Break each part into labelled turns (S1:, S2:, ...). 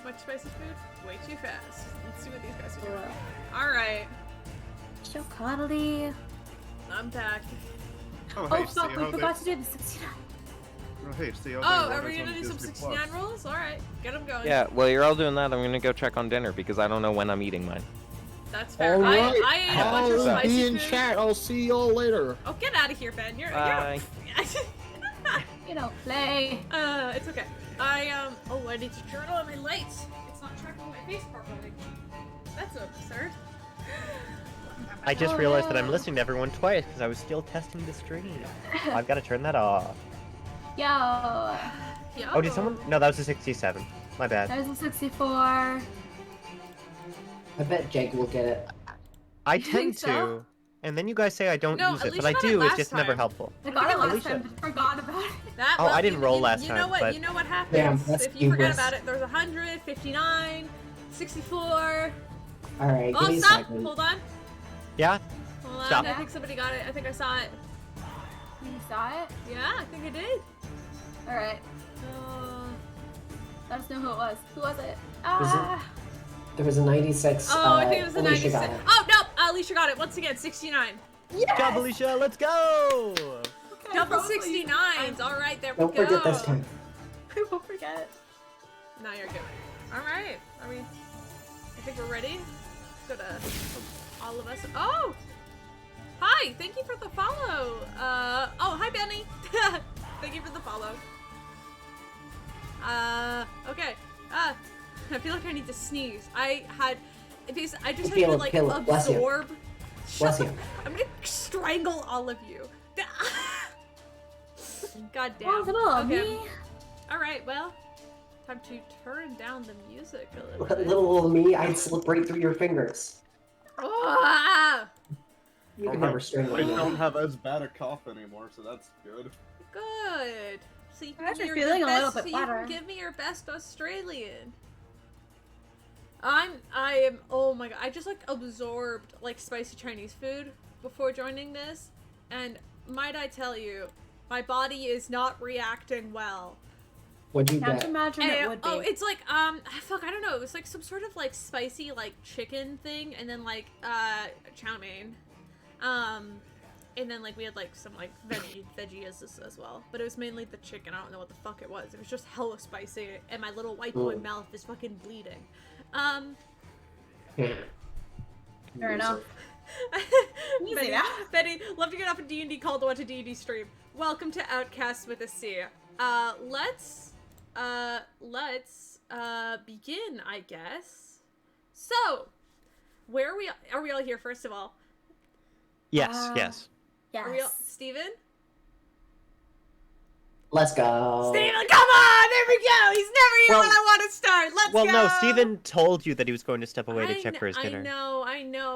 S1: Much spicy food? Way too fast. Let's see what these guys are doing. Alright.
S2: So cuddly.
S1: I'm back.
S3: Oh,
S2: Oh,
S3: hey,
S2: fuck, we forgot to do the 69.
S3: Oh, hey, see how
S1: Oh,
S3: they
S1: are
S3: run
S1: we
S3: us
S1: gonna
S3: on
S1: do some
S3: Disney
S1: 69
S3: Plus.
S1: rolls? Alright, get them going.
S4: Yeah, well, you're all doing that. I'm gonna go check on dinner because I don't know when I'm eating mine.
S1: That's fair.
S5: All right.
S1: I ate a bunch of
S5: I'll
S1: spicy
S5: be in
S1: food.
S5: chat. I'll see y'all later.
S1: Oh, get out of here, Ben.
S4: Bye.
S2: You don't play.
S1: It's okay. Oh, I need to turn on my lights. It's not tracking my face properly. That's absurd.
S6: I just realized that I'm listening to everyone twice because I was still testing the stream. I've got to turn that off.
S2: Yo.
S1: Yo.
S6: Oh, did someone? No, that was a 67. My bad.
S2: There's a 64.
S7: I bet Jegg will get it.
S6: I
S2: You
S6: tend
S2: think so?
S6: to, and then you guys say I don't
S1: No,
S6: use it,
S1: Alycia
S6: but I
S1: got it
S6: do. It's
S1: last
S6: just never
S1: time.
S6: helpful.
S2: I got it last
S6: Alycia.
S2: time, but forgot about it.
S1: That,
S6: Oh,
S1: well,
S6: I didn't roll last
S1: you know
S6: time,
S1: what?
S6: but-
S1: You know what happens
S7: Damn, that's
S1: if you forget
S7: hubris.
S1: about it. There's 100, 59, 64.
S7: Alright, give
S1: Oh,
S7: me a
S1: stop!
S7: second.
S1: Hold on.
S6: Yeah?
S1: Hold on.
S6: Stop.
S1: I think somebody got it. I think I saw it.
S2: You saw it?
S1: Yeah, I think I did.
S2: Alright. Let us know who it was. Who was it?
S7: Was it-
S2: Ah!
S7: There was a 96.
S1: Oh, I think it was a
S7: Alycia
S1: 96.
S7: got it.
S1: Oh, no! Alycia got it. Once again, 69.
S6: Good job, Alycia. Let's go!
S2: Okay,
S1: Double
S2: probably.
S1: 69s. All right, there we
S7: Don't
S1: go.
S7: forget this time.
S2: I won't forget.
S1: No, you're good. All right. I think we're ready. Go to all of us. Oh! Hi! Thank you for the follow. Oh, hi, Benny. Thank you for the follow. Okay. I feel like I need to sneeze. I just had to like
S7: Feel it. Bless you.
S1: absorb.
S7: Bless you.
S1: I'm gonna strangle all of you. God damn.
S2: Oh, little me.
S1: All right. Well, time to turn down the music a little bit.
S7: Little old me, I'd slip right through your fingers.
S1: Ah!
S7: You can never strangle
S3: I
S7: me.
S3: don't have as bad a cough anymore, so that's good.
S1: Good. So you
S2: I'm
S1: can
S2: actually
S1: give me
S2: feeling
S1: your
S2: a little
S1: best.
S2: bit
S1: So you
S2: better.
S1: can give me your best Australian. I am. Oh my god! I just like absorbed like spicy Chinese food before joining this, and might I tell you, my body is not reacting well.
S7: What'd you
S2: Can't
S7: get?
S2: imagine it
S1: And-
S2: would be.
S1: oh, it's like fuck, I don't know. It was like some sort of like spicy like chicken thing, and then like chow mein, and then like we had like some like veggie as well. But it was mainly the chicken. I don't know what the fuck it was. It was just hella spicy, and my little white boy mouth is fucking bleeding.
S2: Fair enough. You say that.
S1: Betty, love to get off a D&D call to watch a D&D stream. Welcome to Outcasts with a C. Let's begin, I guess. So, where are we all here, first of all?
S6: Yes, yes.
S2: Yes.
S1: Are we all, Steven?
S7: Let's go.
S1: Steven, come on! There we go! He's never here
S6: Well-
S1: when I want to start! Let's
S6: Well,
S1: go!
S6: no, Steven told you that he was going to step away to check for his
S1: I
S6: dinner.
S1: know,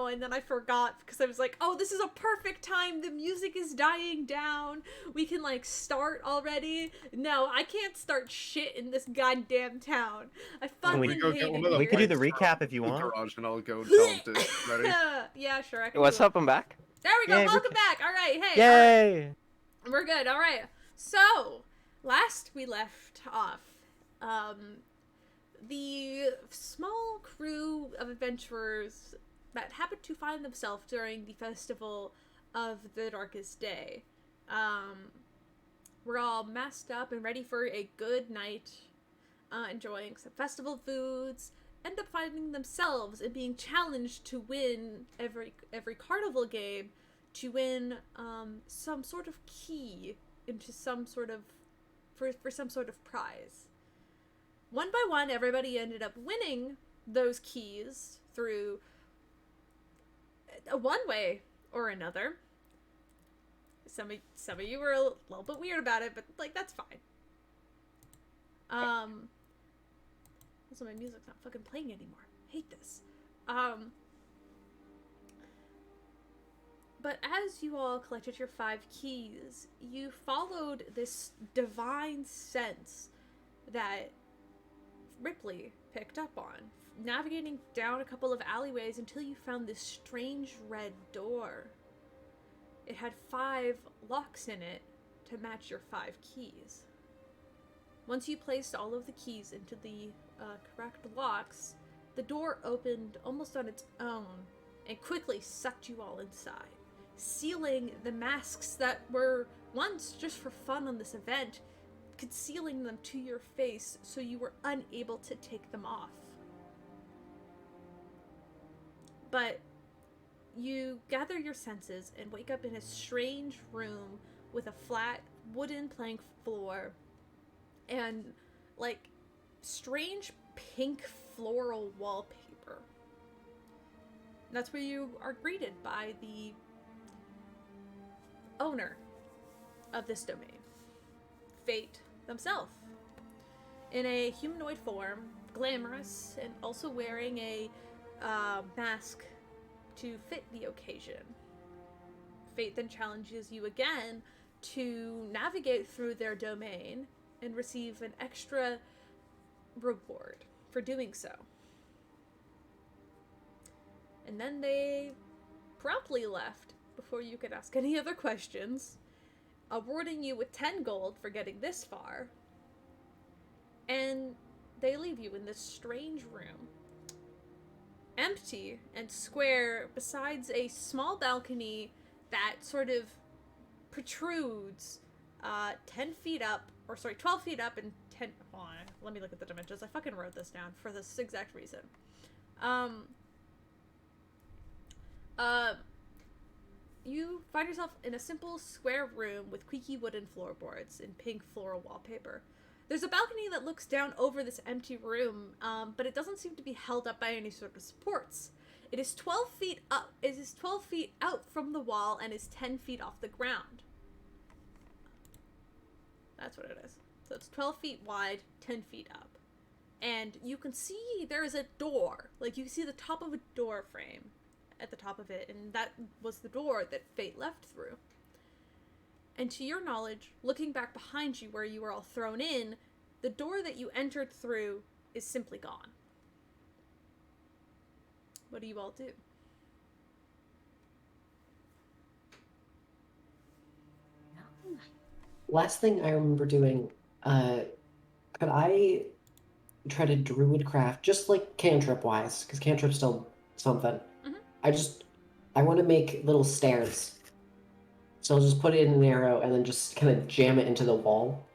S1: and then I forgot because I was like, oh, this is a perfect time. The music is dying down. We can, like, start already. No, I can't start shit in this goddamn town. I fucking
S6: we
S1: hate
S3: go get
S1: it
S3: one of the
S6: We could do
S1: here.
S6: the recap if you want.
S3: Garage, and I'll go tell him to ready.
S1: Yeah, sure, I can
S4: What's
S1: do it.
S4: up? I'm back.
S1: There we go,
S6: Yay,
S1: welcome back. All right, hey. all right.
S6: Yay!
S1: We're good, all right. So, last we left off, the small crew of adventurers that happened to find themselves during the festival of the Darkest Day. We're all masked up and ready for a good night, enjoying some festival foods, end up finding themselves and being challenged to win every carnival game to win some sort of key into some sort of for some sort of prize. One by one, everybody ended up winning those keys through one way or another. Some of you were a little bit weird about it, but like that's fine. Also, my music's not fucking playing anymore. Hate this. But as you all collected your 5 keys, you followed this divine sense that Rypley picked up on, navigating down a couple of alleyways until you found this strange red door. It had 5 locks in it to match your 5 keys. Once you placed all of the keys into the correct locks, the door opened almost on its own and quickly sucked you all inside, sealing the masks that were once just for fun on this event, concealing them to your face so you were unable to take them off. But you gather your senses and wake up in a strange room with a flat wooden plank floor and like strange pink floral wallpaper. And that's where you are greeted by the owner of this domain, Fate themselves, in a humanoid form, glamorous, and also wearing a mask to fit the occasion. Fate then challenges you again to navigate through their domain and receive an extra reward for doing so. And then they promptly left before you could ask any other questions, awarding you with 10 gold for getting this far. And they leave you in this strange room, empty and square, besides a small balcony that sort of protrudes 12 feet up and 10... Hold on, let me look at the dimensions. I fucking wrote this down for this exact reason. You find yourself in a simple square room with creaky wooden floorboards and pink floral wallpaper. There's a balcony that looks down over this empty room, but it doesn't seem to be held up by any sort of supports. It is 12 feet up. It is 12 feet out from the wall and is 10 feet off the ground. That's what it is. So it's 12 feet wide, 10 feet up. And you can see there is a door. Like, you can see the top of a door frame at the top of it, and that was the door that Fate left through. And to your knowledge, looking back behind you where you were all thrown in, the door that you entered through is simply gone. What do you all do?
S7: Last thing I remember doing, could I try to druidcraft, just like cantrip-wise, because cantrip's still something. I want to make little stairs. So I'll just put it in an arrow and then just kind of jam it into the wall.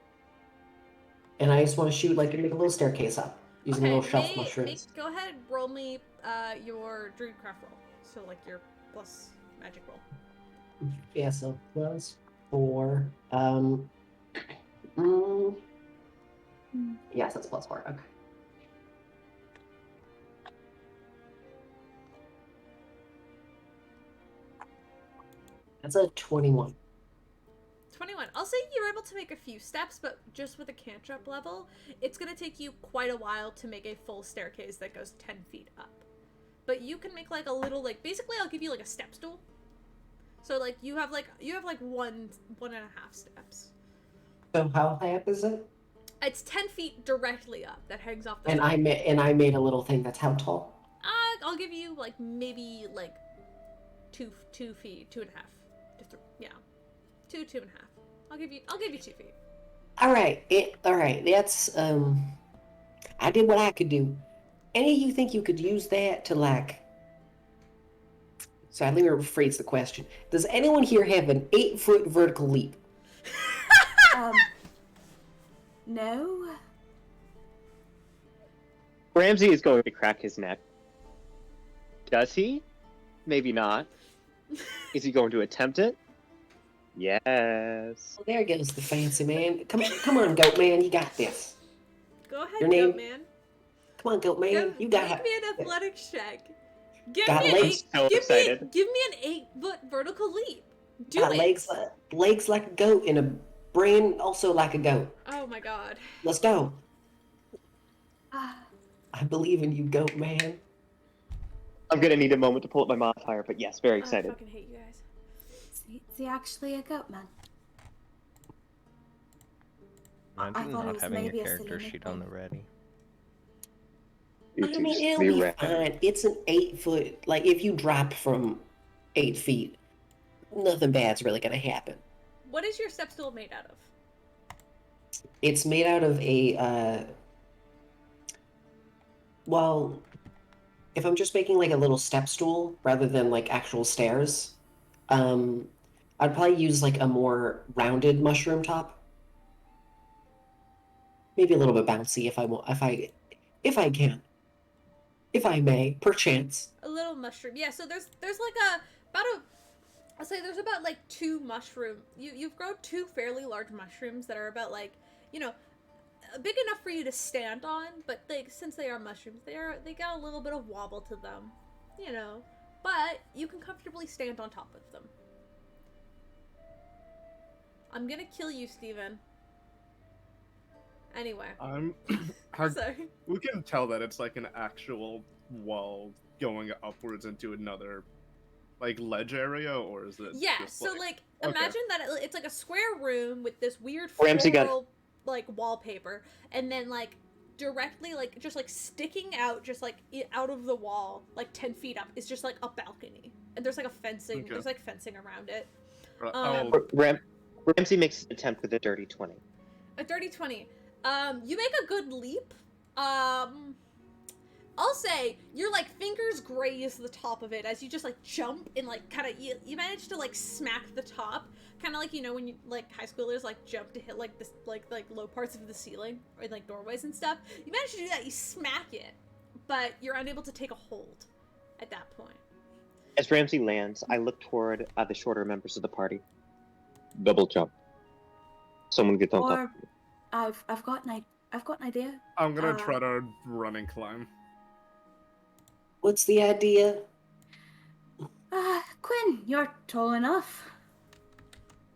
S7: And I just want to shoot, like, make a little staircase up using little shelf mushrooms.
S1: Go ahead, roll me your druidcraft roll. So, like, your plus magic roll.
S7: Yeah, so +4. Yes, that's +4. Okay. That's a 21.
S1: 21. I'll say you're able to make a few steps, but just with a cantrip level, it's going to take you quite a while to make a full staircase that goes 10 feet up. But you can make like a little, like, basically I'll give you like a step stool. So like you have like 1.5 steps.
S7: So how high up is it?
S1: It's 10 feet directly up that hangs off the
S7: And
S1: top.
S7: I made a little thing that's how tall?
S1: I'll give you like maybe like 2 feet, 2.5. Yeah. 2.5. I'll give you 2 feet.
S7: All right. That's I did what I could do. Any of you think you could use that to, like... So let me rephrase the question. Does anyone here have an 8-foot vertical leap?
S2: No.
S6: Ramsey is going to crack his neck. Does he? Maybe not. Is he going to attempt it? Yes.
S7: Well, there goes the fancy man. Come on, goat man, you got this.
S1: Go ahead,
S7: Your name?
S1: goat man.
S7: Come on, goat man, you got
S1: Make
S7: it.
S1: me an athletics check. Give
S7: Got
S1: me
S7: legs?
S6: So excited.
S1: give me an 8-foot vertical leap. Do
S7: Got
S1: it.
S7: legs like a goat and a brain also like a goat.
S1: Oh my god.
S7: Let's go.
S2: Ah,
S7: I believe in you, goat man.
S6: I'm gonna need a moment to pull up my modifier, but yes, very
S1: I
S6: excited.
S1: fucking hate you guys.
S2: is he actually a goat man?
S4: Imagine
S2: thought it
S4: not
S2: was
S4: having
S2: maybe
S4: a
S2: a
S4: character
S2: silly
S4: sheet on the
S2: nickname.
S4: ready.
S7: I mean, it'll be fine. It's an 8-foot. Like, if you drop from 8 feet, nothing bad's really gonna happen.
S1: What is your step stool made out of?
S7: It's made out of a well, if I'm just making like a little step stool rather than like actual stairs, I'd probably use like a more rounded mushroom top. Maybe a little bit bouncy if I want, if I can, if I may, perchance.
S1: A little mushroom. Yeah, so there's like I'll say there's about like 2 mushroom. You've grown 2 fairly large mushrooms that are about like, you know, big enough for you to stand on, but since they are mushrooms, they got a little bit of wobble to them, you know. But you can comfortably stand on top of them. I'm gonna kill you, Steven. Anyway. Sorry.
S3: We can tell that it's like an actual wall going upwards into another, like, ledge area, or is it?
S1: Yeah.
S3: just,
S1: So
S3: like...
S1: imagine that it's like a square room with this weird
S6: Ramsey got-
S1: floral like wallpaper, and then like directly like just like sticking out, just like out of the wall, like 10 feet up, is just like a balcony, and there's like a fencing.
S3: Okay.
S1: There's like fencing around it.
S6: Ramsey makes an attempt with a dirty 20.
S1: A dirty 20. You make a good leap. I'll say your like fingers graze the top of it as you just like jump and like kind of you manage to like smack the top, kind of like, you know, when you like high schoolers like jump to hit like this like low parts of the ceiling or like doorways and stuff. You manage to do that. You smack it, but you're unable to take a hold at that point.
S6: As Ramsey lands, I look toward the shorter members of the party. Double jump. Someone gets on top.
S2: Or I've got an idea.
S3: I'm gonna try to run and climb.
S7: What's the idea?
S2: Quinn, you're tall enough.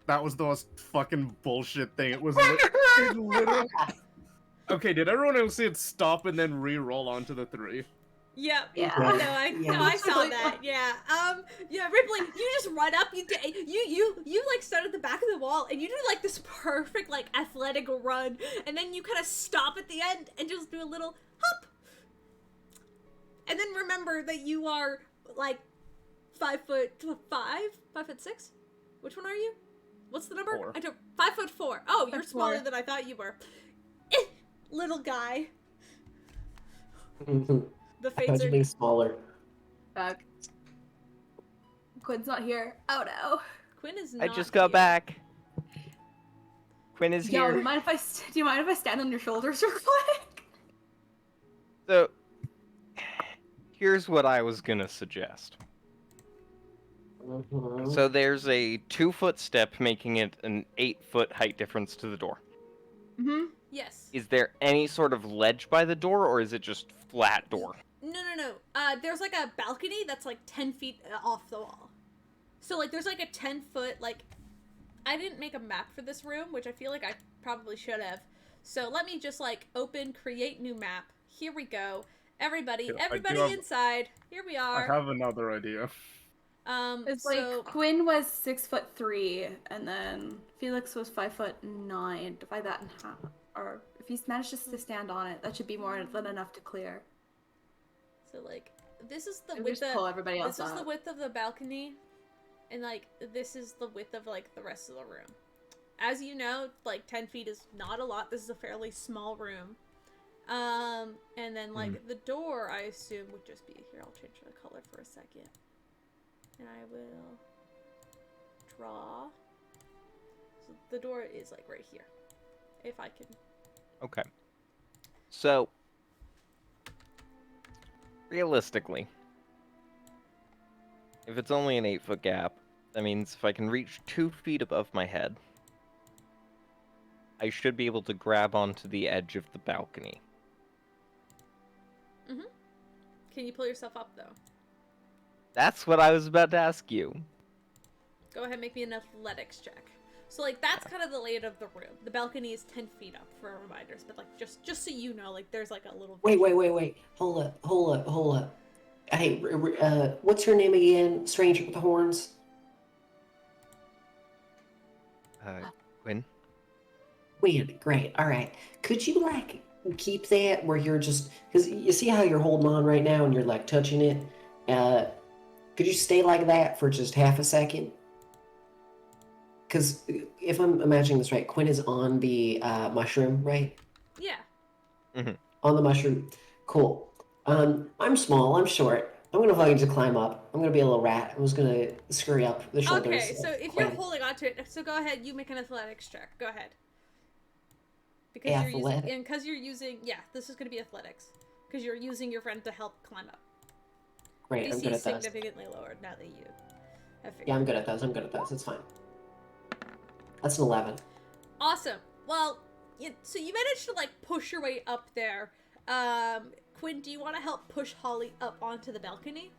S3: That was the most fucking bullshit thing. It was literally... Okay, did everyone else see it stop and then re-roll onto the 3?
S1: Yep.
S2: Yeah.
S1: I saw that. Yeah. Yeah, Rypley, you just run up. You like start at the back of the wall, and you do like this perfect like athletic run, and then you kind of stop at the end and just do a little hop. And then remember that you are like 5'5", 5'6". Which one are you? What's the number?
S3: 4.
S1: I don't. 5'4". Oh, you're
S2: 5'4".
S1: smaller than I thought you were. Little guy. The fades are
S7: Imagine smaller.
S2: Fuck. Quinn's not here. Oh no.
S1: Quinn is
S4: I
S1: not
S4: just got
S1: here.
S4: back. Quinn is
S2: Yo,
S4: here.
S2: do you mind if I stand on your shoulders real quick?
S4: So, here's what I was gonna suggest. So there's a 2-foot step making it an 8-foot height difference to the door.
S2: Mm-hmm.
S1: Yes.
S4: Is there any sort of ledge by the door, or is it just flat door?
S1: No. There's like a balcony that's like 10 feet off the wall. So like there's like a 10-foot like. I didn't make a map for this room, which I feel like I probably should have. So let me just like create new map. Here we go. Everybody inside. Here we are.
S3: I have another idea.
S2: It's like Quinn was 6'3", and then Felix was 5'9". Divide that in half, or if he's managed to stand on it, that should be more than enough to clear.
S1: So like this is the
S2: And we
S1: width.
S2: just pull everybody else
S1: This is
S2: up.
S1: the width of the balcony, and like this is the width of like the rest of the room. As you know, like 10 feet is not a lot. This is a fairly small room. And then like the door, I assume would just be here. I'll change the color for a second. And I will draw. So the door is like right here. If I can.
S4: Okay. So, realistically, if it's only an 8-foot gap, that means if I can reach 2 feet above my head, I should be able to grab onto the edge of the balcony.
S1: Can you pull yourself up though?
S4: That's what I was about to ask you.
S1: Go ahead and make me an athletics check. So like that's kind of the layout of the room. The balcony is 10 feet up for reminders, but like just so you know, like there's like a little.
S7: Wait. Hold up. Hey, what's your name again, stranger with the horns?
S4: Quinn?
S7: Quinn, great. All right. Could you, like, keep that where you're just... Because you see how you're holding on right now and you're, like, touching it? Could you stay like that for just half a second? Because if I'm imagining this right, Quinn is on the mushroom, right?
S1: Yeah.
S7: On the mushroom. Cool. I'm small. I'm short. I'm gonna fucking just climb up. I'm gonna be a little rat. I'm just gonna scurry up the shoulders.
S1: Okay, so if you're holding onto it, so go ahead. You make an athletics check. Go ahead. Because you're using, yeah, this is gonna be athletics because you're using your friend to help climb up.
S7: Great, I'm good at those.
S1: Significantly lower now that you have figured.
S7: Yeah, I'm good at those. I'm good at those. It's fine. That's an 11.
S1: Awesome. Well, so you managed to like push your way up there. Quinn, do you want to help push Holly up onto the balcony?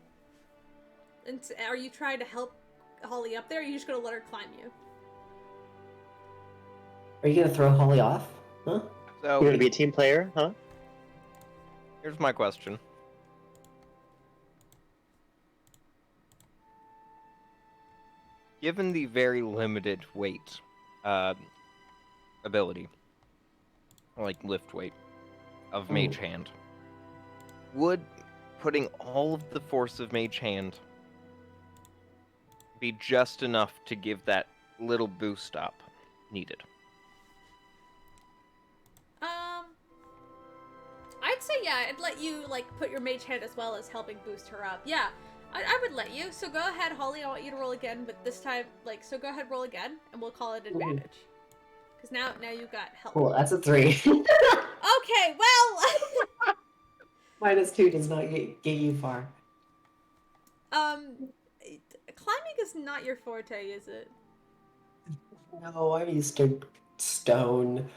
S1: And are you trying to help Holly up there, or are you just gonna let her climb you?
S7: Are you gonna throw Holly off? Huh?
S4: So
S6: You're gonna be a team player, huh?
S4: here's my question. Given the very limited weight ability, like lift weight, of Mage Hand, would putting all of the force of Mage Hand be just enough to give that little boost up needed?
S1: I'd say yeah, I'd let you like put your Mage Hand as well as helping boost her up. Yeah, I would let you. So go ahead, Holly. I want you to roll again, but this time, like, so go ahead, roll again, and we'll call it advantage. Because now you got help.
S7: Cool, that's a 3.
S1: Okay, well.
S7: -2 does not get you far.
S1: Climbing is not your forte, is it?
S7: No, I'm used to stone.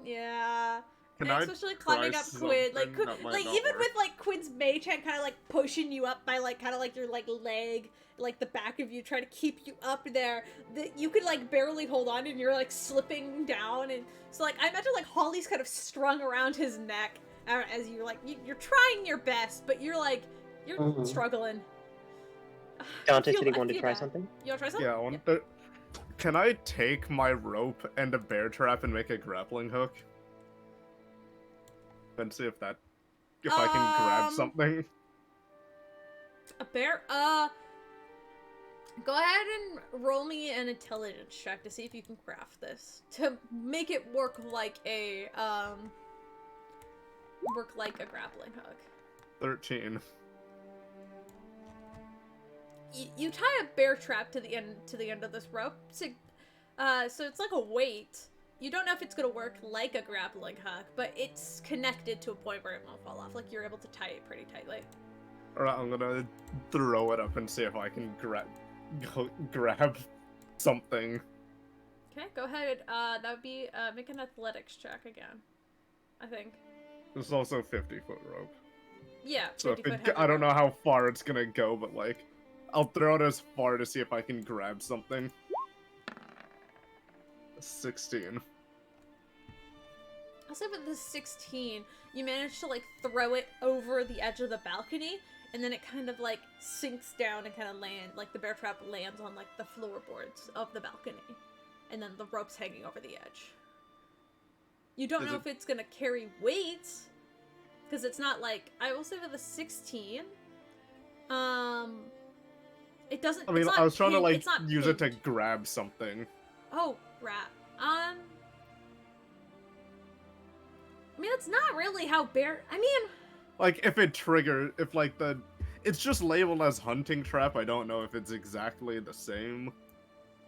S1: Yeah.
S3: Can
S1: and
S3: I
S1: especially climbing up Quinn, like even
S3: work?
S1: with like Quinn's mage hand kind of like pushing you up by like kind of like your like leg, like the back of you trying to keep you up there, that you could like barely hold on and you're like slipping down, and so like I imagine like Holly's kind of strung around his neck as you're like you're trying your best, but you're like you're struggling.
S6: Dante said he wanted to try something.
S1: You want to try something?
S3: Yeah, I want to. Can I take my rope and a bear trap and make a grappling hook? And see if I can grab something.
S1: A bear? Go ahead and roll me an intelligence check to see if you can craft this. To make it work like a grappling hook.
S3: 13.
S1: You tie a bear trap to the end of this rope. So it's like a weight. You don't know if it's gonna work like a grappling hook, but it's connected to a point where it won't fall off. Like, you're able to tie it pretty tightly.
S3: Alright, I'm gonna throw it up and see if I can grab something.
S1: Okay, go ahead. That would be, make an athletics check again. I think.
S3: There's also 50-foot rope.
S1: Yeah,
S3: So I don't know how far it's gonna go, but like, I'll throw it as far to see if I can grab something. 16.
S1: I'll say with the 16, you manage to like throw it over the edge of the balcony, and then it kind of like sinks down and kind of like the bear trap lands on like the floorboards of the balcony, and then the rope's hanging over the edge. You don't know if it's gonna carry weight, because it's not like, I will say with a 16, it doesn't.
S3: I mean, I was trying to like use it to grab something.
S1: Oh, rat. I mean, that's not really how bear. I mean,
S3: like if it's just labeled as hunting trap. I don't know if it's exactly the same.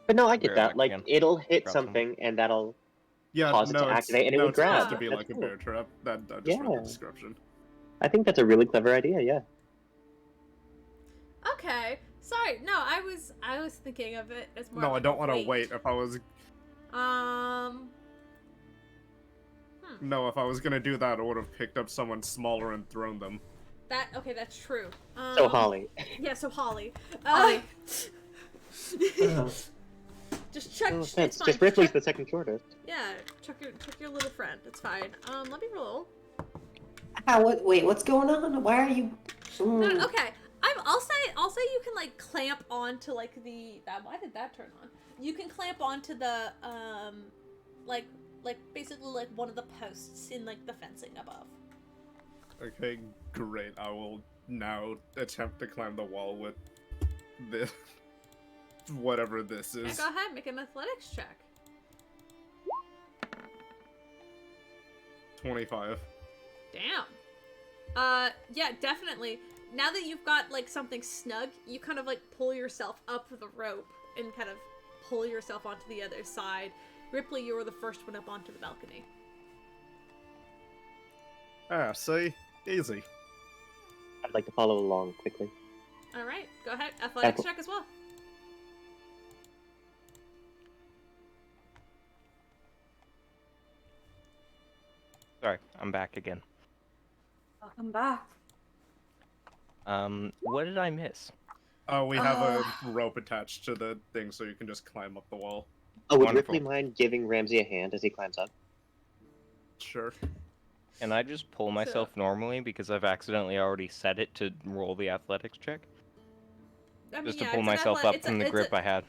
S6: But no, I get that. Like, it'll hit something, and that'll cause it to activate, and it will grab.
S3: It's supposed to be like a bear trap. That just read the description.
S6: I think that's a really clever idea. Yeah.
S1: Okay. Sorry. No, I was thinking of it as more.
S3: No,
S1: like
S3: I don't want to wait. If I was. No, if I was gonna do that, I would have picked up someone smaller and thrown them.
S1: Okay, that's true.
S6: So Holly.
S1: Yeah, so Holly.
S2: Holly.
S1: Just check.
S6: No offense, just Ripley's the second shortest.
S1: Yeah, check your little friend. It's fine. Let me roll.
S7: Wait, what's going on? Why are you?
S1: No, okay. I'll say you can like clamp onto like why did that turn on? You can clamp onto the like basically like one of the posts in like the fencing above.
S3: Okay, great. I will now attempt to climb the wall with this whatever this is.
S1: Yeah, go ahead, make an athletics check.
S3: 25.
S1: Damn. Yeah, definitely. Now that you've got, like, something snug, you kind of, like, pull yourself up the rope and kind of pull yourself onto the other side. Rypley, you were the first one up onto the balcony.
S3: Ah, see? Easy.
S6: I'd like to follow along quickly.
S1: Alright, go ahead. Athletics check as well.
S4: Sorry, I'm back again.
S2: Welcome back.
S4: What did I miss?
S3: Oh, we have a rope attached to the thing so you can just climb up the wall.
S6: Oh, would
S4: Wonderful.
S6: Rypley mind giving Ramsey a hand as he climbs up?
S3: Sure.
S4: Can I just pull myself normally because I've accidentally already set it to roll the athletics check?
S1: I mean,
S4: Just to
S1: yeah,
S4: pull
S1: it's an
S4: myself up from the grip I had.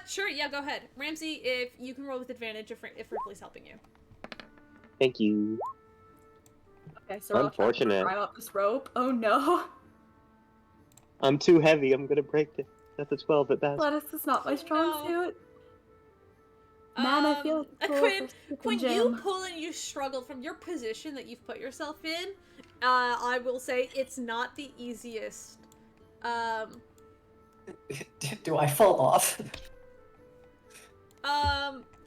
S1: Sure, yeah, go ahead. Ramsey, if you can roll with advantage if Ripley's helping you.
S6: Thank you.
S2: Okay, so
S6: Unfortunate.
S2: I'll climb up this rope. Oh no.
S6: I'm too heavy. I'm gonna break it. That's a 12 at best.
S2: Athletics is not my strong suit. Man, I feel
S1: Quinn, you pull and you struggle from your position that you've put yourself in. I will say it's not the easiest.
S7: Do I fall off?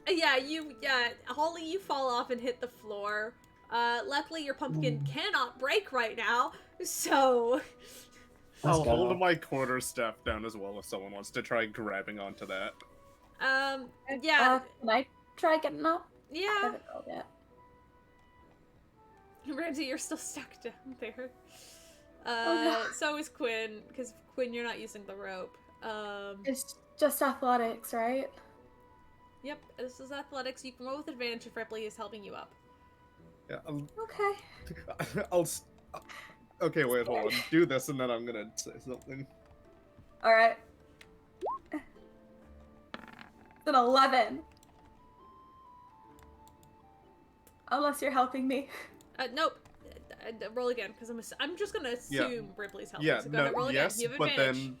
S1: Yeah, Holly, you fall off and hit the floor. Luckily your pumpkin cannot break right now, so...
S3: I'll hold my quarterstaff down as well if someone wants to try grabbing onto that.
S1: Yeah.
S2: Can I try getting up?
S1: Yeah.
S2: I haven't rolled yet.
S1: Ramsey, you're still stuck down there.
S2: Oh, no.
S1: So is Quinn, because Quinn, you're not using the rope.
S2: It's just athletics, right?
S1: Yep, this is athletics. You can roll with advantage if Ripley is helping you up.
S3: Yeah.
S2: Okay.
S3: Okay, wait, hold on. Do this, and then I'm gonna say something.
S2: Alright. It's an 11. Unless you're helping me.
S1: Nope. Roll again, because I'm just gonna assume Ripley's helping.
S3: Yeah,
S1: so go ahead, roll again. You have
S3: but
S1: advantage.
S3: then...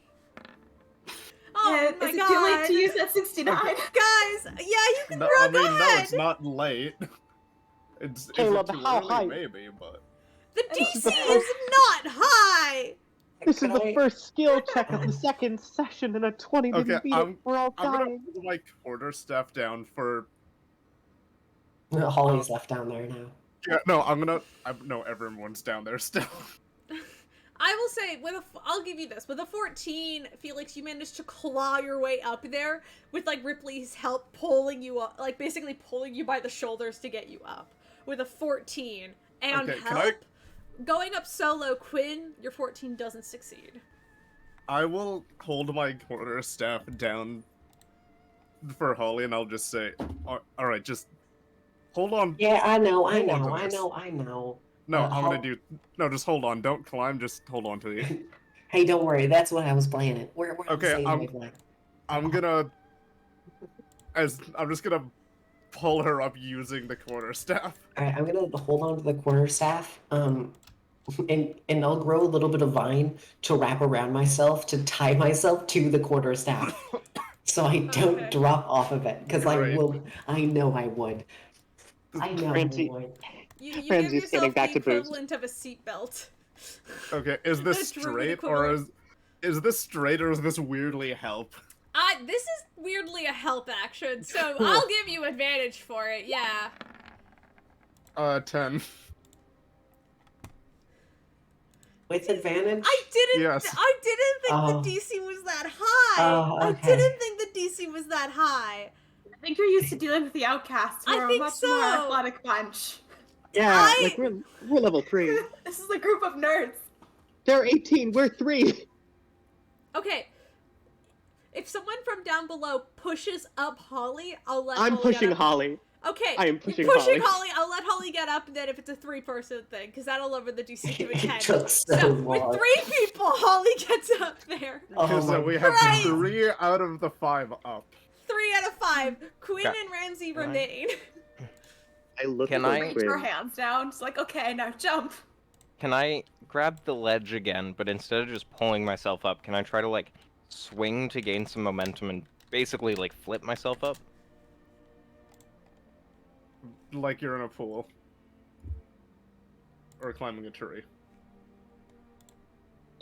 S1: Oh my
S2: is it
S1: god!
S2: too late to use that 69?
S1: Guys, yeah, you can
S3: No,
S1: throw
S3: I mean,
S1: that!
S3: no, it's not late. Is it
S6: Caleb,
S3: too
S6: how
S3: early?
S6: high?
S3: Maybe, but...
S1: The DC is not high!
S6: This is the first skill check of the second session, and a 20 didn't beat it. We're all
S3: I'm gonna
S6: dying.
S3: put my quarterstaff down for...
S7: Holly's left down there now.
S3: Yeah, no, no, everyone's down there still.
S1: I will say, I'll give you this. With a 14, Felix, you managed to claw your way up there with, like, Ripley's help pulling you up, like, basically pulling you by the shoulders to get you up. With a 14 and help, going up solo, Quinn, your 14 doesn't succeed.
S3: I will hold my quarterstaff down for Holly, and I'll just say, alright, just hold on.
S7: Yeah, I know.
S3: No, I'm gonna do... No, just hold on. Don't climb, just hold on to you.
S7: Hey, don't worry. That's what I was planning. We're on the same wavelength.
S3: I'm just gonna pull her up using the quarterstaff.
S7: Alright, I'm gonna hold on to the quarterstaff, and I'll grow a little bit of vine to wrap around myself to tie myself to the quarterstaff. So I don't drop off of it, because I know I would. I know I would.
S1: You give yourself the equivalent of a seatbelt.
S3: Okay, is this straight, or is this straight, or is this weirdly help?
S1: This is weirdly a help action, so I'll give you advantage for it, yeah.
S3: 10.
S7: With advantage?
S1: I didn't think the DC was that high! I didn't think the DC was that high!
S2: I think you're used to dealing with the Outcasts, who are a much more athletic bunch.
S6: Yeah, like we're level 3.
S2: This is a group of nerds.
S6: They're 18, we're 3.
S1: Okay. If someone from down below pushes up Holly, I'll let
S6: I'm
S1: Holly
S6: pushing
S1: get up.
S6: Holly.
S1: Okay.
S6: I am pushing
S1: Holly. I'll let Holly get up, and then if it's a 3-person thing, because that'll lower the DC to a 10.
S7: Took so long.
S1: With 3 people, Holly gets up there.
S3: Because we have 3 out of the 5 up.
S1: 3 out of 5. Quinn and Ramsey remain.
S6: I look
S4: Can
S6: at
S4: I
S2: reach her hands down? It's like, okay, now jump.
S4: Can I grab the ledge again, but instead of just pulling myself up, can I try to, like, swing to gain some momentum and basically, like, flip myself up?
S3: Like you're in a pool. Or climbing a tree.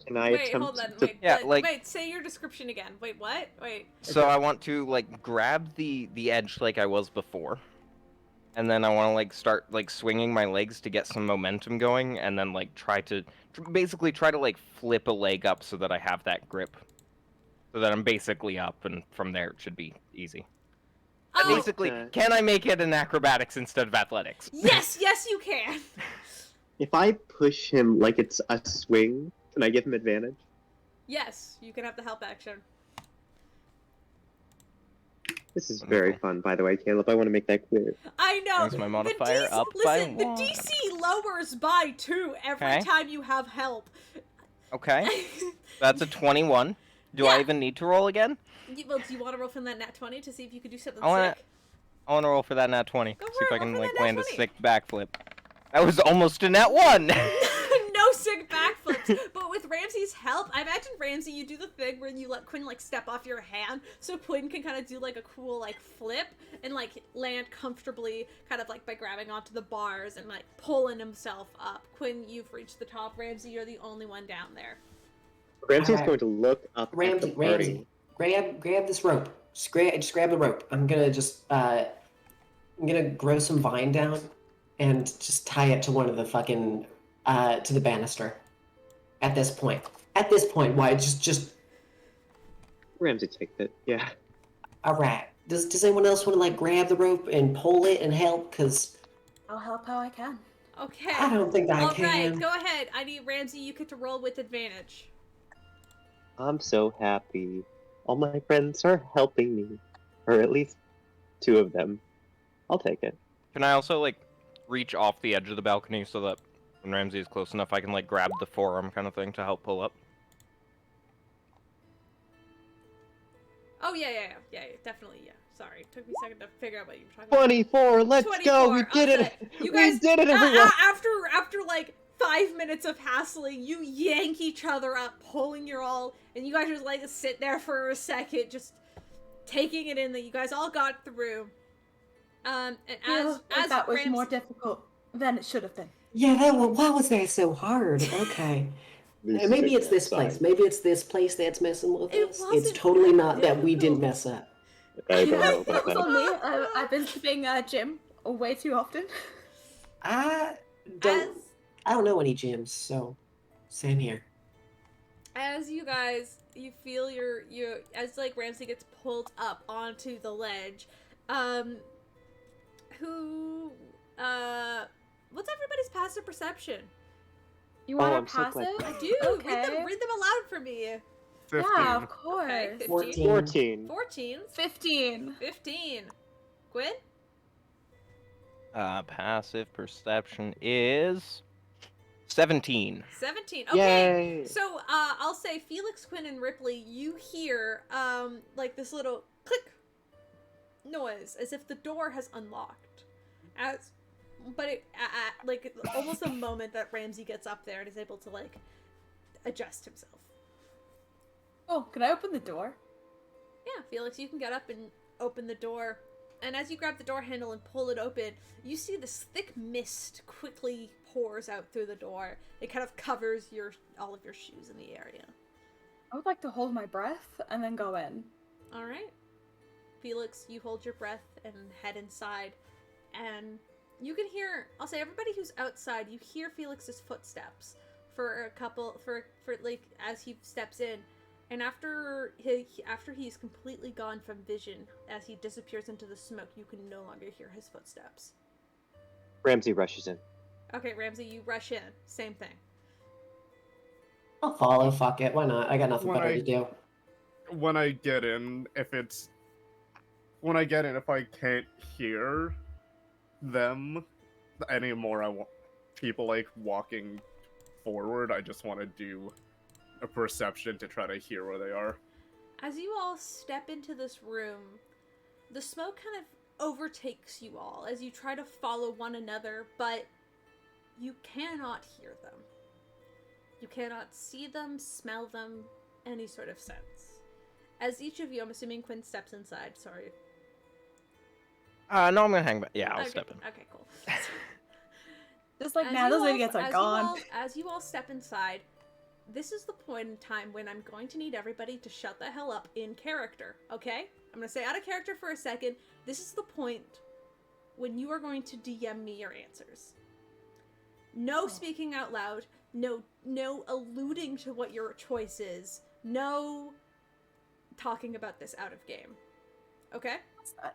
S6: Can I
S1: Wait,
S6: attempt
S1: hold on.
S6: to...
S1: Wait,
S4: Yeah, like-
S1: wait. Say your description again. Wait, what? Wait.
S4: So I want to like grab the edge like I was before, and then I want to like start like swinging my legs to get some momentum going, and then like basically try to like flip a leg up so that I have that grip, so that I'm basically up, and from there it should be easy.
S1: Oh,
S4: Basically, can I make it in acrobatics instead of athletics?
S1: yes, yes, you can.
S6: If I push him like it's a swing, can I give him advantage?
S1: Yes, you can have the help action.
S6: This is very fun, by the way, Caleb. I want to make that clear.
S1: I know.
S4: Raise my modifier
S1: the DC,
S4: up
S1: listen,
S4: by
S1: the
S4: 1.
S1: DC lowers by 2 every
S4: Okay.
S1: time you have help.
S4: Okay, that's a 21. Do I
S1: Yeah.
S4: even need to roll again?
S1: Well, do you want to roll from that nat 20 to see if you could do something
S4: I wanna-
S1: sick?
S4: I want to roll for that nat 20.
S1: Go
S4: See
S1: for
S4: if
S1: it,
S4: I can
S1: roll for
S4: like
S1: that nat
S4: land a
S1: 20.
S4: sick backflip. That was almost a nat 1.
S1: No sick backflips. But with Ramsey's help, I imagine Ramsey, you do the thing where you let Quinn like step off your hand, so Quinn can kind of do like a cool like flip and like land comfortably, kind of like by grabbing onto the bars and like pulling himself up. Quinn, you've reached the top. Ramsey, you're the only one down there.
S6: Ramsey's
S7: Alright.
S6: going to look up at the
S7: Ramsey,
S6: party.
S7: grab this rope. Just grab the rope. I'm gonna I'm gonna grow some vine down and just tie it to one of the fucking to the banister. At this point, why just
S6: Ramsey takes it, yeah.
S7: all right. Does anyone else want to like grab the rope and pull it and help? Cause
S2: I'll help how I can.
S1: Okay.
S7: I don't think I
S1: All
S7: can.
S1: right, go ahead. I need Ramsey. You get to roll with advantage.
S6: I'm so happy. All my friends are helping me. Or at least 2 of them. I'll take it.
S4: Can I also like reach off the edge of the balcony so that when Ramsey is close enough, I can like grab the forearm kind of thing to help pull up?
S1: Oh yeah, definitely, yeah. Sorry, took me a second to figure out what you were talking about.
S6: 24, let's go! We
S1: 24,
S6: did
S1: okay.
S6: it!
S1: You
S6: We
S1: guys,
S6: did it, everyone!
S1: after like 5 minutes of hassling, you yank each other up, pulling your all, and you guys just like sit there for a second, just taking it in that you guys all got through. And as
S2: that was
S1: Ramsey,
S2: more difficult than it should have been.
S7: Yeah, why was that so hard? Okay. Maybe it's this place. Maybe it's this place that's messing with
S1: It
S7: us. It's
S1: wasn't
S7: totally not that we
S1: difficult.
S7: didn't mess up.
S6: I don't know
S2: That
S6: about
S2: was
S6: that.
S2: on me. I've been skipping gym way too often.
S7: I don't know any gyms, so same here.
S1: As you guys, you feel as like Ramsey gets pulled up onto the ledge, what's everybody's passive perception?
S2: You want
S6: I'm
S2: a
S6: so glad.
S2: passive?
S1: I do.
S2: Okay.
S1: Read them aloud for me.
S3: 15.
S2: Yeah, of course.
S1: Okay, 15.
S7: 14.
S6: 14.
S2: 15.
S1: 15. Quinn?
S4: Passive perception is 17.
S1: 17. Okay.
S6: Yay!
S1: So, I'll say Felix, Quinn, and Rypley, you hear, like this little click noise as if the door has unlocked. But like, almost the moment that Ramsey gets up there and is able to, like, adjust himself.
S2: Oh, can I open the door?
S1: Yeah, Felix, you can get up and open the door. And as you grab the door handle and pull it open, you see this thick mist quickly pours out through the door. It kind of covers all of your shoes in the area.
S2: I would like to hold my breath and then go in.
S1: All right. Felix, you hold your breath and head inside. And you can hear, I'll say everybody who's outside, you hear Felix's footsteps for like as he steps in. And after he's completely gone from vision, as he disappears into the smoke, you can no longer hear his footsteps.
S6: Ramsey rushes in.
S1: Okay, Ramsey, you rush in. Same thing.
S7: I'll follow. Fuck it. Why not? I got nothing
S3: When
S7: better
S3: I-
S7: to do.
S3: When I get in, if I can't hear them anymore, I want people like walking forward. I just want to do a perception to try to hear where they are.
S1: As you all step into this room, the smoke kind of overtakes you all as you try to follow one another, but you cannot hear them. You cannot see them, smell them, any sort of sense. As each of you, I'm assuming Quinn steps inside, sorry.
S4: No, I'm gonna hang back. Yeah, I'll
S1: Okay,
S4: step in.
S1: Okay, cool.
S2: Just like
S1: As
S2: now,
S1: you
S2: those
S1: all-
S2: idiots are
S1: as you
S2: gone.
S1: all- As you all step inside, this is the point in time when I'm going to need everybody to shut the hell up in character, okay? I'm gonna say out of character for a second. This is the point when you are going to DM me your answers. No speaking out loud, no alluding to what your choice is, no talking about this out of game, okay?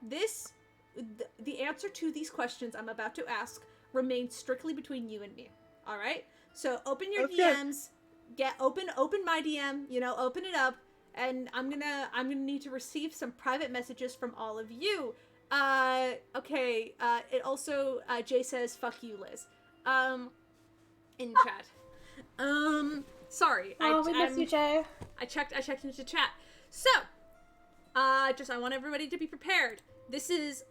S1: The answer to these questions I'm about to ask remains strictly between you and me, all right? So open your DMs, open my DM, open it up, and I'm gonna need to receive some private messages from all of you. Okay, it also, Jay says, fuck you, Liz. In chat. Sorry.
S2: We miss you, Jay.
S1: I checked into chat. So, I want everybody to be prepared. This is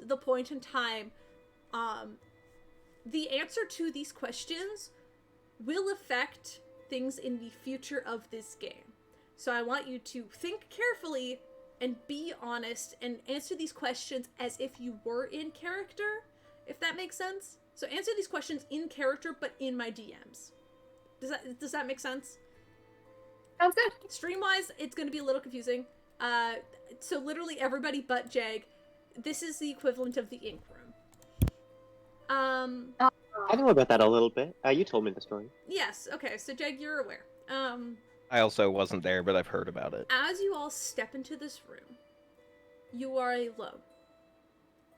S1: the point in time, the answer to these questions will affect things in the future of this game. So I want you to think carefully and be honest and answer these questions as if you were in character, if that makes sense. So answer these questions in character, but in my DMs. Does that make sense?
S2: Sounds good.
S1: Stream-wise, it's going to be a little confusing. So literally everybody but Jegg, this is the equivalent of the ink room.
S6: I know about that a little bit. You told me the story.
S1: Yes, okay, so Jegg, you're aware.
S4: I also wasn't there, but I've heard about it.
S1: As you all step into this room, you are alone.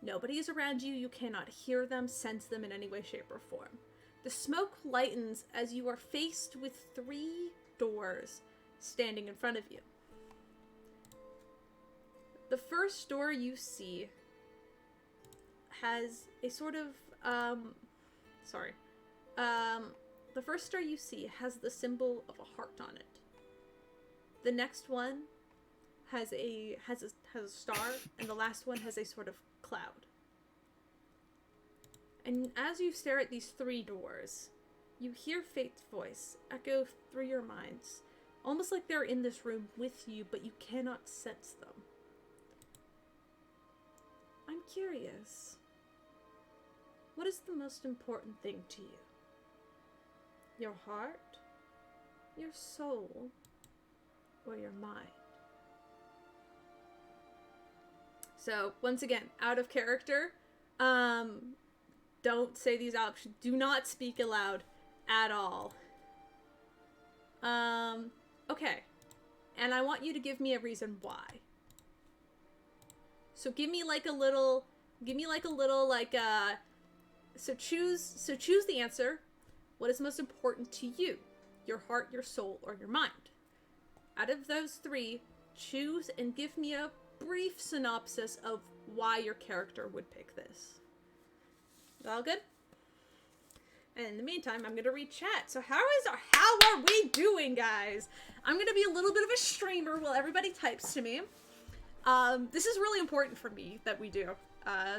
S1: Nobody is around you, you cannot hear them, sense them in any way, shape, or form. The smoke lightens as you are faced with 3 doors standing in front of you. The first door you see has a sort of, the first door you see has the symbol of a heart on it. The next one has a star, and the last one has a sort of cloud. And as you stare at these 3 doors, you hear Fate's voice echo through your minds, almost like they're in this room with you, but you cannot sense them. I'm curious. What is the most important thing to you? Your heart? Your soul? Or your mind? So, once again, out of character, don't say these options. Do not speak aloud at all. Okay. And I want you to give me a reason why. So give me like a little, so choose the answer. What is most important to you? Your heart, your soul, or your mind? Out of those 3, choose and give me a brief synopsis of why your character would pick this. Is that all good? And in the meantime, I'm gonna read chat. So how are we doing, guys? I'm gonna be a little bit of a streamer while everybody types to me. This is really important for me that we do.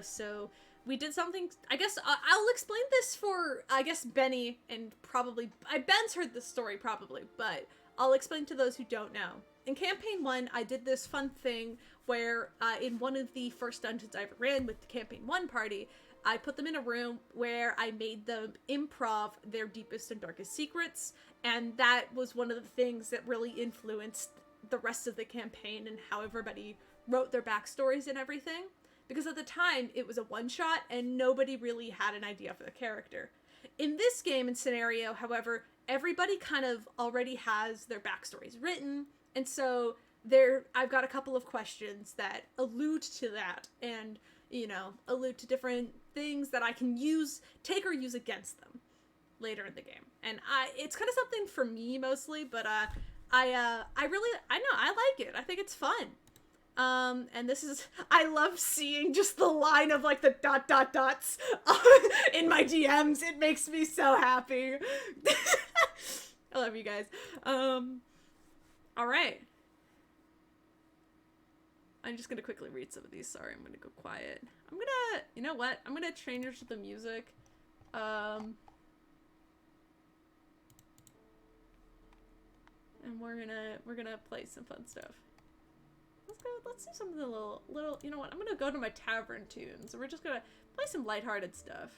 S1: So we did something, I guess, I'll explain this for, I guess, Benny, and probably, Ben's heard this story probably, but I'll explain to those who don't know. In Campaign 1, I did this fun thing where, in one of the first dungeons I ever ran with the Campaign 1 party, I put them in a room where I made them improv their deepest and darkest secrets, and that was one of the things that really influenced the rest of the campaign and how everybody wrote their backstories and everything. Because at the time, it was a one-shot, and nobody really had an idea for the character. In this game and scenario, however, everybody kind of already has their backstories written, and so I've got a couple of questions that allude to that, and, allude to different things that I can take or use against them later in the game. And it's kind of something for me mostly, but I like it. I think it's fun. And I love seeing just the line of like the ... dots in my DMs. It makes me so happy. I love you guys. All right. I'm just gonna quickly read some of these. Sorry, I'm gonna go quiet. You know what? I'm gonna change the music. And we're gonna play some fun stuff. Let's do something a little, you know what? I'm gonna go to my tavern tunes. We're just gonna play some lighthearted stuff.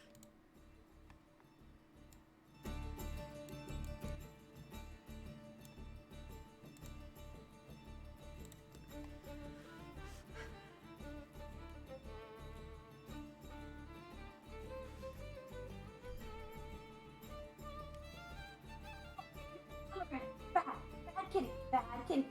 S2: Captain.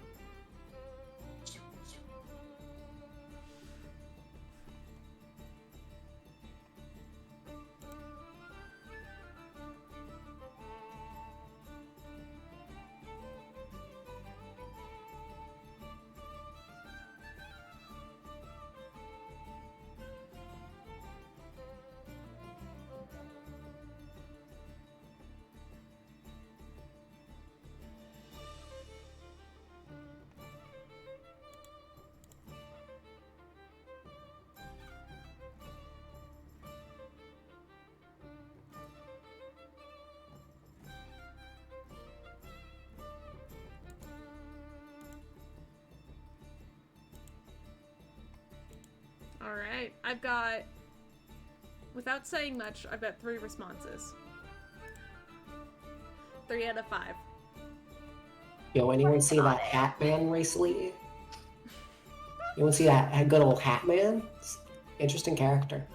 S1: Alright, I've got, without saying much, I've got 3 responses. 3 out of 5.
S7: Yo, anyone see that Hat Man recently? Anyone see that good old Hat Man? Interesting character.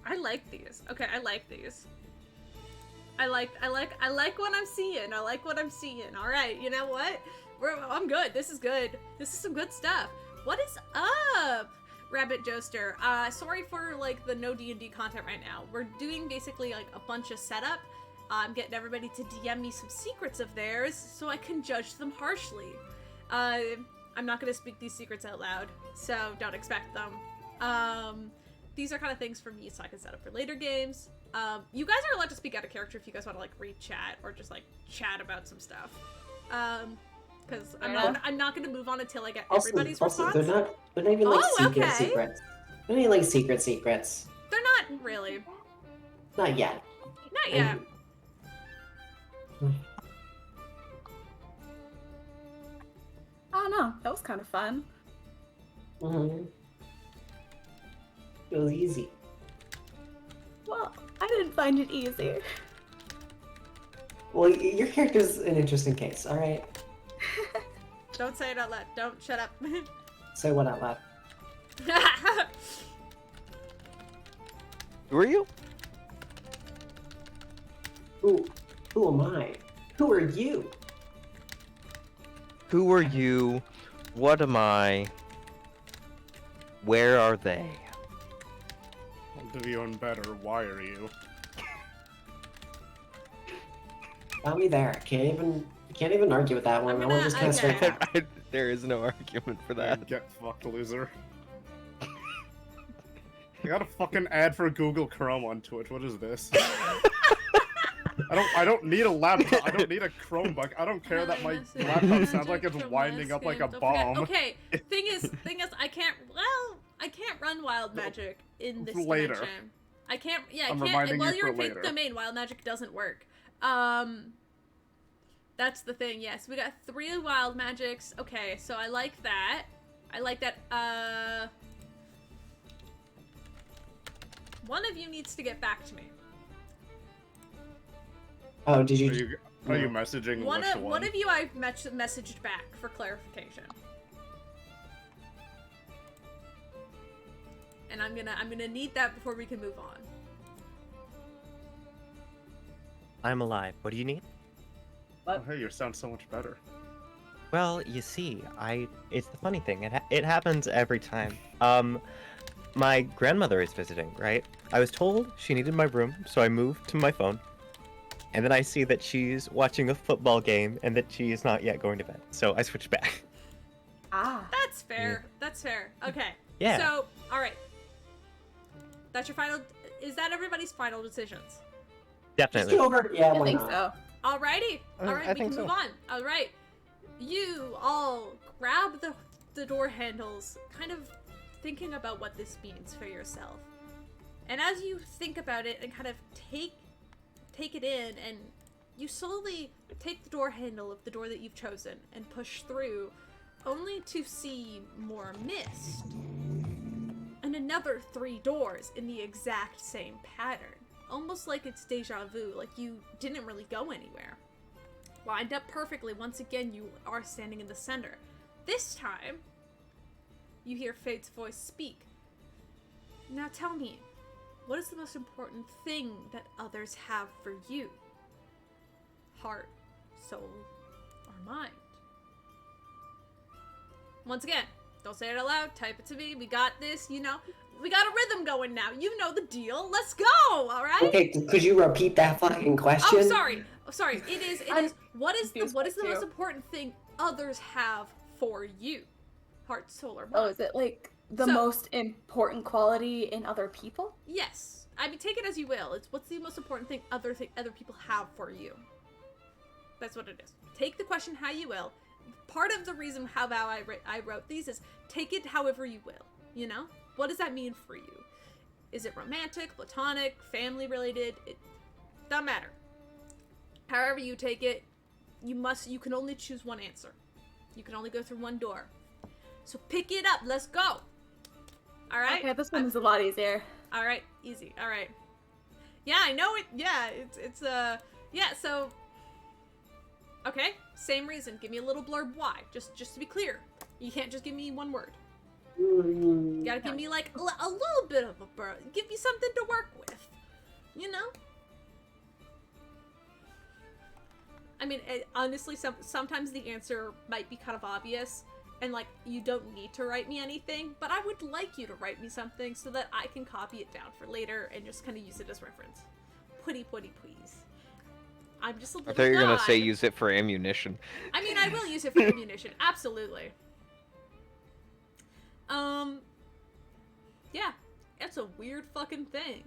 S1: I like these. Okay, I like these. I like what I'm seeing. I like what I'm seeing. Alright, you know what? I'm good. This is good. This is some good stuff. What is up, Rabbit Joester? Sorry for, like, the no D&D content right now. We're doing basically, like, a bunch of setup. I'm getting everybody to DM me some secrets of theirs so I can judge them harshly. I'm not gonna speak these secrets out loud, so don't expect them. These are kind of things for me so I can set up for later games. You guys are allowed to speak out of character if you guys want to, like, read chat or just, like, chat about some stuff. Because I'm not going to move on until I get everybody's response.
S7: They're not even, like, secrets. They're not even, like, secrets.
S1: They're not really.
S7: Not yet.
S1: Not yet.
S2: Oh, no. That was kind of fun.
S7: Mm-hmm. It was easy.
S2: Well, I didn't find it easy.
S7: Well, your character's an interesting case, alright?
S1: Don't say it out loud. Don't. Shut up.
S7: Say what out loud.
S4: Who are you?
S7: Who am I? Who are you?
S4: Who are you? What am I? Where are they?
S3: I'll do you one better. Why are you?
S7: Got me there. Can't even argue with that one. I want to just kind of straight back.
S4: There is no argument for that.
S3: Get fucked, loser. I got a fucking ad for Google Chrome on Twitch. What is this? I don't need a laptop. I don't need a Chromebook. I don't care that my laptop sounds like it's winding up like a bomb.
S1: Okay, thing is, I can't run wild magic in this
S3: later.
S1: dimension. I can't,
S3: I'm
S1: I
S3: reminding
S1: can't, while
S3: you
S1: you're
S3: for
S1: in fifth
S3: later.
S1: domain, wild magic doesn't work. That's the thing, yes. We got 3 wild magics. Okay, so I like that. One of you needs to get back to me.
S7: Oh, did you...
S3: Are you messaging
S1: One of you I've messaged back for clarification. And I'm gonna need that before we can move on.
S5: I'm alive. What do you need?
S3: Oh, hey, you sound so much better.
S5: Well, you see, it's the funny thing. It happens every time. My grandmother is visiting, right? I was told she needed my room, so I moved to my phone. And then I see that she's watching a football game and that she is not yet going to bed. So I switched back.
S2: Ah.
S1: That's fair.
S5: Yeah.
S1: That's fair. Okay.
S5: Yeah.
S1: So, alright. That's your final... Is that everybody's final decisions?
S5: Definitely.
S7: Just get over... Yeah,
S2: I
S7: why
S2: think
S7: not?
S2: so.
S1: Alrighty. Alright, we can move on. Alright. You all grab the door handles, kind of thinking about what this means for yourself. And as you think about it and kind of take it in, and you slowly take the door handle of the door that you've chosen and push through, only to see more mist. And another 3 doors in the exact same pattern. Almost like it's deja vu, like you didn't really go anywhere. Lined up perfectly, once again you are standing in the center. This time, you hear Fate's voice speak. Now tell me, What is the most important thing that others have for you? Heart, soul, or mind? Once again, don't say it out loud, type it to me. We got this, you know. We got a rhythm going now. You know the deal. Let's go, alright?
S7: Okay, could you repeat that fucking question?
S1: Oh, sorry. Oh, sorry. It is, what is the most important thing others have for you? Heart, soul, or mind?
S2: Oh, is it like the most important quality in other people?
S1: Yes. I mean, take it as you will. It's what's the most important thing other people have for you. That's what it is. Take the question how you will. Part of the reason how I wrote these is take it however you will, you know? What does that mean for you? Is it romantic, platonic, family related? It doesn't matter. However you take it, you can only choose one answer. You can only go through one door. So pick it up, let's go. All right?
S2: Okay, this one is a lot easier.
S1: All right, easy. All right. Yeah, I know it. Yeah, yeah, so okay, same reason. Give me a little blurb why. Just to be clear. You can't just give me one word. You gotta give me like a little bit of a blurb. Give me something to work with. You know? I mean, honestly, sometimes the answer might be kind of obvious, and like, you don't need to write me anything, but I would like you to write me something so that I can copy it down for later and just kind of use it as reference. Putty, please. I'm just a little
S4: I thought you were
S1: guy.
S4: gonna say use it for ammunition.
S1: I mean, I will use it for ammunition, absolutely. Yeah, it's a weird fucking thing.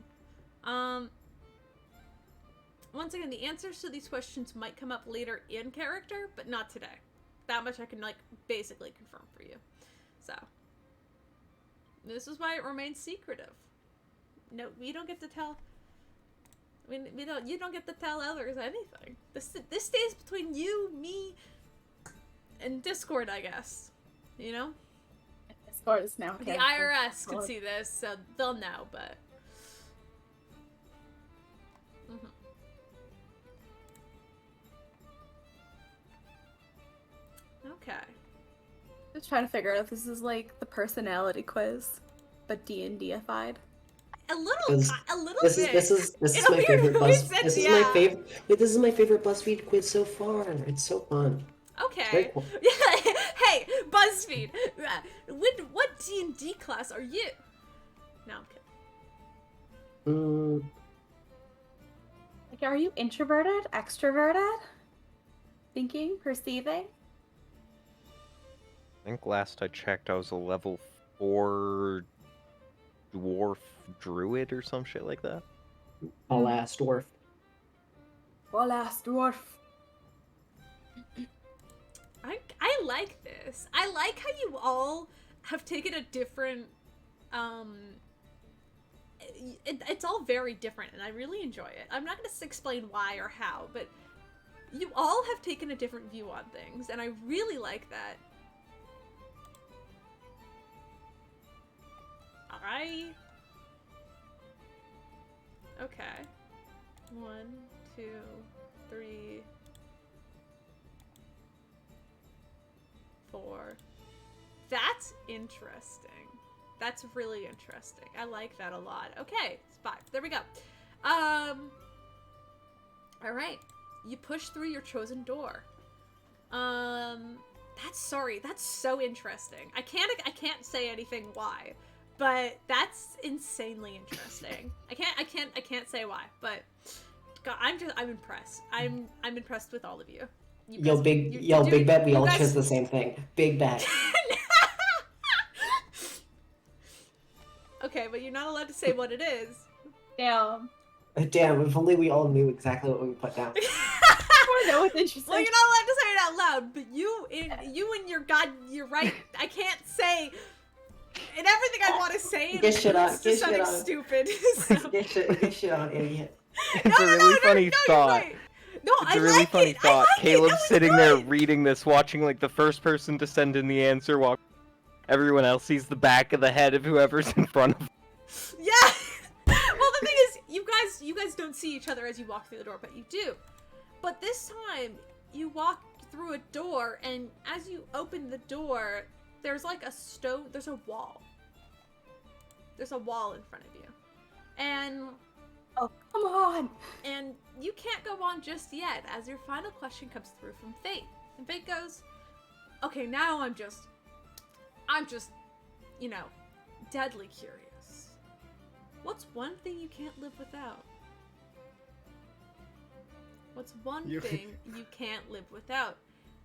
S1: Once again, the answers to these questions might come up later in character, but not today. That much I can, like, basically confirm for you. So, this is why it remains secretive. No, we don't get to tell... I mean, you don't get to tell others anything. This stays between you, me, and Discord, I guess. You know?
S2: Discord is now
S1: the IRS can see this, so they'll know, but... Okay.
S2: Just trying to figure out if this is like the personality quiz, but D&D-ified.
S1: A little bit.
S7: This is my favorite BuzzFeed. This is my favorite. Wait, this is my favorite BuzzFeed quiz so far. It's so fun.
S1: Okay.
S7: Cool.
S1: Hey, BuzzFeed. What D&D class are you? No, I'm kidding.
S2: Like, are you introverted, extroverted? Thinking, perceiving?
S4: I think last I checked, I was a level 4 dwarf druid or some shit like that.
S7: Alas, dwarf.
S2: Alas, dwarf.
S1: I like this. I like how you all have taken a different, it's all very different, and I really enjoy it. I'm not going to explain why or how, but you all have taken a different view on things, and I really like that. Alright. Okay. 1, 2, 3, 4. That's interesting. That's really interesting. I like that a lot. Okay, it's 5. There we go. Alright. You push through your chosen door. That's so interesting. I can't say anything why. But that's insanely interesting. I can't say why, but God, I'm impressed. I'm impressed with all of you.
S7: Big bet we all chose the same thing. Big bet.
S1: Okay, but you're not allowed to say what it is.
S2: Damn.
S7: Damn, if only we all knew exactly what we put down.
S2: That was interesting.
S1: Well, you're not allowed to say it out loud, but you and your God, you're right. I can't say... And everything I want to say is just something stupid. So.
S7: Get shit on, idiot.
S4: It's a really funny thought.
S1: Right. No,
S4: it's a really funny thought. Caleb's sitting there reading this, watching like the first person to send in the answer while everyone else sees the back of the head of whoever's in front of him.
S1: Yeah! Well, the thing is, you guys don't see each other as you walk through the door, but you do. But this time, you walk through a door, and as you open the door, there's like a stone, there's a wall. There's a wall in front of you. And
S2: Oh, come on!
S1: And you can't go on just yet, as your final question comes through from Fate. And Fate goes, okay, now I'm just, you know, deadly curious. What's one thing you can't live without? What's one thing you can't live without?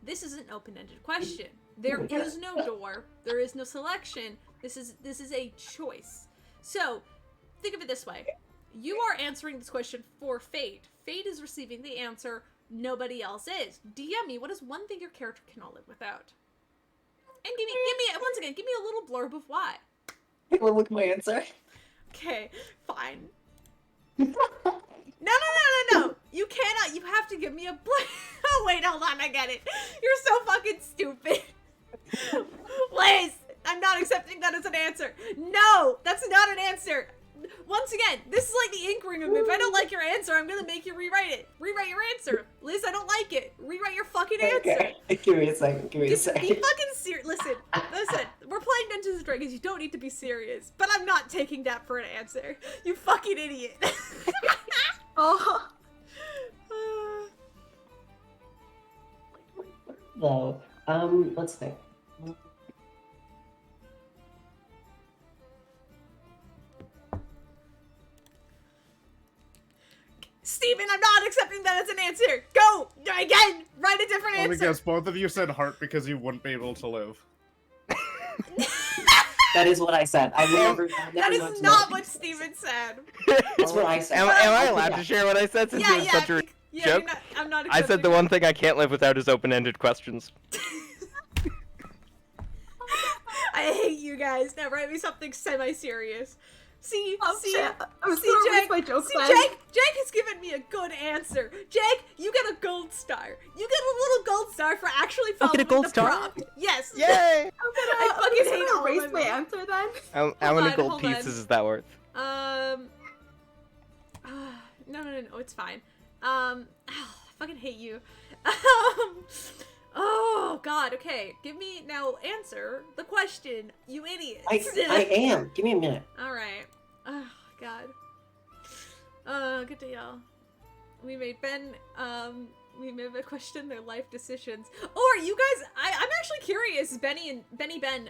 S1: This is an open-ended question. There is no door. There is no selection. This is a choice. So, think of it this way. You are answering this question for Fate. Fate is receiving the answer. Nobody else is. DM me, what is one thing your character cannot live without? And give me once again, give me a little blurb of why.
S7: Well, look at my answer.
S1: Okay, fine. No. You cannot. You have to give me a blurb. Oh wait, hold on. I get it. You're so fucking stupid. Liz, I'm not accepting that as an answer. No, that's not an answer. Once again, this is like the ink ring of me. If I don't like your answer, I'm gonna make you rewrite it. Rewrite your answer. Liz, I don't like it. Rewrite your fucking answer.
S7: Okay. Give me a second.
S1: Be fucking serious. Listen. We're playing Dungeons and Dragons. You don't need to be serious. But I'm not taking that for an answer. You fucking idiot.
S2: Oh.
S7: So, let's think.
S1: Steven, I'm not accepting that as an answer. Go! Again! Write a different
S3: Only
S1: answer.
S3: guess both of you said heart because you wouldn't be able to live.
S7: That is what I said. I never.
S1: That is not what Steven said.
S7: That's what I said.
S4: Am I allowed to share what I said since it was such a joke?
S1: I'm not
S4: I said the one thing I can't live without is open-ended questions.
S1: I hate you guys. Now write me something semi-serious. See,
S2: I'm
S1: Jegg has given me a good answer. Jegg, you get a gold star. You get a little gold star for actually following
S5: get a gold
S1: the
S5: star?
S1: prompt. Yes.
S4: Yay!
S1: I fucking hate all
S2: erase
S1: of
S2: my
S1: it.
S2: answer then.
S4: How many
S1: on,
S4: gold
S1: hold on.
S4: pieces is that worth?
S1: No, it's fine. I fucking hate you. Oh god, okay. Give me now answer the question, you idiots.
S7: I am. Give me a minute.
S1: Alright. Oh god. Good to y'all. We made Ben question their life decisions. Or you guys I'm actually curious, Benny Ben,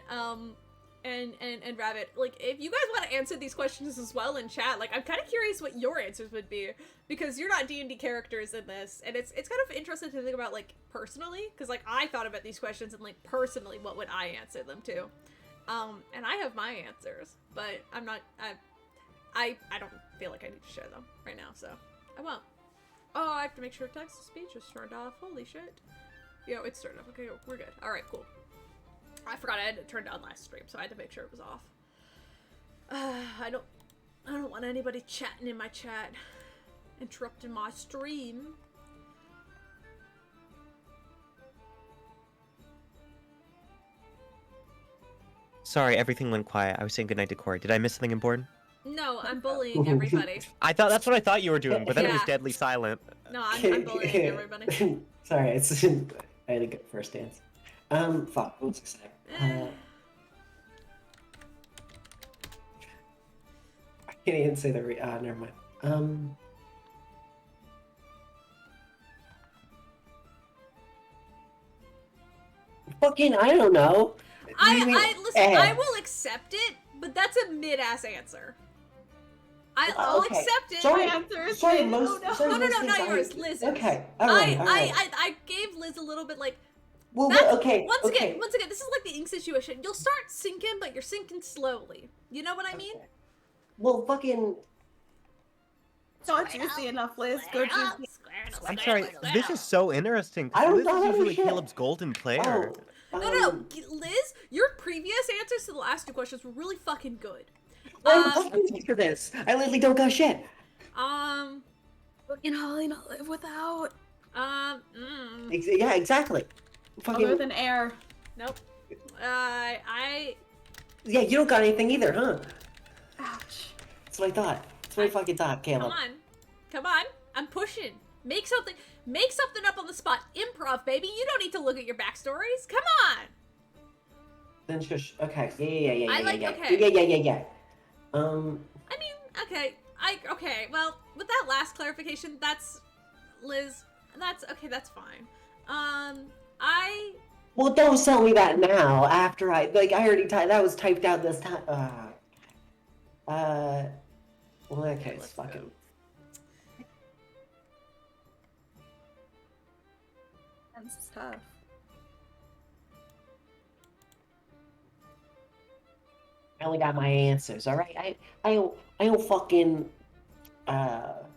S1: and Rabbit, like, if you guys want to answer these questions as well in chat, like, I'm kind of curious what your answers would be, because you're not D&D characters in this, and it's kind of interesting to think about, like, personally, because, like, I thought about these questions, and, like, personally, what would I answer them to? And I have my answers, but I'm not, I don't feel like I need to share them right now, so I won't. Oh, I have to make sure text-to-speech is turned off. Holy shit. Yo, it's turned off. Okay, we're good. Alright, cool. I forgot I had it turned down last stream, so I had to make sure it was off. I don't want anybody chatting in my chat, interrupting my stream.
S5: Sorry, everything went quiet. I was saying goodnight to Corey. Did I miss something important?
S1: No, I'm bullying everybody.
S5: That's what I thought you were doing, but then it was
S1: Yeah.
S5: deadly silent.
S1: No, I'm bullying everybody.
S7: Sorry, I had a good first dance. Fuck, what was I saying? I can't even say the never mind. Fucking, I don't know.
S1: Listen, I will accept it, but that's a mid-ass answer. I'll
S7: Okay.
S1: accept it.
S7: Sorry,
S2: answers.
S7: sorry,
S1: No,
S7: most
S1: not
S7: things
S1: yours, Liz's.
S7: Okay, alright, alright.
S1: I gave Liz a little bit, like,
S7: Well,
S1: that's,
S7: okay,
S1: once
S7: okay.
S1: again, this is like the ink situation. You'll start sinking, but you're sinking slowly. You know what I mean?
S7: Okay. Well, fucking...
S2: Not juicy enough, Liz. Go juicy.
S5: I'm sorry, this is so interesting.
S7: I don't
S5: Liz
S7: know
S5: is
S7: how to
S5: usually
S7: share.
S5: Caleb's golden player.
S7: Oh,
S1: No, Liz, your previous answers to the last two questions were really fucking good.
S7: I'm fucking for this. I literally don't got shit.
S2: Fucking Holly not live without.
S7: Yeah, exactly. Fucking...
S2: Other than air.
S1: Nope.
S7: Yeah, you don't got anything either, huh?
S2: Ouch.
S7: That's what I thought. That's what I fucking thought, Caleb.
S1: Come on. I'm pushing. Make something up on the spot. Improv, baby. You don't need to look at your backstories. Come on.
S7: Then shush. Okay. Yeah.
S1: Okay.
S7: Yeah.
S1: I mean, okay. Okay, well, with that last clarification, that's Liz. That's okay. That's fine.
S7: Well, don't tell me that now. After I already typed. That was typed out this time. Well, in that case, fuck it.
S2: That's tough.
S7: I only got my answers. All right. I don't fucking. Well,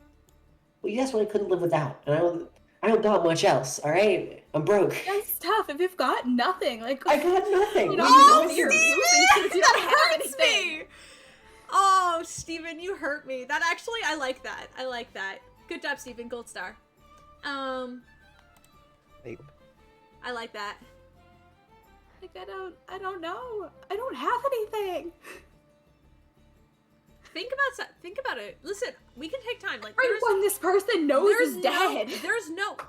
S7: that's what I couldn't live without. And I don't got much else. All right. I'm broke.
S2: That's tough. If you've got nothing, like
S7: I got nothing.
S2: You know,
S1: Oh,
S2: you're
S1: Steven!
S2: losing since you don't have
S1: Hurts
S2: anything.
S1: me! Oh, Steven, you hurt me. That actually, I like that. I like that. Good job, Steven. Gold star.
S5: Hey.
S1: I like that.
S2: Like, I don't know. I don't have anything.
S1: Think about it. Listen, we can take time. Like,
S2: Everyone this person knows is dead.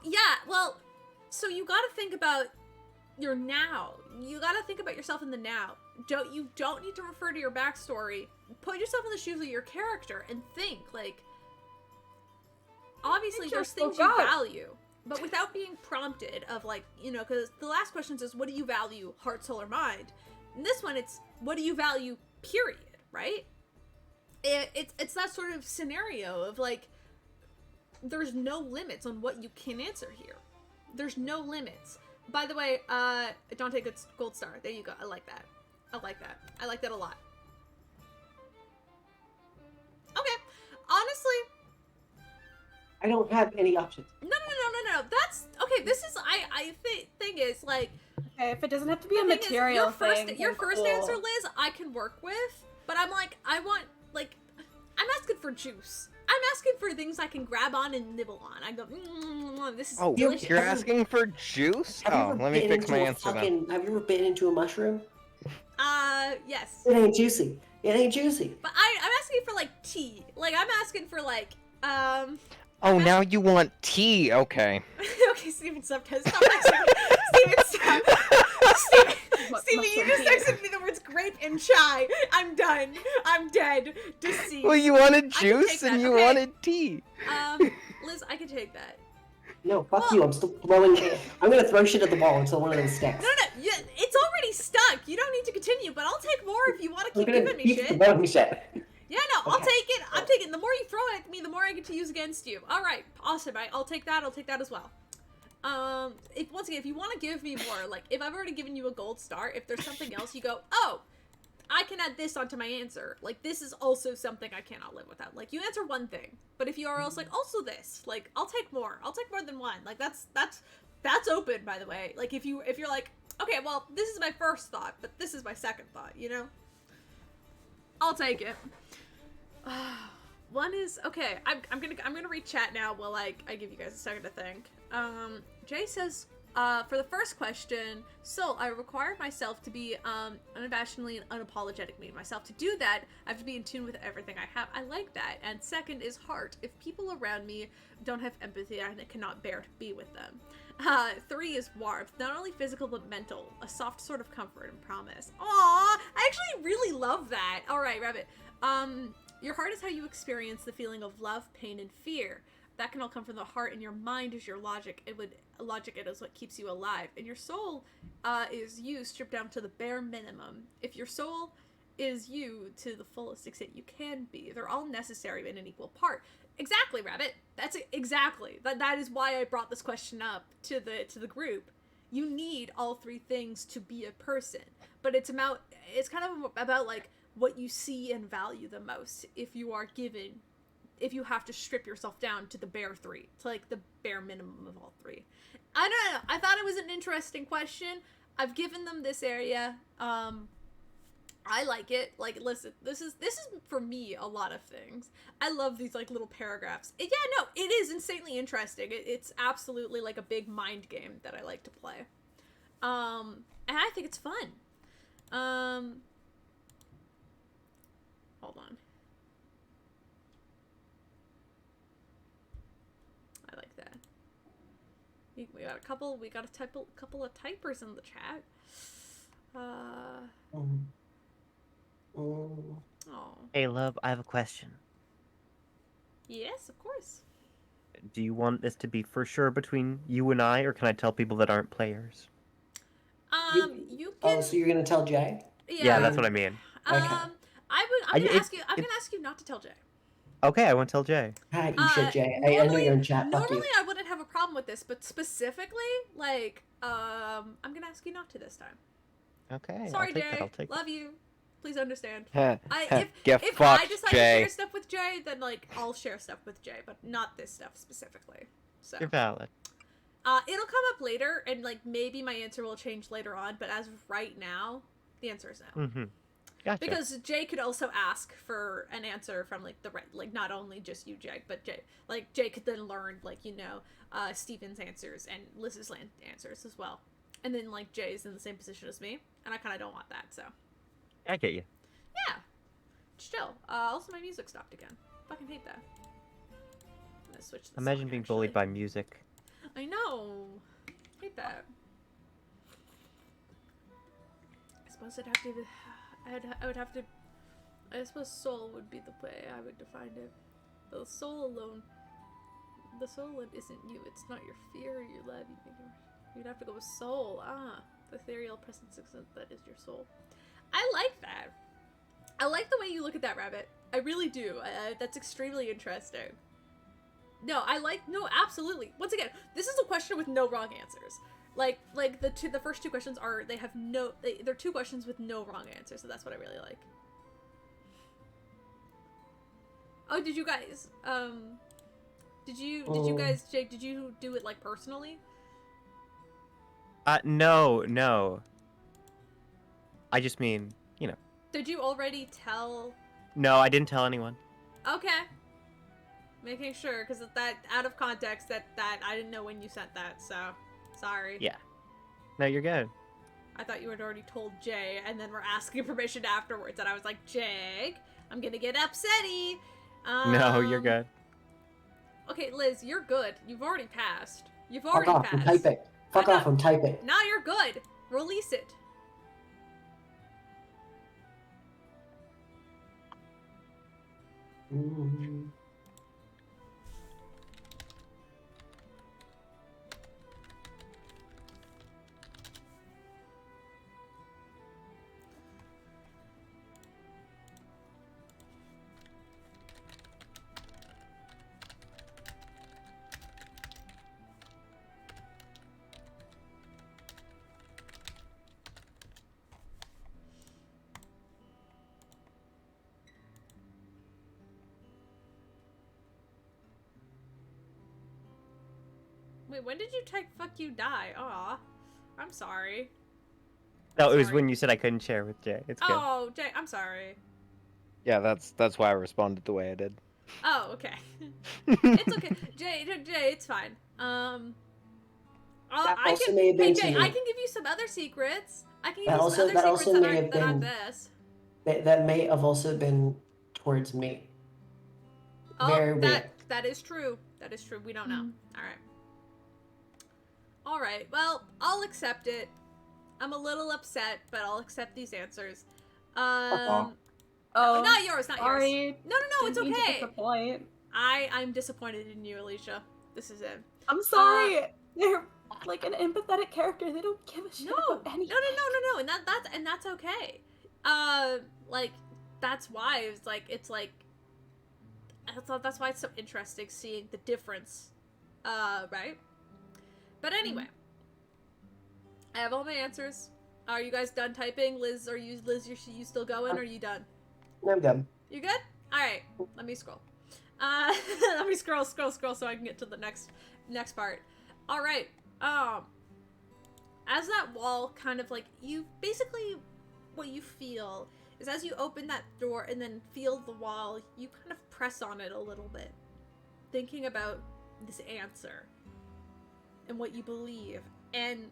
S1: Yeah, well, so you gotta think about your now. You gotta think about yourself in the now. You don't need to refer to your backstory. Put yourself in the shoes of your character and think, like, obviously there's things you value, but without being prompted of, like, you know, because the last question is, what do you value, heart, soul, or mind? In this one, it's, what do you value, period, right? It's that sort of scenario of, like, there's no limits on what you can answer here. There's no limits. By the way, Dante gets gold star. There you go. I like that. I like that. I like that a lot. Okay. Honestly,
S7: I don't have any options.
S1: No. That's okay. This is thing is, like,
S2: okay, if it doesn't have to be a material thing.
S1: Your first answer, Liz, I can work with, but I'm like, I'm asking for juice. I'm asking for things I can grab on and nibble on. I go, this is delicious.
S4: You're asking for juice? Oh, let me fix my answer then.
S7: Have you ever bitten into a mushroom?
S1: Yes.
S7: It ain't juicy. It ain't juicy.
S1: But I'm asking for, like, tea. Like, I'm asking for, like,
S4: Oh, now you want tea? Okay.
S1: Okay, Steven, stop texting me. Steven, stop. Steven, you just texted me the words grape and chai. I'm done. I'm dead. Deceased.
S4: Well, you wanted juice and you wanted tea.
S1: Liz, I can take that.
S7: No, fuck you. I'm still throwing it. I'm gonna throw shit at the wall until one of them sticks.
S1: No. Yeah, it's already stuck. You don't need to continue, but I'll take more if you want to keep giving me shit. Yeah, no, okay. I'll take it. I'm taking. The more you throw it at me, the more I get to use against you. All right, awesome. I'll take that. I'll take that as well. If you want to give me more, like, if I've already given you a gold star, if there's something else, you go, oh, I can add this onto my answer. Like, this is also something I cannot live without. Like, you answer one thing, but if you are else like, also this, like, I'll take more. I'll take more than one. Like, that's open, by the way. Like, if you're like, okay, well, this is my first thought, but this is my second thought, you know? I'll take it. One is, okay, I'm gonna read chat now while I give you guys a second to think. Jay says, for the first question, so I require myself to be unabashedly and unapologetic me myself. To do that, I have to be in tune with everything I have. I like that. And second is heart. If people around me don't have empathy, I cannot bear to be with them. 3 is warmth, not only physical but mental, a soft sort of comfort and promise. Aww, I actually really love that. All right, Rabbit. Your heart is how you experience the feeling of love, pain, and fear. That can all come from the heart, and your mind is your logic. It is what keeps you alive. And your soul is you stripped down to the bare minimum. If your soul is you to the fullest extent you can be, they're all necessary in an equal part. Exactly, Rabbit. That's exactly. That is why I brought this question up to the group. You need all 3 things to be a person, but it's kind of about, like, what you see and value the most. If you have to strip yourself down to the bare 3, to, like, the bare minimum of all 3. I don't know. I thought it was an interesting question. I've given them this area. I like it. Like, listen, this is for me a lot of things. I love these, like, little paragraphs. It is insanely interesting. It's absolutely, like, a big mind game that I like to play. And I think it's fun. Hold on. I like that. We got a couple of typers in the chat.
S5: Hey, love, I have a question.
S1: Yes, of course.
S5: Do you want this to be for sure between you and I, or can I tell people that aren't players?
S1: You
S7: Oh,
S1: can.
S7: so you're gonna tell Jay?
S5: Yeah, that's what I mean.
S7: Okay.
S1: I'm gonna ask you. I'm gonna ask you not to tell Jay.
S5: Okay, I won't tell Jay.
S7: Hi, you should, Jay. I know you're in chat. Fuck you.
S1: Normally, I wouldn't have a problem with this, but specifically, like, I'm gonna ask you not to this time.
S5: Okay.
S1: Sorry,
S5: I'll take
S1: Jay.
S5: that. I'll take
S1: Love you. Please understand.
S4: Get
S1: If
S4: fucked,
S1: I decide
S4: Jay.
S1: to share stuff with Jay, then like I'll share stuff with Jay, but not this stuff specifically. So
S5: You're valid.
S1: it'll come up later, and like maybe my answer will change later on. But as of right now, the answer is no.
S5: Mm-hmm. Gotcha.
S1: Because Jay could also ask for an answer from like not only just you, Jay, but Jay could then learn Steven's answers and Liz's answers as well, and then like Jay's in the same position as me, and I kind of don't want that. So
S5: I get you.
S1: yeah, still. Also, my music stopped again. Fucking hate that. I'm gonna switch. The
S5: Imagine
S1: song,
S5: being
S1: actually.
S5: bullied by music.
S1: I know. Hate that. I suppose I'd have to. I would have to. I suppose soul would be the way I would define it. The soul alone isn't you. It's not your fear or your love. You'd have to go with soul. The ethereal presence that is your soul. I like that. I like the way you look at that, Rabbit. I really do. That's extremely interesting. No, absolutely. Once again, this is a question with no wrong answers. Like the first two questions they're two questions with no wrong answers, so that's what I really like. Oh, did you guys Jake, did you do it like personally?
S5: No. I just mean,
S1: Did you already tell?
S5: No, I didn't tell anyone.
S1: Okay. Making sure, because that out of context that I didn't know when you sent that, so sorry.
S5: Yeah. No, you're good.
S1: I thought you had already told Jay, and then we're asking permission afterwards, and I was like, Jake, I'm gonna get upsetty.
S5: No, you're good.
S1: Okay, Liz, you're good. You've already passed.
S7: Fuck off, I'm typing. Fuck off, I'm typing.
S1: Now you're good. Release it.
S7: Mm-hmm.
S1: Wait, when did you type "fuck you, die"? Aw, I'm sorry.
S5: No, it was when you said I couldn't share with Jay. It's good.
S1: Oh, Jay, I'm sorry.
S4: Yeah, that's why I responded the way I did.
S1: Oh, okay. It's okay, Jay. It's fine. I can give you some other secrets. I can give you some other secrets that aren't this.
S7: That may have also been towards me.
S1: Oh,
S7: Very weird.
S1: That is true. That is true. We don't know. All right. Well, I'll accept it. I'm a little upset, but I'll accept these answers.
S2: Oh,
S1: not yours. Not
S2: sorry.
S1: yours. No, it's
S2: Didn't mean to
S1: okay.
S2: disappoint.
S1: I'm disappointed in you, Alycia. This is it.
S2: I'm sorry. They're like an empathetic character. They don't give a shit about anything.
S1: No, and that's okay. Like that's why that's why it's so interesting seeing the difference. Right? But anyway, I have all my answers. Are you guys done typing? Liz, you still going? Or are you done?
S7: I'm done.
S1: You good? All right. Let me scroll. Let me scroll so I can get to the next part. All right. As that wall kind of like basically what you feel is as you open that door and then feel the wall, you kind of press on it a little bit, thinking about this answer and what you believe. And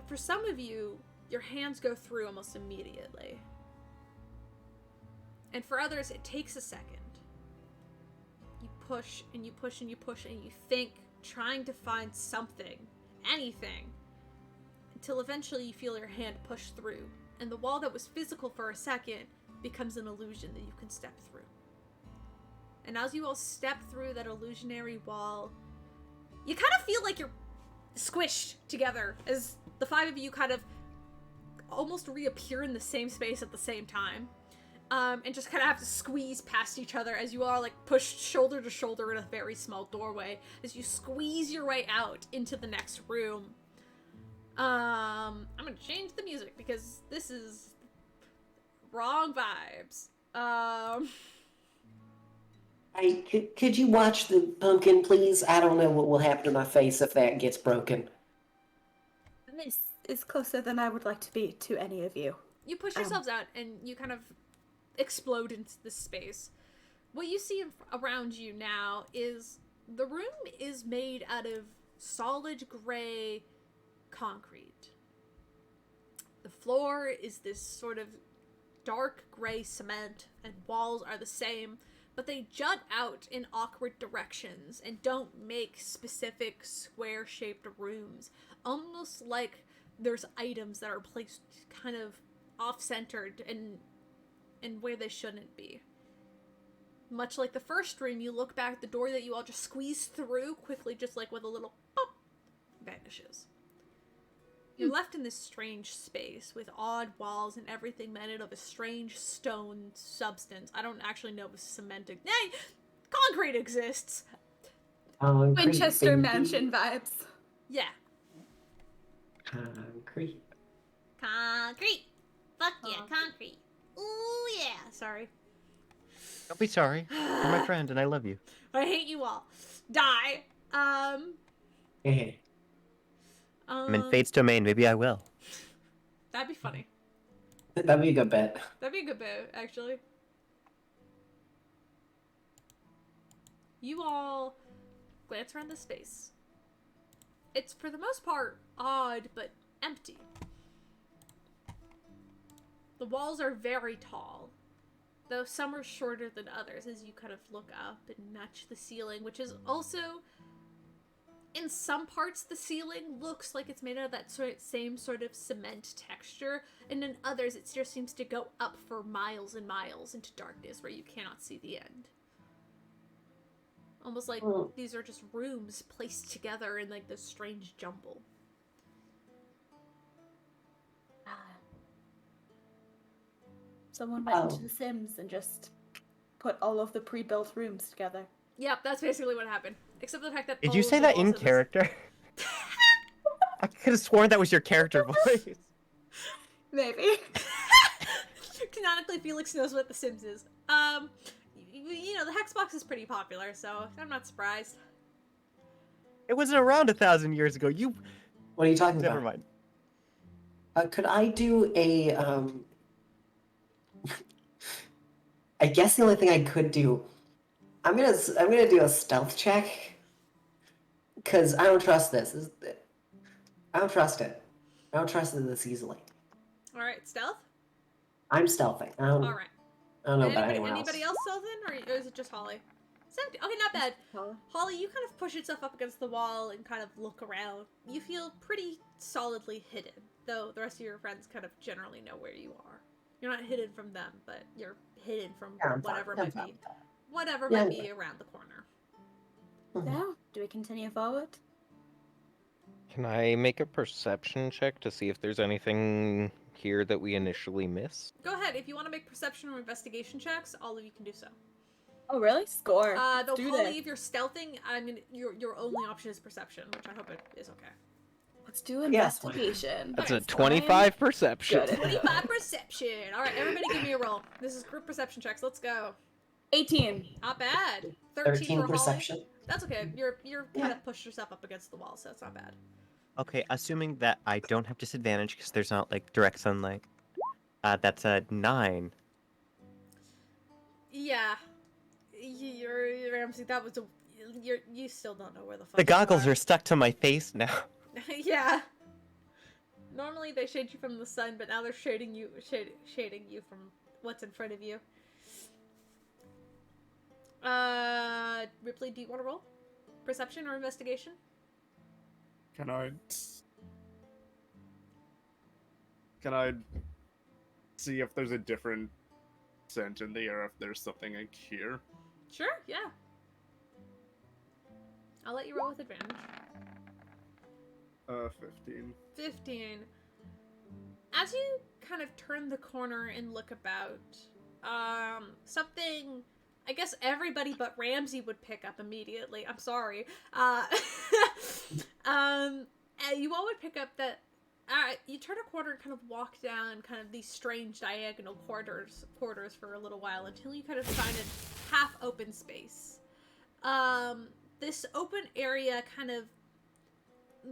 S1: for some of you, your hands go through almost immediately. And for others, it takes a second. You push and you push and you push and you think, trying to find something, anything, until eventually you feel your hand push through. And the wall that was physical for a second becomes an illusion that you can step through. And as you all step through that illusionary wall, you kind of feel like you're squished together as the 5 of you kind of almost reappear in the same space at the same time. And just kind of have to squeeze past each other as you are like pushed shoulder to shoulder in a very small doorway as you squeeze your way out into the next room. I'm gonna change the music because this is wrong vibes.
S7: Could you watch the pumpkin, please? I don't know what will happen to my face if that gets broken.
S2: This is closer than I would like to be to any of you.
S1: You push yourselves out and you kind of explode into this space. What you see around you now is the room is made out of solid gray concrete. The floor is this sort of dark gray cement and walls are the same, but they jut out in awkward directions and don't make specific square-shaped rooms, almost like there's items that are placed kind of off-centered and where they shouldn't be. Much like the first room, you look back at the door that you all just squeezed through quickly, just like with a little pop, vanishes. You're left in this strange space with odd walls and everything made of a strange stone substance. I don't actually know if it's cemented. Hey, concrete exists.
S2: Winchester Mansion vibes.
S1: Yeah.
S7: Concrete.
S1: Concrete. Fuck yeah, concrete. Ooh yeah. Sorry.
S5: Don't be sorry. You're my friend, and I love you.
S1: I hate you all. Die.
S5: I'm in Fate's domain. Maybe I will.
S1: That'd be funny.
S7: That'd be a good bet.
S1: That'd be a good bet, actually. You all glance around the space. It's, for the most part, odd, but empty. The walls are very tall, though some are shorter than others as you kind of look up and match the ceiling, which is also... In some parts, the ceiling looks like it's made out of that same sort of cement texture, and in others, it just seems to go up for miles and miles into darkness where you cannot see the end. Almost like these are just rooms placed together in like this strange jumble.
S2: Ah. Someone went into The Sims and just put all of the pre-built rooms together.
S1: Yep, that's basically what happened. Except for the fact that
S5: Did you say that in character? I could have sworn that was your character voice.
S2: Maybe.
S1: Canonically, Felix knows what The Sims is. You know, the Hexbox is pretty popular, so I'm not surprised.
S5: It wasn't around 1,000 years ago.
S7: What are you talking about?
S5: Never mind.
S7: Could I do a, I guess the only thing I could do... I'm gonna do a stealth check. Because I don't trust this. I don't trust it. I don't trust it this easily.
S1: Alright, stealth?
S7: I'm stealthing.
S1: Alright.
S7: I don't know about anyone else.
S1: Anybody else stealthing, or is it just Holly? 70. Okay, not bad. Holly, you kind of push yourself up against the wall and kind of look around. You feel pretty solidly hidden, though the rest of your friends kind of generally know where you are. You're not hidden from them, but you're hidden from whatever might be. Whatever might be around the corner.
S2: Now, do we continue forward?
S4: Can I make a perception check to see if there's anything here that we initially missed?
S1: Go ahead. If you want to make perception or investigation checks, all of you can do so.
S2: Oh, really? Score.
S1: Though, Holly, if you're stealthing, I mean, your only option is perception, which I hope it is okay.
S2: Let's do investigation.
S4: That's a 25 perception.
S1: 25 perception. All right, everybody give me a roll. This is group perception checks. Let's go.
S2: 18.
S1: Not bad.
S7: 13
S1: for
S7: perception.
S1: Holly. That's okay. You're kind of pushed yourself up against the wall, so it's not bad.
S5: Okay, assuming that I don't have disadvantage because there's not like direct sunlight. That's a 9.
S1: Yeah. You're Ramsey. That was a. You still don't know where the fuck.
S5: The goggles
S1: are
S5: are stuck to my face now.
S1: Yeah. Normally they shade you from the sun, but now they're shading you from what's in front of you. Rypley, do you want to roll? Perception or investigation?
S3: Can I see if there's a different scent in the air, if there's something like here?
S1: Sure, yeah. I'll let you roll with advantage.
S3: 15.
S1: 15. As you kind of turn the corner and look about, something I guess everybody but Ramsey would pick up immediately. I'm sorry. You all would pick up that you turn a corner and kind of walk down kind of these strange diagonal corridors for a little while until you kind of find a half open space. This open area kind of,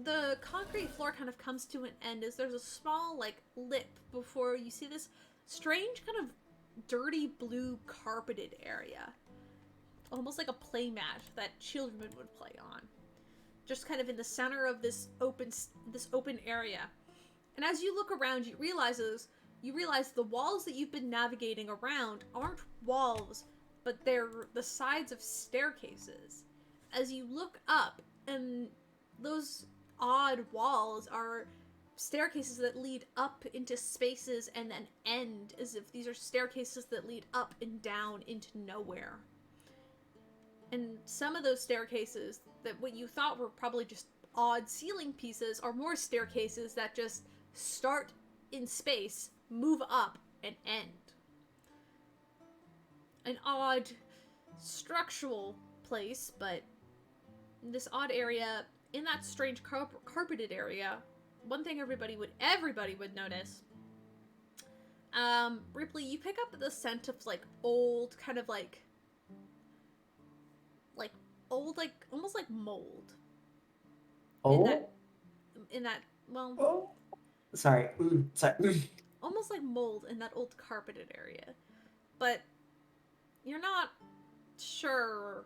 S1: the concrete floor kind of comes to an end as there's a small like lip before you see this strange kind of dirty blue carpeted area, almost like a play mat that children would play on, just kind of in the center of this open area. And as you look around, you realize the walls that you've been navigating around aren't walls, but they're the sides of staircases. As you look up, and those odd walls are staircases that lead up into spaces and then end as if these are staircases that lead up and down into nowhere. And some of those staircases that what you thought were probably just odd ceiling pieces are more staircases that just start in space, move up, and end. An odd structural place, but this odd area, in that strange carpeted area, one thing everybody would notice. Ripley, you pick up the scent of like old, kind of like old, like almost like mold.
S7: Oh.
S1: In that well.
S7: Oh. Sorry. Sorry.
S1: Almost like mold in that old carpeted area, but you're not sure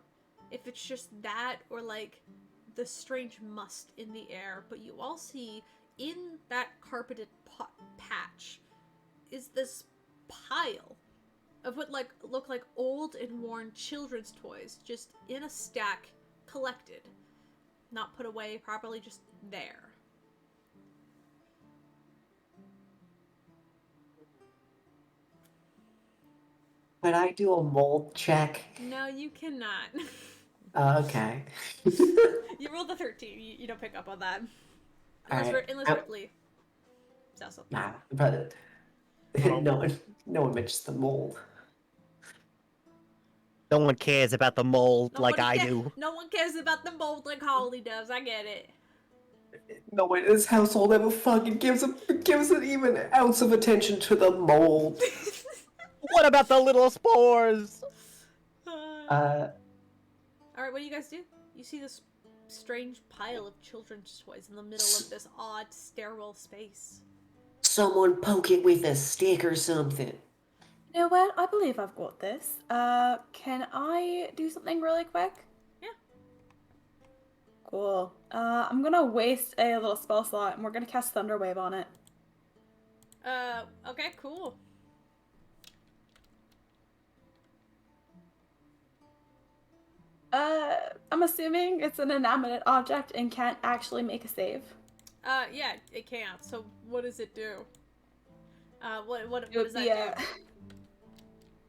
S1: if it's just that or like the strange must in the air. But you all see in that carpeted patch is this pile of what look like old and worn children's toys, just in a stack, collected, not put away properly, just there.
S7: Could I do a mold check?
S1: No, you cannot.
S7: Okay.
S1: You rolled a 13. You don't pick up on that.
S7: Right.
S1: Unless Ripley says something.
S7: Nah, but no one mentions the mold.
S5: No one cares about the mold like I do.
S1: No one cares about the mold like Holly does. I get it.
S7: No one in this household ever fucking gives an even ounce of attention to the mold.
S5: What about the little spores?
S1: Alright, what do you guys do? You see this strange pile of children's toys in the middle of this odd, sterile space.
S7: Someone poke it with a stick or something.
S2: You know what? I believe I've got this. Can I do something really quick?
S1: Yeah.
S2: Cool. I'm gonna waste a little spell slot and we're gonna cast Thunder Wave on it.
S1: Okay, cool.
S2: I'm assuming it's an inanimate object and can't actually make a save.
S1: Yeah, it can't. So what does it do? What does that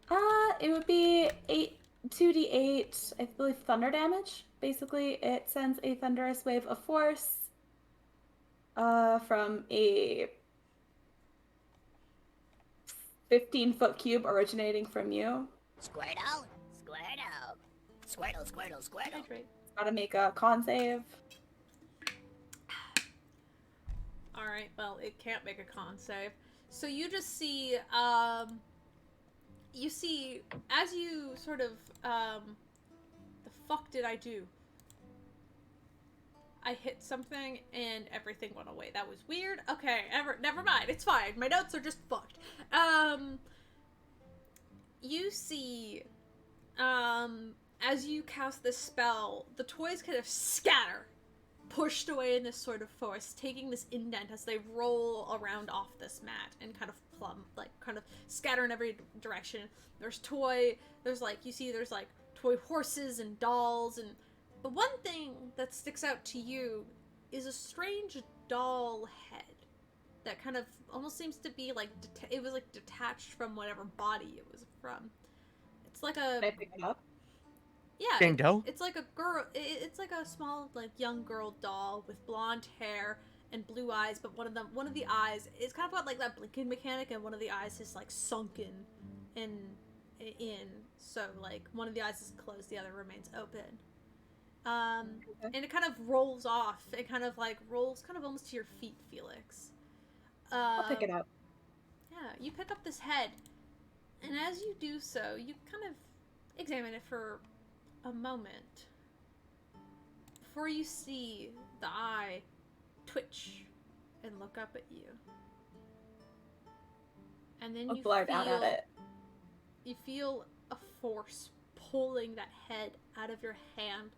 S1: do?
S2: It would be 2d8, I believe, thunder damage. Basically, it sends a thunderous wave of force from a 15-foot cube originating from you.
S8: Squirtle, Squirtle, Squirtle, Squirtle, Squirtle.
S2: Gotta make a con save.
S1: Alright, well, it can't make a con save. So you just see, you see, as you sort of, the fuck did I do? I hit something and everything went away. That was weird. Okay, never mind. It's fine. My notes are just fucked. You see, as you cast this spell, the toys kind of scatter, pushed away in this sort of force, taking this indent as they roll around off this mat and kind of kind of scatter in every direction. There's toy horses and dolls, and the one thing that sticks out to you is a strange doll head that kind of almost seems to be like it was like detached from whatever body it was from. It's like a.
S2: Can I pick it up?
S1: Yeah,
S5: Dingo?
S1: it's like a girl. It's like a small, like young girl doll with blonde hair and blue eyes. But one of the eyes, it's kind of got like that blinking mechanic, and one of the eyes is like sunken in. So like one of the eyes is closed, the other remains open. And it kind of rolls off. It kind of like rolls, kind of almost to your feet, Felix.
S2: I'll pick it up.
S1: Yeah, you pick up this head, and as you do so, you kind of examine it for a moment before you see the eye twitch and look up at you. And then
S2: I'll blurt out at it.
S1: You feel a force pulling that head out of your hand,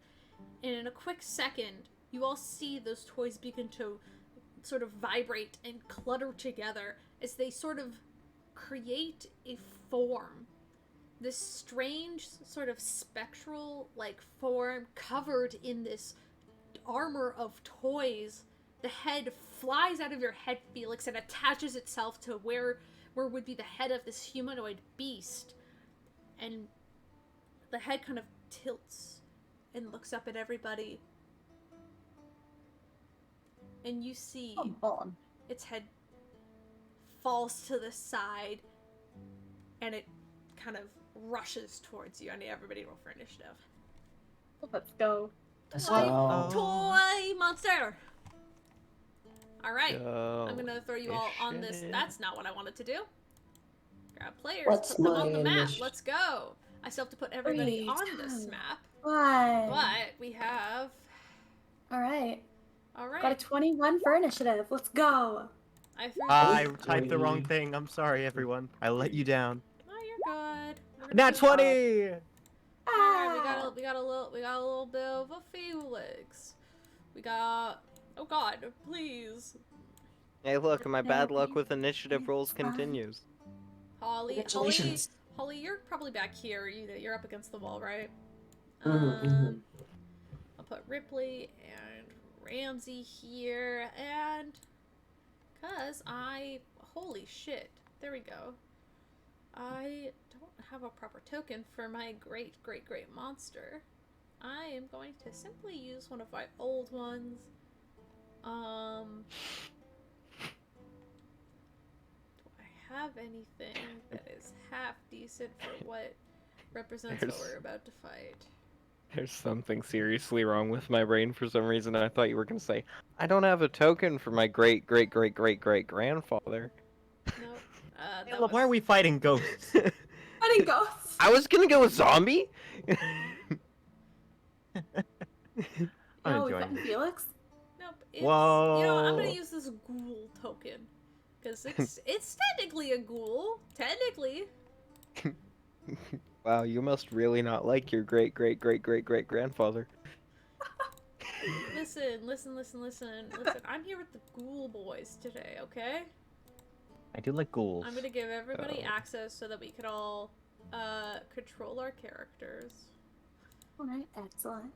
S1: and in a quick second, you all see those toys begin to sort of vibrate and clutter together as they sort of create a form. This strange sort of spectral like form covered in this armor of toys. The head flies out of your head, Felix, and attaches itself to where would be the head of this humanoid beast. And the head kind of tilts and looks up at everybody. And you see its head falls to the side, and it kind of rushes towards you. I need everybody to roll for initiative.
S2: Let's go.
S7: Let's go.
S1: Toy monster! Alright,
S4: Go.
S1: I'm gonna throw you all on this. That's not what I wanted to do. Grab players,
S7: What's
S1: put them on the
S7: my
S1: map.
S7: initiative?
S1: Let's go. I still have to put everybody
S2: 3,
S1: on this
S2: 2,
S1: map.
S2: 1.
S1: But we have...
S2: Alright.
S1: Alright.
S2: Got a 21 for initiative. Let's go.
S5: I typed the wrong thing. I'm sorry, everyone. I let you down.
S1: Oh, you're good.
S5: Nat 20!
S1: Alright, we got a little bit of a Felix. We got... Oh god, please.
S4: Hey, look, my bad luck with initiative rolls continues.
S1: Holly,
S7: Congratulations.
S1: Holly, you're probably back here. You're up against the wall, right?
S7: Mhm.
S1: I'll put Rypley and Ramsey here, and cause holy shit, there we go. I don't have a proper token for my great monster. I am going to simply use one of my old ones. Do I have anything that is half decent for what represents what we're about to fight?
S4: There's something seriously wrong with my brain for some reason. I thought you were gonna say, I don't have a token for my great grandfather.
S1: Nope.
S5: Why are we fighting ghosts?
S2: Fighting ghosts.
S4: I was gonna go with zombie.
S5: I'm
S2: Oh, we
S5: enjoying
S2: fighting
S5: it.
S2: Felix?
S1: Nope. It's,
S5: Whoa.
S1: You know, I'm gonna use this ghoul token. Because it's technically a ghoul. Technically.
S4: Wow, you must really not like your great grandfather.
S1: Listen. I'm here with the ghoul boys today, okay?
S5: I do like ghouls.
S1: I'm gonna give everybody access so that we can all control our characters.
S2: Alright, excellent.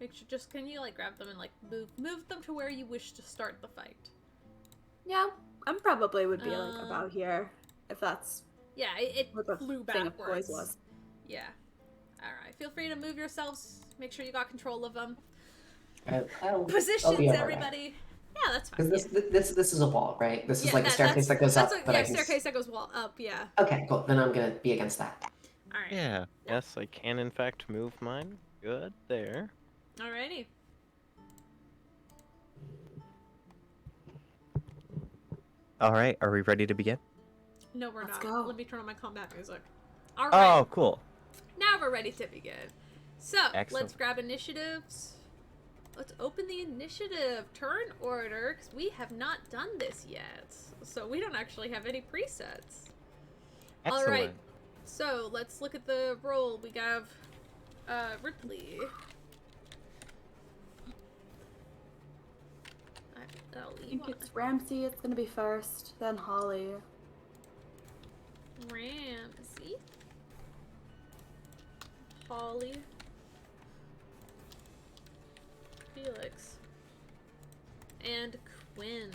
S1: Make sure, can you like grab them and like move them to where you wish to start the fight?
S2: Yeah, I probably would be like about here, if that's
S1: Yeah, it
S2: what the
S1: flew
S2: thing of
S1: backwards.
S2: toys was.
S1: Yeah. Alright, feel free to move yourselves. Make sure you got control of them.
S7: I'll
S1: Positions,
S7: be alright.
S1: everybody. Yeah, that's fine.
S7: Because this is a wall, right? This is
S1: Yeah,
S7: like a staircase that goes up. But I can...
S1: staircase that goes up, yeah.
S7: Okay, cool. Then I'm gonna be against that.
S1: Alright.
S4: Yeah. Yes, I can in fact move mine. Good there.
S1: Alrighty.
S5: Alright, are we ready to begin?
S1: No, we're
S2: Let's
S1: not.
S2: go.
S1: Let me turn on my combat music. Alright.
S5: Oh, cool.
S1: Now we're ready to begin. So,
S5: Excellent.
S1: let's grab initiatives. Let's open the initiative turn order, because we have not done this yet. So we don't actually have any presets.
S5: Excellent.
S1: Alright, so let's look at the roll. We have Rypley.
S2: I think it's Ramsey, it's gonna be first, then Holly.
S1: Ramsey. Holly. Felix. And Quinn.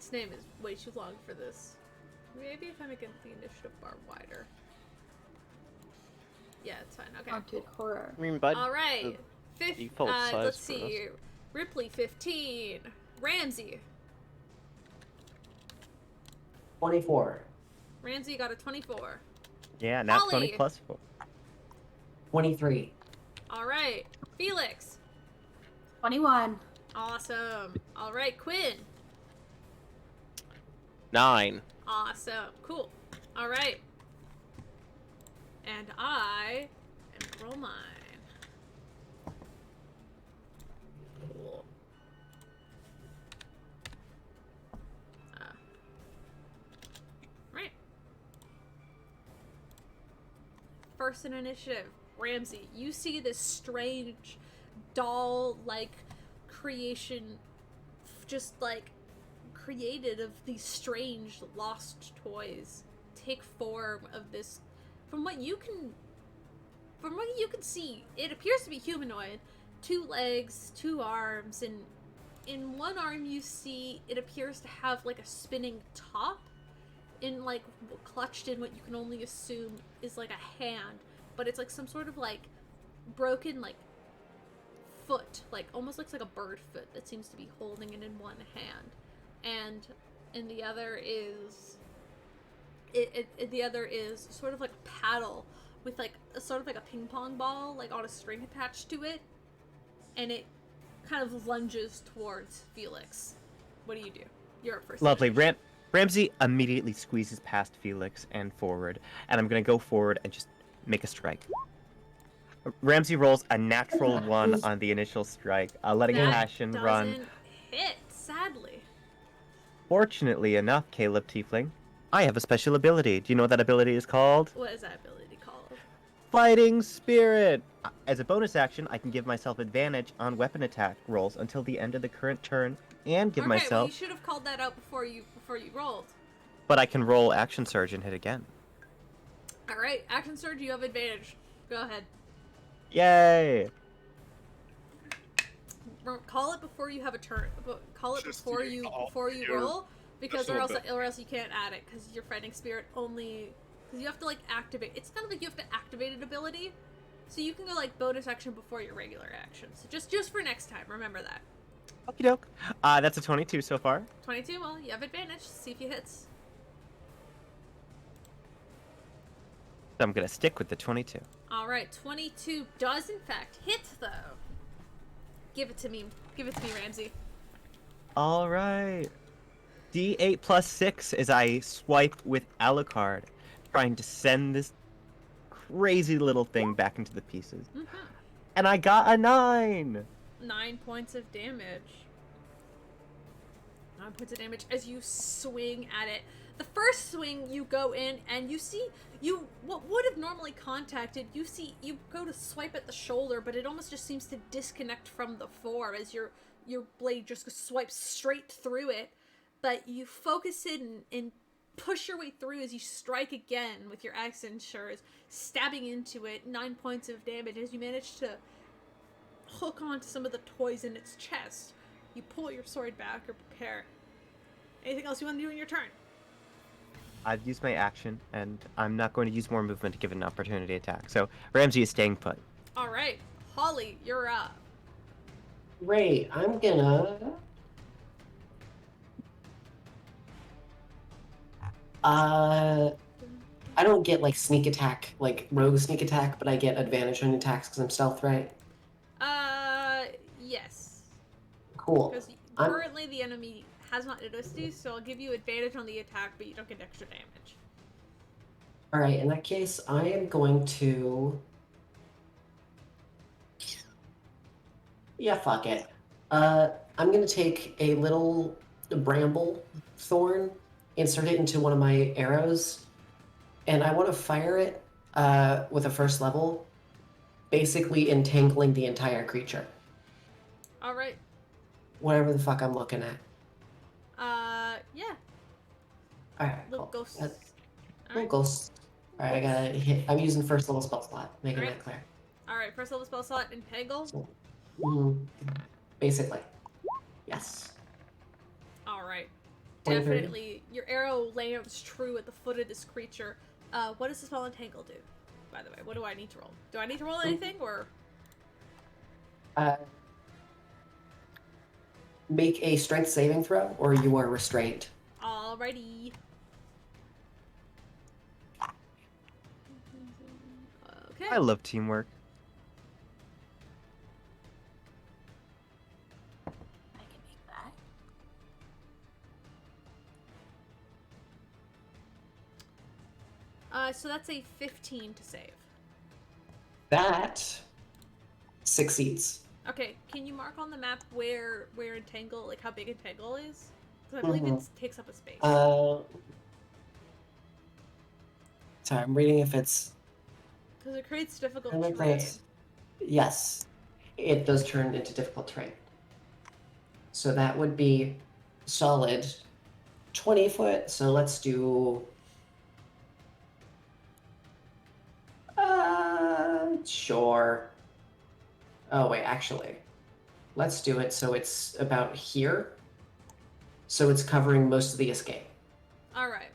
S1: its name is way too long for this. Maybe if I make the initiative bar wider. Yeah, it's fine. Okay.
S2: Haunted horror.
S4: I mean, bud.
S1: All right.
S4: Default size
S1: let's
S4: for
S1: see. Rypley 15. Ramsey.
S7: 24.
S1: Ramsey got a 24.
S5: Yeah, now
S1: Holly.
S5: 20 plus 4.
S7: 23.
S1: All right. Felix.
S2: 21.
S1: Awesome. All right, Quinn.
S4: 9.
S1: Awesome. Cool. All right. And I am gonna roll mine. Cool. Right. First in initiative, Ramsey. You see this strange doll-like creation, just like created of these strange lost toys, take form of this. From what you can see, it appears to be humanoid. 2 legs, 2 arms, and in one arm you see it appears to have like a spinning top, in like clutched in what you can only assume is like a hand, but it's like some sort of like broken like foot, like almost looks like a bird foot that seems to be holding it in one hand, and in the other is the other is sort of like a paddle with like a sort of like a ping pong ball like on a string attached to it, and it kind of lunges towards Felix. What do? You're up first.
S5: Lovely. Ramsey immediately squeezes past Felix and forward, and I'm gonna go forward and just make a strike. Ramsey rolls a natural 1 on the initial strike, letting
S1: That
S5: passion run.
S1: doesn't hit, sadly.
S5: Fortunately enough, Caleb Teafling, I have a special ability. Do you know what that ability is called?
S1: What is that ability called?
S5: Fighting Spirit! As a bonus action, I can give myself advantage on weapon attack rolls until the end of the current turn, and give
S1: Well,
S5: myself...
S1: you should have called that out before you rolled.
S5: But I can roll Action Surge and hit again.
S1: Alright, Action Surge, you have advantage. Go ahead.
S5: Yay!
S1: Call it before you have a turn. Call it
S3: Just
S1: before
S3: to
S1: you
S3: call your
S1: roll, because or else
S3: special
S1: you can't add it, because your Fighting Spirit only, because you have to like activate. It's kind of like you have to activate an ability, so you can go like bonus action before your regular action. So just for next time, remember that.
S5: Okie doke. That's a 22 so far.
S1: 22. Well, you have advantage. See if he hits.
S5: So I'm gonna stick with the 22.
S1: All right, 22 does in fact hit though. Give it to me. Give it to me, Ramsey.
S5: All right. D8 plus 6 as I swipe with Alucard, trying to send this crazy little thing back into the pieces.
S1: Mm-hmm.
S5: And I got a 9!
S1: 9 points of damage. 9 points of damage as you swing at it. The first swing, you go in and you see what would have normally contacted. You go to swipe at the shoulder, but it almost just seems to disconnect from the form as your blade just swipes straight through it. But you focus it and push your way through as you strike again with your axe and shures, stabbing into it. 9 points of damage as you manage to hook onto some of the toys in its chest. You pull your sword back or prepare. Anything else you want to do in your turn?
S5: I've used my action, and I'm not going to use more movement to give it an opportunity attack. So Ramsey is staying put.
S1: All right, Holly, you're up.
S7: Great. I'm gonna. I don't get like sneak attack, like rogue sneak attack, but I get advantage on attacks because I'm stealth, right?
S1: Yes.
S7: Cool.
S1: Because currently the enemy has not noticed you, so I'll give you advantage on the attack, but you don't get extra damage.
S7: All right. In that case, I am going to. Yeah, fuck it. I'm gonna take a little bramble thorn, insert it into one of my arrows, and I want to fire it with a first level, basically entangling the entire creature.
S1: All right.
S7: Whatever the fuck I'm looking at.
S1: Yeah.
S7: All right.
S1: Little
S7: Cool.
S1: ghosts.
S7: Little ghosts. All right, I gotta hit. I'm using first level spell slot, making
S1: Alright.
S7: that clear.
S1: All right. First level spell slot, entangle.
S7: Basically. Yes.
S1: All right. definitely, your arrow lands true at the foot of this creature. What does the spell Entangle do? By the way, what do I need to roll? Do I need to roll anything, or?
S7: Make a strength saving throw, or you are restrained.
S1: Alrighty. Okay.
S5: I love teamwork.
S2: I can make that.
S1: So that's a 15 to save.
S7: That succeeds.
S1: Okay, can you mark on the map where Entangle, like how big Entangle is? Because I believe it takes up a space.
S7: Sorry, I'm reading if it's...
S1: Because it creates difficult terrain.
S7: Yes, it does turn into difficult terrain. So that would be solid 20 foot, so let's do... Sure. Oh, wait, actually. Let's do it so it's about here. So it's covering most of the escape.
S1: Alright.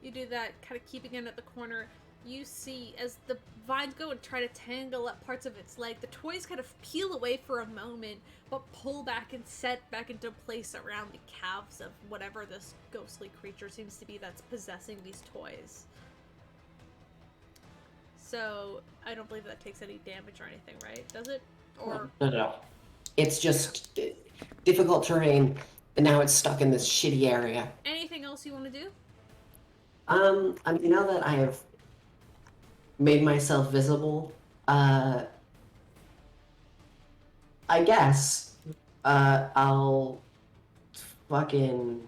S1: You do that, kind of keeping it at the corner. You see, as the vines go and try to tangle up parts of its leg, the toys kind of peel away for a moment, but pull back and set back into place around the calves of whatever this ghostly creature seems to be that's possessing these toys. So, I don't believe that takes any damage or anything, right? Does it? Or
S7: No. It's just difficult terrain, and now it's stuck in this shitty area.
S1: anything else you want to do?
S7: I mean, now that I have made myself visible, I guess, I'll fucking...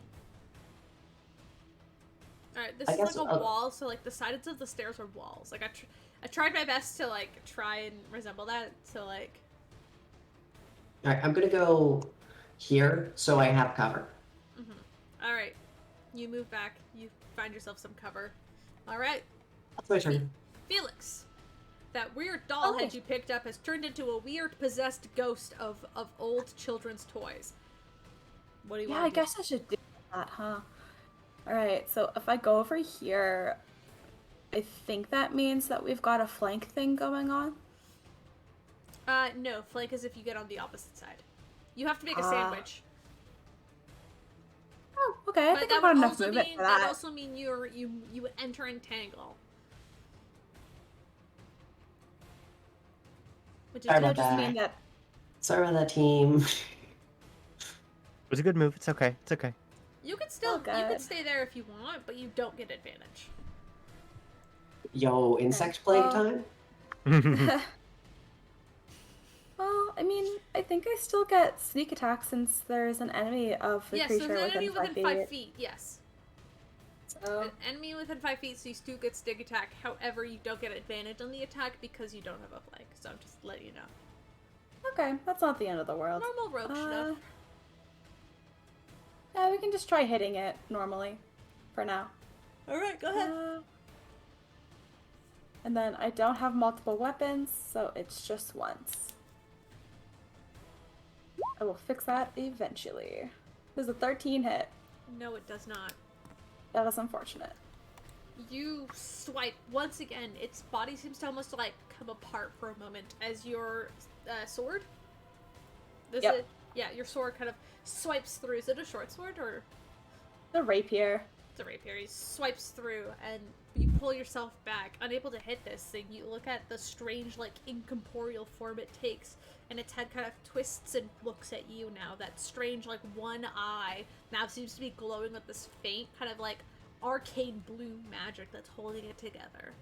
S1: Alright, this is like a wall, so like the sides of the stairs are walls. Like I tried my best to like try and resemble that, so like...
S7: Alright, I'm gonna go here, so I have cover.
S1: Alright, you move back, you find yourself some cover. Alright.
S7: That's my turn.
S1: Felix, that weird doll head you picked up has turned into a weird possessed ghost of old children's toys. What do you want to do?
S2: I guess I should do that, huh? Alright, so if I go over here, I think that means that we've got a flank thing going on.
S1: No, flank is if you get on the opposite side. You have to make a sandwich.
S2: Oh, okay, I think I've got enough movement for that.
S1: That also mean you enter Entangle. Which is
S7: Sorry
S2: just mean that...
S7: Sorry about that, team.
S5: It was a good move. It's okay. It's okay.
S1: You could still you could stay there if you want, but you don't get advantage.
S7: Yo, insect plague time?
S2: Well, I mean, I think I still get sneak attack since there's an enemy of the creature
S1: so there's an enemy
S2: within
S1: 5 feet, yes.
S2: So...
S1: An enemy within 5 feet, so you still get sneak attack. However, you don't get advantage on the attack because you don't have a flank. So I'm just letting you know.
S2: Okay, that's not the end of the world.
S1: Normal rogue stuff.
S2: Yeah, we can just try hitting it normally, for now.
S1: Alright, go ahead.
S2: And then I don't have multiple weapons, so it's just once. I will fix that eventually. Does a 13 hit?
S1: No, it does not.
S2: That is unfortunate.
S1: You swipe once again. Its body seems to almost like come apart for a moment as your sword. Your sword kind of swipes through. Is it a short sword or
S2: the rapier?
S1: It's a rapier. He swipes through, and you pull yourself back, unable to hit this thing. You look at the strange, like, incorporeal form it takes, and its head kind of twists and looks at you now. That strange, like, one eye now seems to be glowing with this faint, kind of, like, arcane blue magic that's holding it together.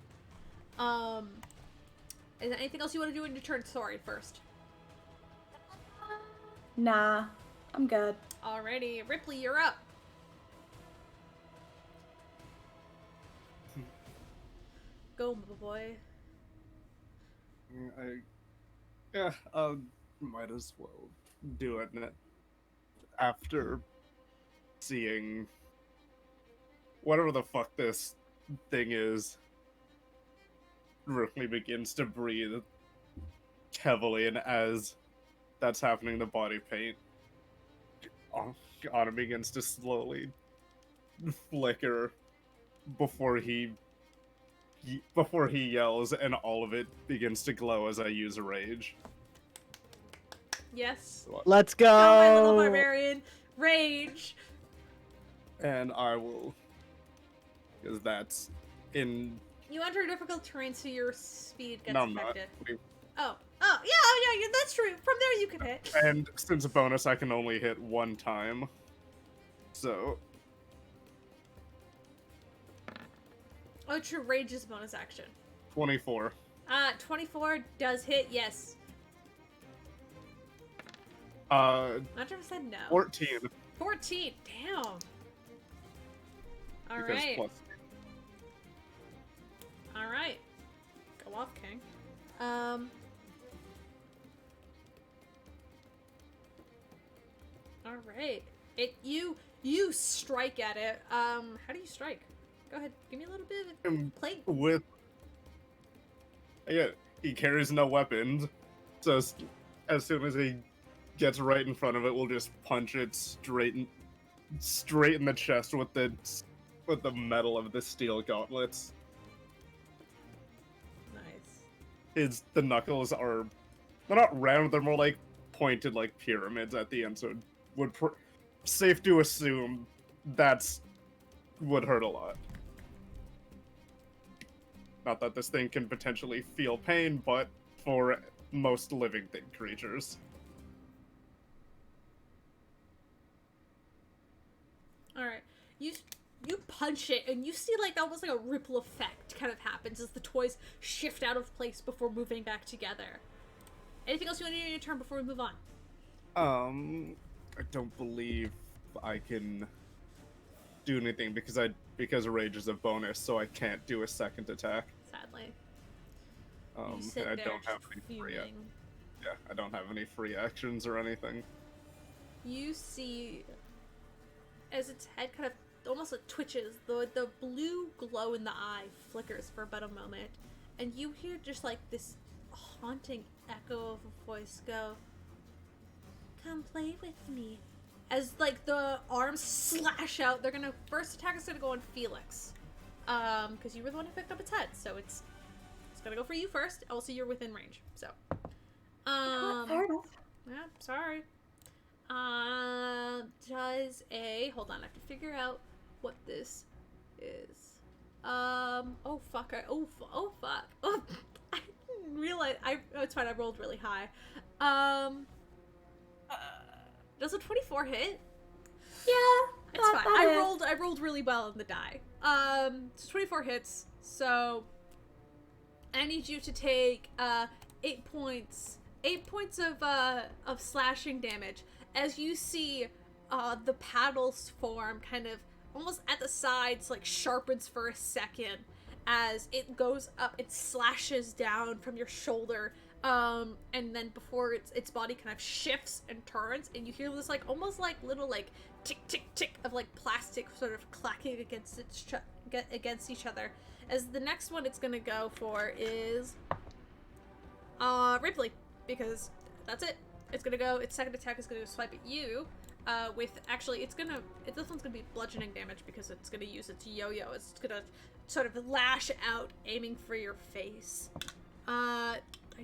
S1: Is there anything else you want to do in your turn? Sorry, first.
S2: Nah, I'm good.
S1: Alrighty, Rypley, you're up. Go, boy.
S3: Might as well do it after seeing whatever the fuck this thing is. Rypley begins to breathe heavily, and as that's happening, the body paint on him begins to slowly flicker before he yells, and all of it begins to glow as I use rage.
S1: Yes.
S5: Let's go!
S1: Oh, my little barbarian. Rage.
S3: And I will, because that's in.
S1: You enter a difficult terrain, so your speed gets
S3: No, I'm not.
S1: affected. Yeah, that's true. From there you can hit.
S3: And since a bonus, I can only hit one time. So.
S1: Oh, true. Rage is a bonus action.
S3: 24.
S1: 24 does hit, yes.
S3: Not
S1: sure if I said no.
S3: 14.
S1: 14, damn. Alright. Alright. Go off, King. Alright. You strike at it. How do you strike? Go ahead, give me a little bit of plate.
S3: He carries no weapons, so as soon as he gets right in front of it, we'll just punch it straight in the chest with the metal of the steel gauntlets.
S1: Nice.
S3: The knuckles they're not round, they're more like pointed like pyramids at the end, so safe to assume would hurt a lot. Not that this thing can potentially feel pain, but for most living creatures.
S1: Alright. You punch it, and you see like almost like a ripple effect kind of happens as the toys shift out of place before moving back together. Anything else you want to do in your turn before we move on?
S3: I don't believe I can do anything because rage is a bonus, so I can't do a second attack.
S1: Sadly.
S3: And I don't have any free. Yeah, I don't have any free actions or anything.
S1: You see, as its head kind of almost like twitches, the blue glow in the eye flickers for about a moment, and you hear just like this haunting echo of a voice go, "Come play with me." As like the arms slash out, first attack is gonna go on Felix, because you were the one who picked up its head, so it's gonna go for you first. Also, you're within range, so.
S2: Fair enough.
S1: Yeah, sorry. Hold on, I have to figure out what this is. Oh fuck, oh fuck. Oh, I didn't realize, it's fine, I rolled really high. Does a 24 hit?
S2: Yeah,
S1: it's fine. I rolled really well on the die. So 24 hits, so I need you to take 8 points of slashing damage as you see the paddles form kind of almost at the sides, like sharpens for a second as it goes up, it slashes down from your shoulder, and then before its body kind of shifts and turns, and you hear this like almost like little like tick tick tick of like plastic sort of clacking against each other. As the next one it's gonna go for is Rypley, because that's it. It's gonna go. Its second attack is gonna swipe at you. This one's gonna be bludgeoning damage because it's gonna use its yo-yo. It's gonna sort of lash out, aiming for your face. I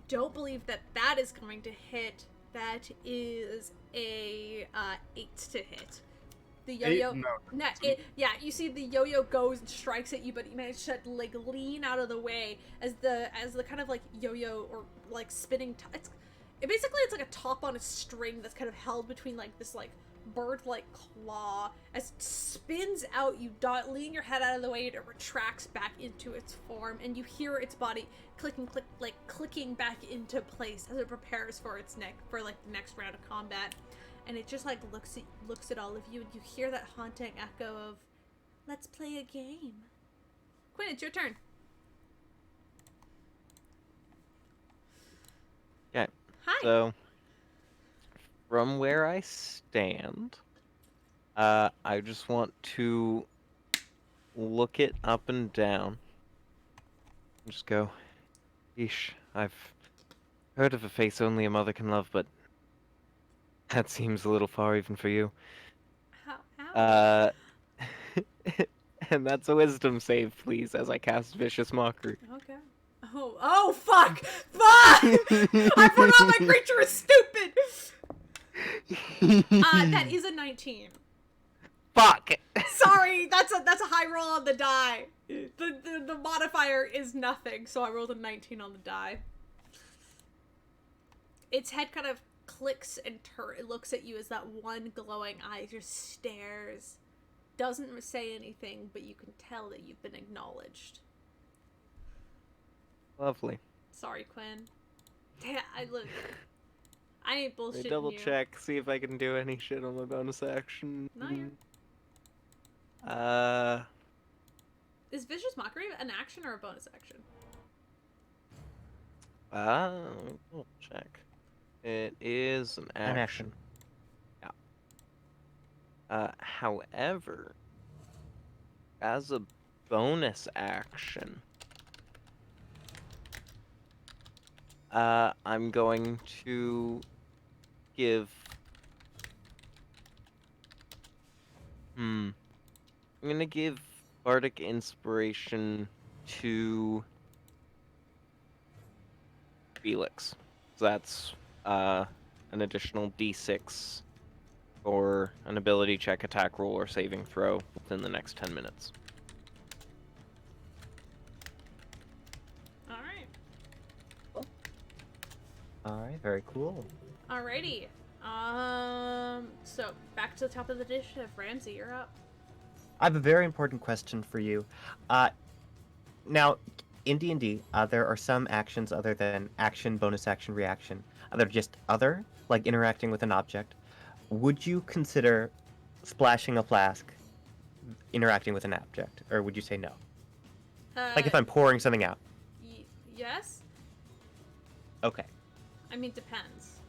S1: don't believe that is going to hit. That is a 8 to hit. The yo-yo. You see the yo-yo goes and strikes at you, but you manage to like lean out of the way as the kind of like yo-yo or like spinning. It's like a top on a string that's kind of held between like this like bird-like claw. As it spins out, you lean your head out of the way, and it retracts back into its form, and you hear its body clicking back into place as it prepares for the next round of combat. And it just like looks at all of you, and you hear that haunting echo of, "Let's play a game." Quinn, it's your turn.
S4: Okay.
S1: Hi.
S4: So, from where I stand, I just want to look it up and down. And just go, "Eesh, I've heard of a face only a mother can love, but that seems a little far even for you." And that's a wisdom save, please, as I cast Vicious Mockery.
S1: Okay. Oh, fuck! Fuck! I forgot my creature is stupid! That is a 19.
S4: Fuck!
S1: Sorry, that's a high roll on the die. The modifier is nothing, so I rolled a 19 on the die. Its head kind of clicks and it looks at you as that one glowing eye just stares. Doesn't say anything, but you can tell that you've been acknowledged.
S4: Lovely.
S1: Sorry, Quinn. Damn, I ain't bullshitting you.
S4: Double check, see if I can do any shit on my bonus action.
S1: No, you're... Is Vicious Mockery an action or a bonus action?
S4: We'll check. It is an action. Yeah. However, as a bonus action, I'm going to give... I'm gonna give Bardic Inspiration to Felix. So that's an additional d6 for an ability check, attack roll, or saving throw within the next 10 minutes.
S1: Alright.
S5: Alright, very cool.
S1: Alrighty. So back to the top of the initiative. Ramsey, you're up.
S5: I have a very important question for you. Now, in D&D, there are some actions other than action, bonus action, reaction. That are just other, like interacting with an object. Would you consider splashing a flask interacting with an object, or would you say no? Like if I'm pouring something out.
S1: Yes?
S5: Okay.
S1: I mean, depends.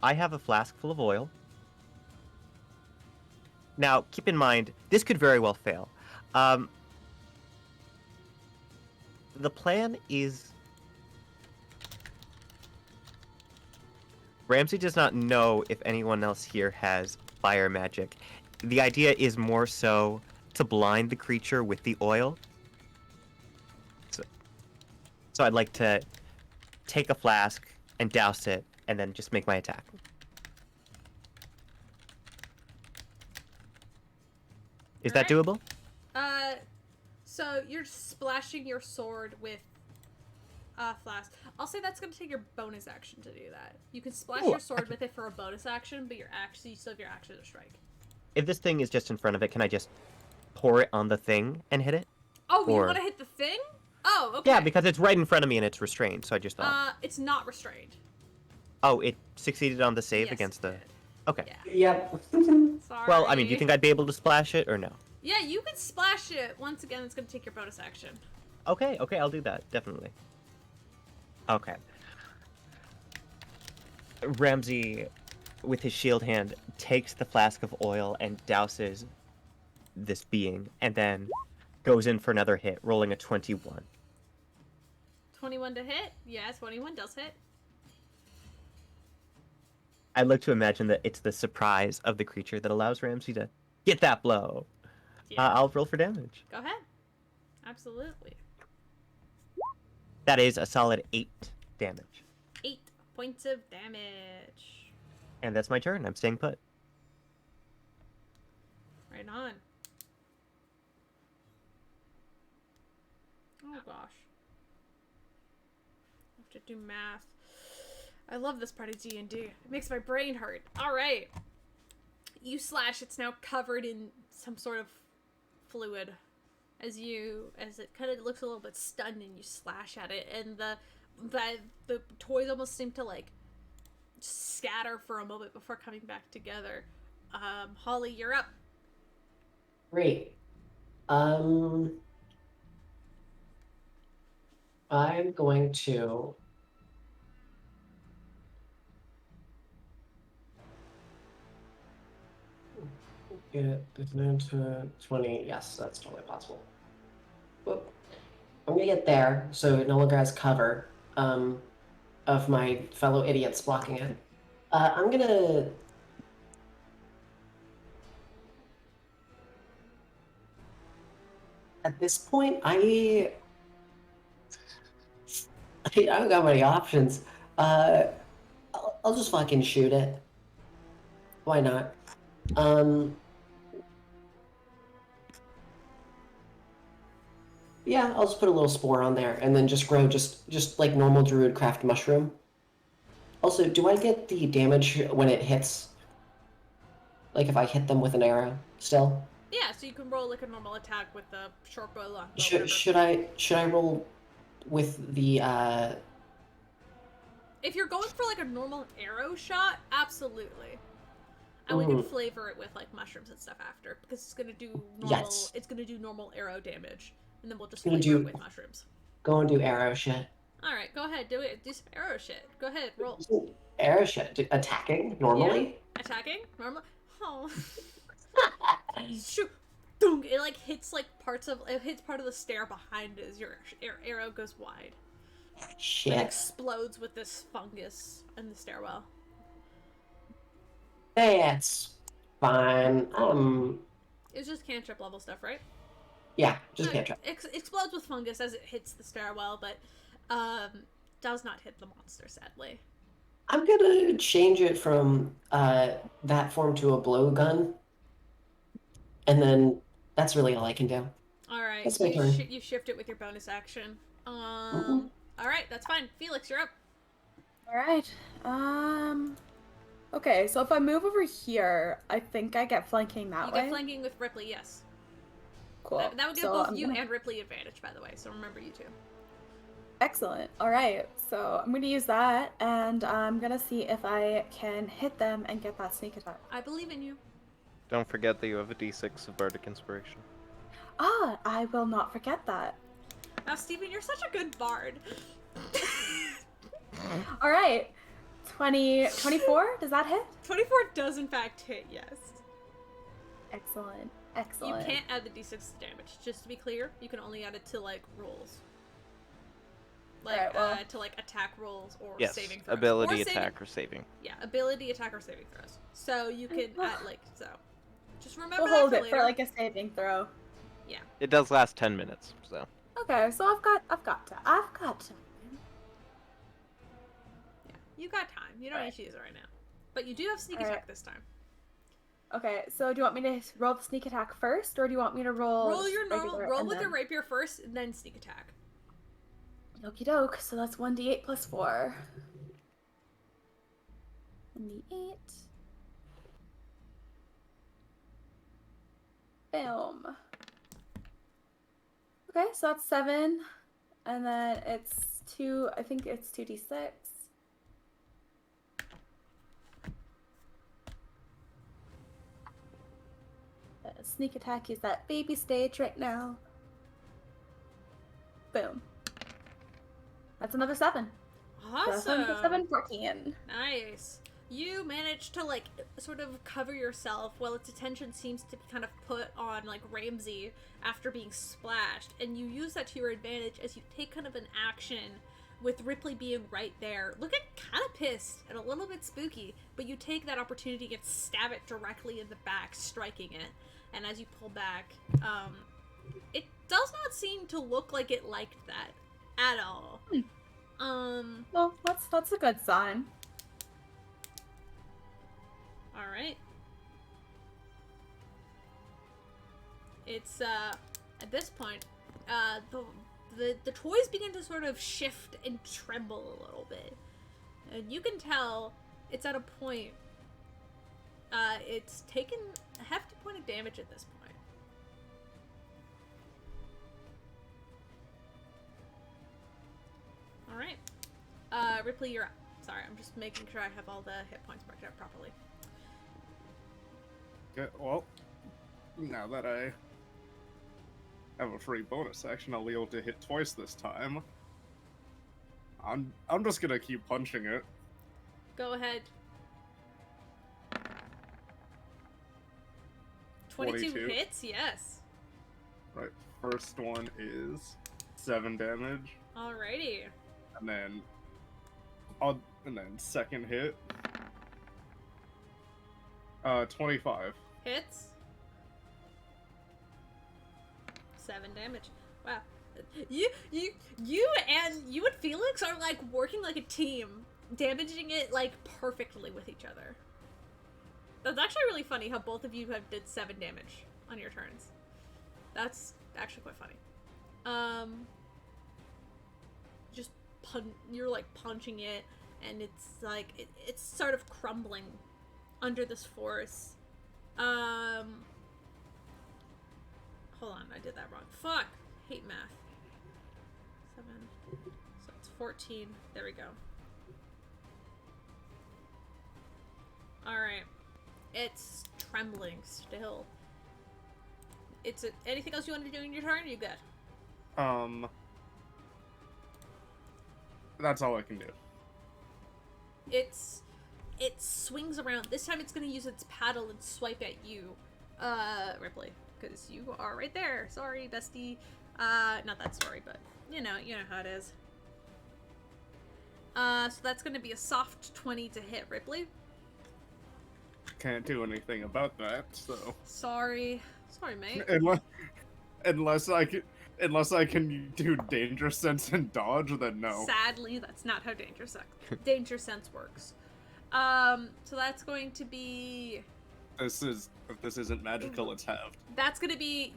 S5: I have a flask full of oil. Now, keep in mind, this could very well fail. The plan is... Ramsey does not know if anyone else here has fire magic. The idea is more so to blind the creature with the oil. So I'd like to take a flask and douse it, and then just make my attack. Is that doable?
S1: So you're splashing your sword with flask. I'll say that's going to take your bonus action to do that. You can splash your sword with it for a bonus action, but you still have your action to strike.
S5: If this thing is just in front of it, can I just pour it on the thing and hit it?
S1: Oh, you want to hit the thing? Oh, okay.
S5: Yeah, because it's right in front of me and it's restrained, so I just thought...
S1: it's not restrained.
S5: Oh, it succeeded on the save against the... Okay.
S1: Yeah.
S7: Yep.
S1: Sorry.
S5: Well, I mean, do you think I'd be able to splash it, or no?
S1: Yeah, you can splash it. Once again, it's going to take your bonus action.
S5: Okay, I'll do that, definitely. Okay. Ramsey, with his shield hand, takes the flask of oil and douses this being, and then goes in for another hit, rolling a 21.
S1: 21 to hit? Yeah, 21 does hit.
S5: I'd like to imagine that it's the surprise of the creature that allows Ramsey to get that blow. Yeah. I'll roll for damage.
S1: Go ahead. Absolutely.
S5: That is a solid 8 damage.
S1: 8 points of damage.
S5: And that's my turn. I'm staying put.
S1: Right on. Oh gosh. I have to do math. I love this part of D&D. It makes my brain hurt. Alright. You slash, it's now covered in some sort of fluid. As it kind of looks a little bit stunned, and you slash at it, and the toys almost seem to like scatter for a moment before coming back together. Holly, you're up.
S7: Great. I'm going to get this into 20. Yes, that's totally possible. Whoop. I'm gonna get there, so it no longer has cover of my fellow idiots blocking it. I'm gonna At this point, I don't got many options. I'll just fucking shoot it. Why not? Yeah, I'll just put a little spore on there and then just grow just like normal druidcraft mushroom. Also, do I get the damage when it hits? Like if I hit them with an arrow still?
S1: Yeah, so you can roll like a normal attack with the short bow, long bow.
S7: Should I roll with the
S1: If you're going for like a normal arrow shot, absolutely. And we can flavor it with like mushrooms and stuff after because it's gonna do normal.
S7: Yes.
S1: It's gonna do normal arrow damage, and then we'll just flavor it with mushrooms.
S7: Go and do arrow shit.
S1: All right, go ahead, do it. Do some arrow shit. Go ahead, roll.
S7: Arrow shit. Attacking normally.
S1: Yeah. Attacking normally. Oh. Shoot. Boom. It like hits like part of the stair behind as your arrow goes wide.
S7: Shit.
S1: It explodes with this fungus in the stairwell.
S7: That's fine.
S1: It's just cantrip level stuff, right?
S7: Yeah, just cantrip.
S1: Explodes with fungus as it hits the stairwell, but does not hit the monster, sadly.
S7: I'm gonna change it from that form to a blowgun, and then that's really all I can do.
S1: All right,
S7: that's my turn.
S1: You shift it with your bonus action. All right, that's fine. Felix, you're up.
S2: All right. Okay, so if I move over here, I think I get flanking that way.
S1: You get flanking with Rypley, yes.
S2: Cool.
S1: That would give both you and Rypley advantage, by the way, so remember you two.
S2: Excellent. All right, so I'm going to use that, and I'm going to see if I can hit them and get that sneak attack.
S1: I believe in you.
S4: Don't forget that you have a d6 of Bardic Inspiration.
S2: Ah, I will not forget that.
S1: Now, Steven, you're such a good bard.
S2: All right. 24, does that hit?
S1: 24 does in fact hit, yes.
S2: Excellent. Excellent.
S1: You can't add the d6 to damage. Just to be clear, you can only add it to like rolls. Like
S2: right, well,
S1: to like attack rolls or
S4: yes,
S1: saving throws.
S4: Ability, attack, or saving.
S1: Yeah, ability, attack, or saving throws. So you can add like so. Just remember
S2: we'll
S1: that
S2: hold
S1: for
S2: it
S1: later.
S2: for like a saving throw.
S1: Yeah.
S4: It does last 10 minutes, so.
S2: Okay, so I've got time.
S1: Yeah, you got time. You don't need to use it right now, but you do have sneak attack this time.
S2: Okay, so do you want me to roll the sneak attack first, or do you want me to roll
S1: your normal roll with your rapier first, and then sneak attack?
S2: Okie doke. So that's 1d8 plus 4. And the 8. Boom. Okay, so that's 7, and then it's 2. I think it's 2d6. Sneak attack is that baby stage right now. Boom. That's another 7.
S1: Awesome.
S2: 7, 14.
S1: Nice. You managed to like sort of cover yourself while its attention seems to be kind of put on like Ramsey after being splashed, and you use that to your advantage as you take kind of an action with Rypley being right there, looking kind of pissed and a little bit spooky, but you take that opportunity and stab it directly in the back, striking it. And as you pull back, it does not seem to look like it liked that at all.
S2: Well, that's a good sign.
S1: All right. It's at this point, the toys begin to sort of shift and tremble a little bit, and you can tell it's at a point. It's taken a hefty point of damage at this point. All right. Rypley, you're up. Sorry, I'm just making sure I have all the hit points marked out properly.
S3: Okay, well, now that I have a free bonus action, I'll be able to hit twice this time. I'm just gonna keep punching it.
S1: Go ahead. 22 hits, yes.
S3: Right, first one is 7 damage.
S1: Alrighty.
S3: And then second hit, 25.
S1: Hits. 7 damage. Wow. You and Felix are like working like a team, damaging it like perfectly with each other. That's actually really funny how both of you have did 7 damage on your turns. That's actually quite funny. Just you're like punching it, and it's like it's sort of crumbling under this force. Hold on, I did that wrong. Fuck! Hate math. 7. So it's 14. There we go. Alright. It's trembling still. Anything else you want to do in your turn? You good?
S3: That's all I can do.
S1: It swings around. This time it's going to use its paddle and swipe at you, Rypley, because you are right there. Sorry, bestie. Not that sorry, but you know how it is. So that's going to be a soft 20 to hit Rypley.
S3: Can't do anything about that, so.
S1: Sorry, mate.
S3: Unless I can do danger sense and dodge, then no.
S1: Sadly, that's not how danger sense works. So that's going to be.
S3: If this isn't magical, it's halved.
S1: That's gonna be.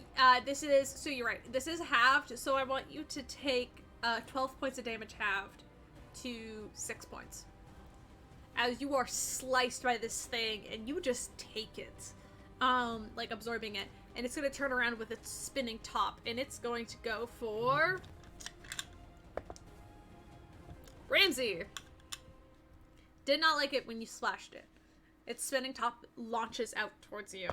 S1: So you're right. This is halved. So I want you to take 12 points of damage halved to 6 points. As you are sliced by this thing, and you just take it, like absorbing it, and it's gonna turn around with its spinning top, and it's going to go for Ramsey. Did not like it when you splashed it. Its spinning top launches out towards you.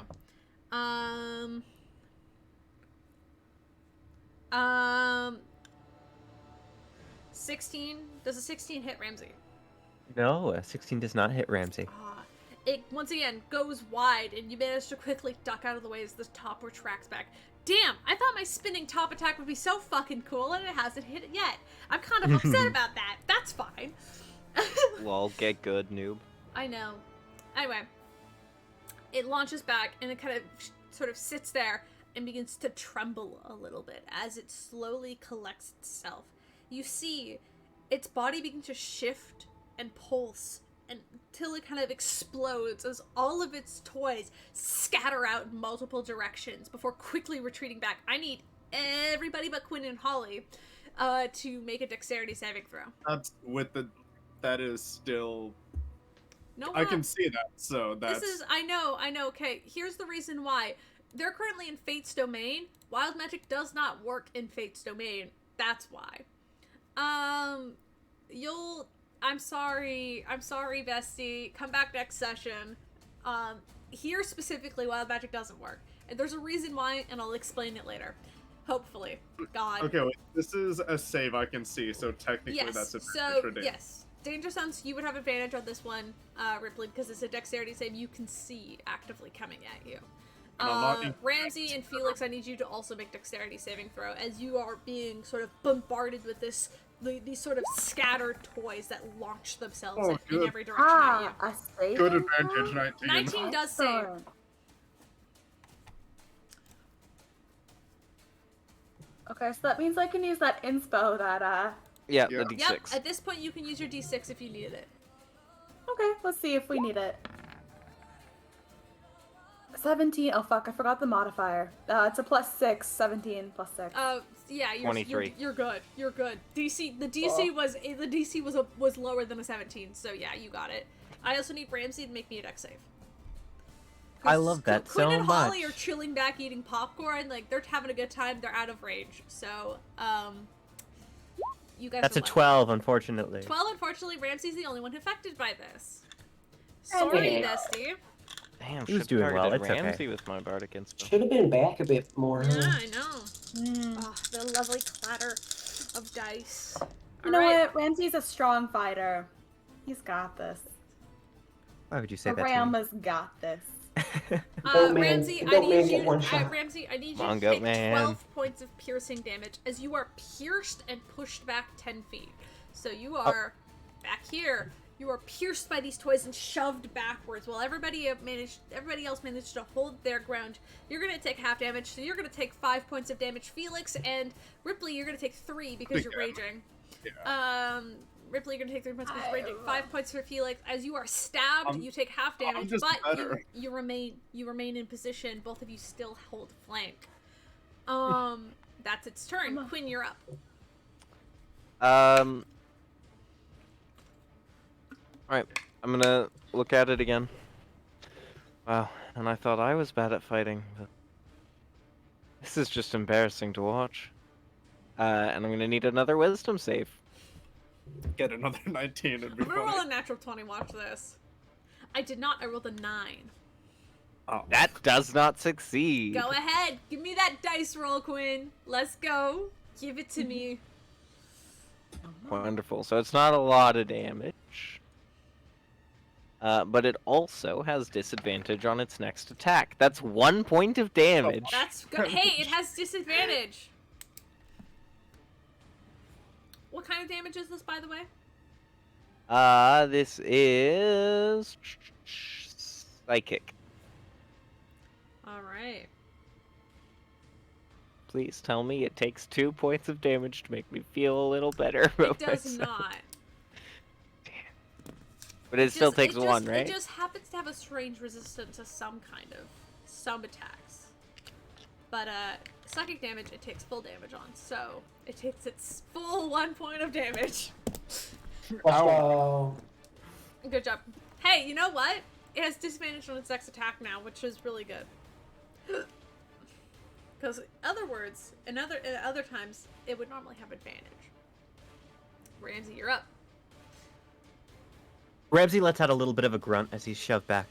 S1: 16. Does a 16 hit Ramsey?
S5: No, a 16 does not hit Ramsey.
S1: It once again goes wide, and you manage to quickly duck out of the way as the top retracts back. Damn, I thought my spinning top attack would be so fucking cool, and it hasn't hit it yet. I'm kind of upset about that. That's fine.
S4: Lol, get good, noob.
S1: I know. Anyway, it launches back, and it kind of sort of sits there and begins to tremble a little bit as it slowly collects itself. You see its body begin to shift and pulse until it kind of explodes as all of its toys scatter out in multiple directions before quickly retreating back. I need everybody but Quinn and Holly to make a dexterity saving throw.
S3: That is still.
S1: No,
S3: I can see that, so that's.
S1: I know. Okay, here's the reason why. They're currently in Fate's domain. Wild magic does not work in Fate's domain. That's why. I'm sorry, bestie. Come back next session. Here specifically, wild magic doesn't work. And there's a reason why, and I'll explain it later. Hopefully. God.
S3: Okay, wait. This is a save I can see, so technically that's a
S1: yes. Danger sense, you would have advantage on this one, Rypley, because it's a dexterity save you can see actively coming at you. Ramsey and Felix, I need you to also make dexterity saving throw, as you are being sort of bombarded with these sort of scattered toys that launch themselves in every direction at you.
S2: A save?
S3: Good advantage, 19.
S1: 19 does save.
S2: Okay, so that means I can use that inspo that,
S4: Yeah, the D6.
S1: Yep, at this point you can use your D6 if you needed it.
S2: Okay, let's see if we need it. 17. Oh fuck, I forgot the modifier. It's a +6. 17 plus 6.
S1: Yeah, you're
S4: 23.
S1: You're good. You're good. The DC was lower than a 17, so yeah, you got it. I also need Ramsey to make me a dex save.
S5: I love that so much.
S1: Quinn and Holly are chilling back eating popcorn, like they're having a good time. They're out of range, so you guys.
S5: That's a 12, unfortunately.
S1: 12, unfortunately. Ramsey's the only one affected by this. Sorry, bestie.
S4: Damn,
S5: He was doing well, it's okay.
S4: Ramsey with my bardic inspo.
S7: Should have been back a bit more.
S1: Yeah, I know. Oh, the lovely clatter of dice.
S2: You know what? Ramsey's a strong fighter. He's got this.
S5: Why would you say that?
S2: Rama's got this.
S1: Ramsey, I need you to take 12 points of piercing damage as you are pierced and pushed back 10 feet. So you are back here. You are pierced by these toys and shoved backwards while everybody else managed to hold their ground. You're going to take half damage, so you're going to take 5 points of damage. Felix and Rypley, you're going to take 3 because you're raging.
S3: Yeah.
S1: Rypley, you're going to take 3 points because you're raging. 5 points for Felix. As you are stabbed, you take half damage, but you remain in position. Both of you still hold flank. That's its turn. Quinn, you're up.
S4: Alright, I'm gonna look at it again. Wow, and I thought I was bad at fighting, but this is just embarrassing to watch. And I'm gonna need another wisdom save.
S3: Get another 19 and be
S1: I'm gonna roll
S3: fine.
S1: a natural 20, watch this. I did not, I rolled a 9.
S3: Oh.
S4: That does not succeed.
S1: Go ahead, give me that dice roll, Quinn. Let's go. Give it to me.
S4: Wonderful, so it's not a lot of damage. But it also has disadvantage on its next attack. That's 1 point of damage.
S1: That's good. Hey, it has disadvantage. What kind of damage is this, by the way?
S4: This is psychic.
S1: Alright.
S4: Please tell me it takes 2 points of damage to make me feel a little better about
S1: It does
S4: myself.
S1: not.
S4: But it still takes 1, right?
S1: It just happens to have a strange resistance to some attacks. But, psychic damage, it takes full damage on, so it takes its full 1 point of damage.
S7: Let's go.
S1: Good job. Hey, you know what? It has disadvantage on its next attack now, which is really good. Because, in other times, it would normally have advantage. Ramsey, you're up.
S5: Ramsey lets out a little bit of a grunt as he's shoved back.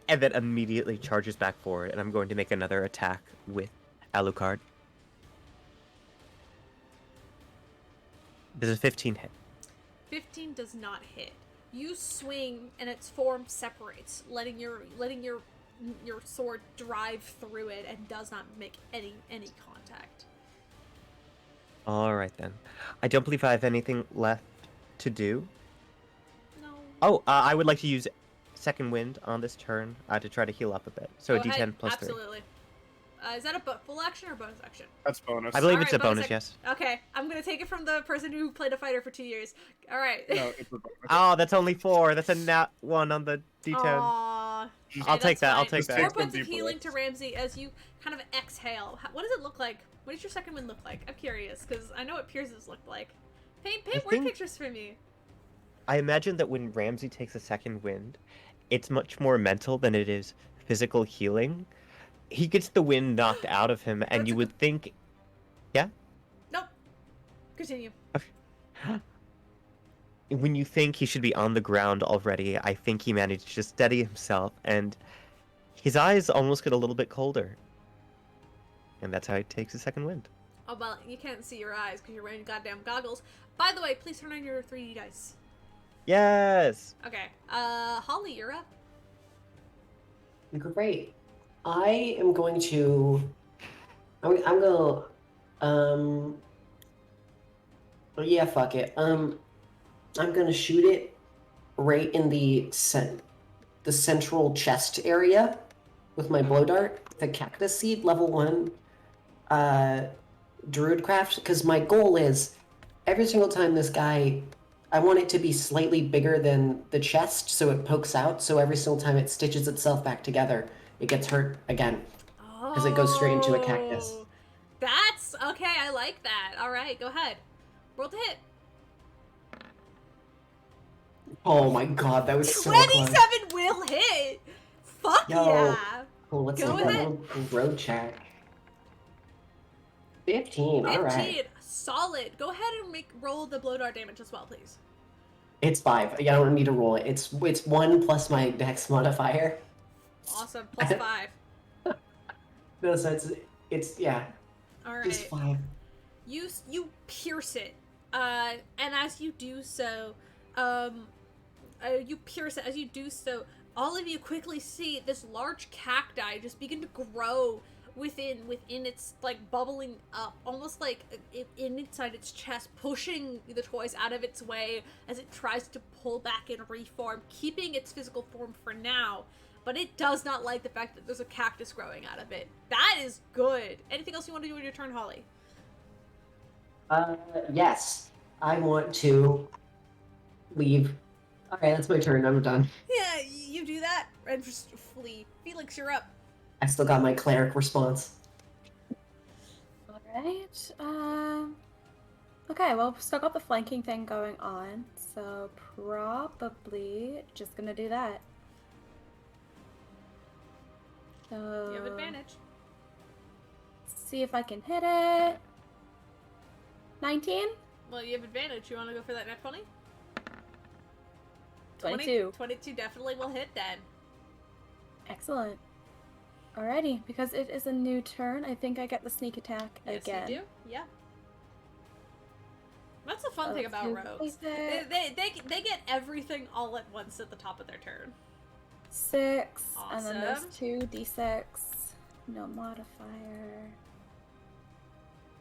S5: And then immediately charges back forward, and I'm going to make another attack with Alucard. Does a 15 hit?
S1: 15 does not hit. You swing, and its form separates, letting your sword drive through it, and does not make any contact.
S5: Alright then. I don't believe I have anything left to do.
S1: No.
S5: Oh, I would like to use Second Wind on this turn to try to heal up a bit. So
S1: Go
S5: a D10
S1: ahead.
S5: plus 3.
S1: Absolutely. Is that a full action or bonus action?
S3: That's bonus.
S5: I believe
S1: All
S5: it's
S1: right,
S5: a bonus,
S1: action.
S5: yes.
S1: Okay, I'm gonna take it from the person who played a fighter for 2 years. All right.
S3: No, it's a bonus.
S5: Oh, that's only 4. That's a nat 1 on the D10.
S1: Aww.
S5: I'll
S1: Okay,
S5: take that. I'll
S1: that's
S5: take
S1: fine.
S5: that.
S1: 4 points of
S3: People
S1: healing
S3: list.
S1: to Ramsey as you kind of exhale. What does it look like? What does your second wind look like? I'm curious because I know what Pierce's looked like. Paint word
S5: think-
S1: pictures for me.
S5: I imagine that when Ramsey takes a second wind, it's much more mental than it is physical healing. He gets the wind knocked out of him, and
S1: That's
S5: you
S1: a
S5: would think... Yeah?
S1: Nope. Continue.
S5: When you think he should be on the ground already, I think he managed to steady himself, and his eyes almost get a little bit colder. And that's how he takes a second wind.
S1: Oh, well, you can't see your eyes because you're wearing goddamn goggles. By the way, please turn on your 3D dice.
S5: Yes!
S1: Okay. Holly, you're up.
S7: Great. I am going to. I'm gonna. Yeah, fuck it. I'm gonna shoot it right in the central chest area with my blow dart. The cactus seed, level 1, druidcraft. Because my goal is every single time this guy. I want it to be slightly bigger than the chest, so it pokes out. So every single time it stitches itself back together, it gets hurt again. Because it goes straight into a cactus.
S1: Oh, that's okay. I like that. All right, go ahead. Roll to hit.
S7: Oh my god, that was so
S1: 27
S7: close.
S1: will hit. Fuck
S7: Yo.
S1: yeah.
S7: Cool, let's
S1: Go
S7: look
S1: with
S7: at
S1: it.
S7: a road check. 15,
S1: 15.
S7: alright.
S1: Solid. Go ahead and roll the blow dart damage as well, please.
S7: It's 5. Yeah, I don't need to roll it. It's 1 plus my dex modifier.
S1: Awesome. Plus 5.
S7: No, so it's yeah.
S1: All
S7: It's
S1: right.
S7: 5.
S1: You pierce it, and as you do so, all of you quickly see this large cacti just begin to grow within its like bubbling up, almost like inside its chest, pushing the toys out of its way as it tries to pull back and reform, keeping its physical form for now. But it does not like the fact that there's a cactus growing out of it. That is good. Anything else you want to do with your turn, Holly?
S7: Yes. I want to leave. Alright, that's my turn. I'm done.
S1: Yeah, you do that and just flee. Felix, you're up.
S7: I still got my cleric response.
S2: Alright, okay, well, we've still got the flanking thing going on, so probably just gonna do that. So...
S1: You have advantage.
S2: See if I can hit it. 19?
S1: Well, you have advantage. You want to go for that net 20?
S2: 22.
S1: 22 definitely will hit then.
S2: Excellent. Alrighty, because it is a new turn, I think I get the sneak attack again.
S1: Yes, you do. Yeah. That's the fun thing about rogues. They get everything all at once at the top of their turn.
S2: 6,
S1: Awesome.
S2: and then there's 2d6. No modifier.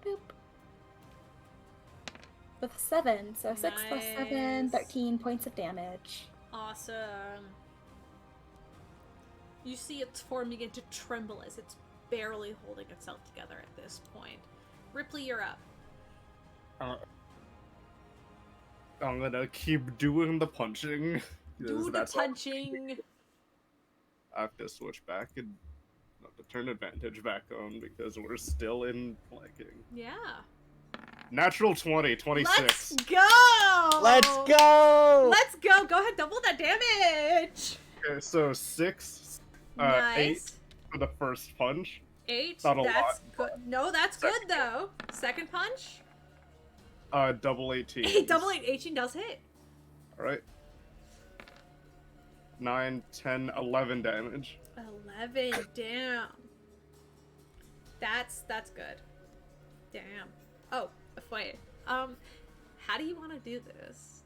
S2: Boop. With 7, so 6 plus 7, 13 points of damage.
S1: Awesome. You see its form begin to tremble as it's barely holding itself together at this point. Rypley, you're up.
S3: I'm gonna keep doing the punching.
S1: Do the punching.
S3: I have to switch back and not to turn advantage back on because we're still in flanking.
S1: Yeah.
S3: Natural 20, 26.
S1: Let's go!
S5: Let's go!
S1: Let's go! Go ahead, double that damage!
S3: Okay, so 6,
S1: Nice.
S3: 8 for the first punch.
S1: 8.
S3: Not a
S1: That's
S3: lot.
S1: good. No, that's good though. Second punch.
S3: Double 18.
S1: Double 18 does hit.
S3: Alright. 9, 10, 11 damage.
S1: 11. Damn. That's good. Damn. Oh, wait. How do you want to do this?